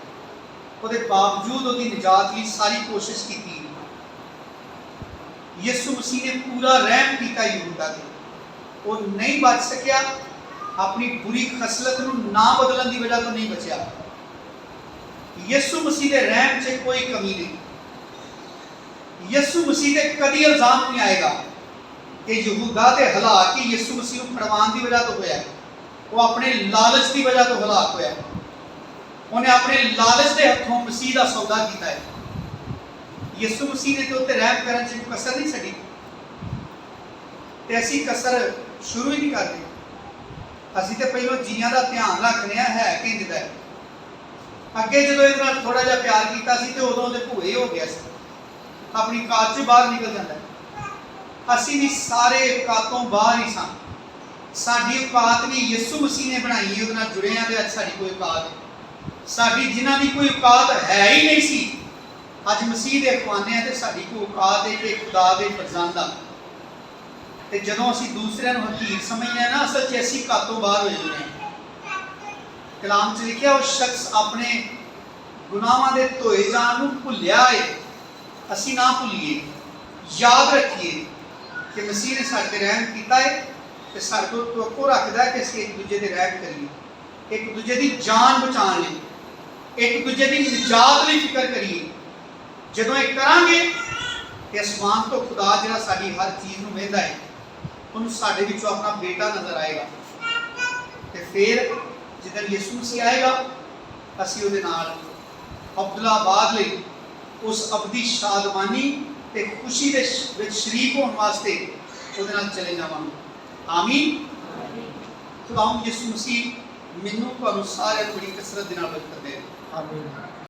ਉਹਦੇ ਬਾਵਜੂਦ ਉਹਦੀ ਨਿਜਾਤ ਲਈ ਸਾਰੀ ਕੋਸ਼ਿਸ਼ ਕੀਤੀ। ਯਿਸੂ ਮਸੀਹ ਨੇ ਪੂਰਾ ਰਹਿਮ ਕੀਤਾ ਯਹੂਦਾ ਤੇ, ਉਹ ਨਹੀਂ ਬਚ ਸਕਿਆ, ਆਪਣੀ ਬੁਰੀ ਖਸਲਤ ਨੂੰ ਨਾ ਬਦਲਣ ਦੀ ਵਜ੍ਹਾ ਤੋਂ ਨਹੀਂ ਬਚਿਆ। ਯਿਸੂ ਮਸੀਹ ਦੇ ਰਹਿਮ 'ਚ ਕੋਈ ਕਮੀ ਨਹੀਂ। ਯਿਸੂ ਮਸੀਹ ਤੇ ਕਦੀ ਇਲਜ਼ਾਮ ਨਹੀਂ ਆਏਗਾ ਕਿ ਯਹੂਦਾ ਦੇ ਹਲਾਕ ਹੀ ਯਿਸੂ ਮਸੀਹ ਨੂੰ ਫੜਵਾਉਣ ਦੀ ਵਜ੍ਹਾ ਤੋਂ ਹੋਇਆ। ਉਹ ਆਪਣੇ ਲਾਲਚ ਦੀ ਵਜ੍ਹਾ ਤੋਂ ਹਲਾਕ ਹੋਇਆ। ਉਹਨੇ ਆਪਣੇ ਲਾਲਚ ਦੇ ਹੱਥੋਂ ਮਸੀਹ ਦਾ ਸੌਦਾ ਕੀਤਾ ਹੈ। ਯਿਸੂ ਮਸੀਹ ਨੇ ਤੇ ਉੱਤੇ ਰਹਿਮ ਕਰਨ 'ਚ ਕੋਈ ਕਸਰ ਨਹੀਂ ਛੱਡੀ, ਤੇ ਅਸੀਂ ਕਸਰ ਸ਼ੁਰੂ ਹੀ ਨਹੀਂ ਕਰਦੇ। ਅਸੀਂ ਤੇ ਪਹਿਲਾਂ ਜੀਆਂ ਦਾ ਧਿਆਨ ਰੱਖਦੇ ਹਾਂ ਹੈ ਕਿੰਜ ਦਾ। ਅੱਗੇ ਜਦੋਂ ਇਹਦੇ ਨਾਲ ਥੋੜਾ ਜਿਹਾ ਪਿਆਰ ਕੀਤਾ ਸੀ ਤੇ ਉਦੋਂ ਦੇ ਭੂਏ ਹੋ ਗਿਆ ਸੀ, ਆਪਣੀ ਔਕਾਤ 'ਚ ਬਾਹਰ ਨਿਕਲ ਜਾਂਦਾ। ਅਸੀਂ ਵੀ ਸਾਰੇ ਔਕਾਤੋਂ ਬਾਹਰ ਹੀ ਸਾਂ। ਸਾਡੀ ਔਕਾਤ ਵੀ ਯਿਸੂ ਮਸੀਹ ਨੇ ਬਣਾਈ, ਉਹਦੇ ਨਾਲ ਜੁੜੇ ਹਾਂ ਤੇ ਅੱਜ ਸਾਡੀ ਕੋਈ ਔਕਾਤ ਹੈ। ਸਾਡੀ ਜਿਨ੍ਹਾਂ ਦੀ ਕੋਈ ਔਕਾਤ ਹੈ ਹੀ ਨਹੀਂ ਸੀ, ਅੱਜ ਮਸੀਹ ਦੇ ਖਵਾਨੇ ਆ ਤੇ ਸਾਡੀ ਕੋਈ ਔਕਾਤ ਹੈ ਕਿ ਖੁਦਾ ਦੇ ਫਰਜ਼ੰਦ। ਤੇ ਜਦੋਂ ਅਸੀਂ ਦੂਸਰਿਆਂ ਨੂੰ ਹਕੀਰ ਸਮਝਦੇ ਹਾਂ ਨਾ, ਅਸਲ 'ਚ ਅਸੀਂ ਔਕਾਤੋਂ ਬਾਹਰ ਹੋ ਜਾਂਦੇ ਹਾਂ। ਕਲਾਮ 'ਚ ਲਿਖਿਆ ਉਹ ਸ਼ਖਸ ਆਪਣੇ ਗੁਨਾਹਾਂ ਦੇ ਧੋਏ ਜਾਣ ਨੂੰ ਭੁੱਲਿਆ ਹੈ। ਅਸੀਂ ਨਾ ਭੁੱਲੀਏ, ਯਾਦ ਰੱਖੀਏ ਕਿ ਮਸੀਹ ਨੇ ਸਾਡੇ ਤੇ ਰਹਿਮ ਕੀਤਾ ਹੈ ਤੇ ਸਾਡੇ ਤੋਂ ਤੋਕੋ ਰੱਖਦਾ ਹੈ ਕਿ ਅਸੀਂ ਇੱਕ ਦੂਜੇ ਤੇ ਰਹਿਮ ਕਰੀਏ, ਇੱਕ ਦੂਜੇ ਦੀ ਜਾਨ ਬਚਾਉਣ ਲਈ, ਇੱਕ ਦੂਜੇ ਦੀ ਨਿਜਾਤ ਲਈ ਫਿਕਰ ਕਰੀਏ। ਜਦੋਂ ਇਹ ਕਰਾਂਗੇ ਤੇ ਅਸਮਾਨ ਤੋਂ ਖੁਦਾ ਜਿਹੜਾ ਸਾਡੀ ਹਰ ਚੀਜ਼ ਨੂੰ ਵੇਖਦਾ ਹੈ, ਉਹਨੂੰ ਸਾਡੇ ਵਿੱਚੋਂ ਆਪਣਾ ਬੇਟਾ ਨਜ਼ਰ ਆਏਗਾ। ਤੇ ਫਿਰ ਜਦੋਂ ਯਿਸੂ ਮਸੀਹ ਆਏਗਾ, ਅਸੀਂ ਉਹਦੇ ਨਾਲ ਅਬਦੁੱਲਾਬਾਦ ਲਈ ਉਸ ਅਬਦੀ ਸ਼ਾਦਮਾਨੀ ਤੇ ਖੁਸ਼ੀ ਦੇ ਵਿੱਚ ਸ਼ਰੀਕ ਹੋਣ ਵਾਸਤੇ ਉਹਦੇ ਨਾਲ ਚਲੇ ਜਾਵਾਂਗੇ। ਆਮੀਨ। ਖੁਦਾਵੰਦ ਯਿਸੂ ਮਸੀਹ ਮੈਨੂੰ ਤੁਹਾਨੂੰ ਸਾਰਿਆਂ ਨੂੰ ਬੜੀ ਕਸਰਤ ਦੇ ਨਾਲ ਬਰਕਤ ਦੇ। ਆਮੀਨ।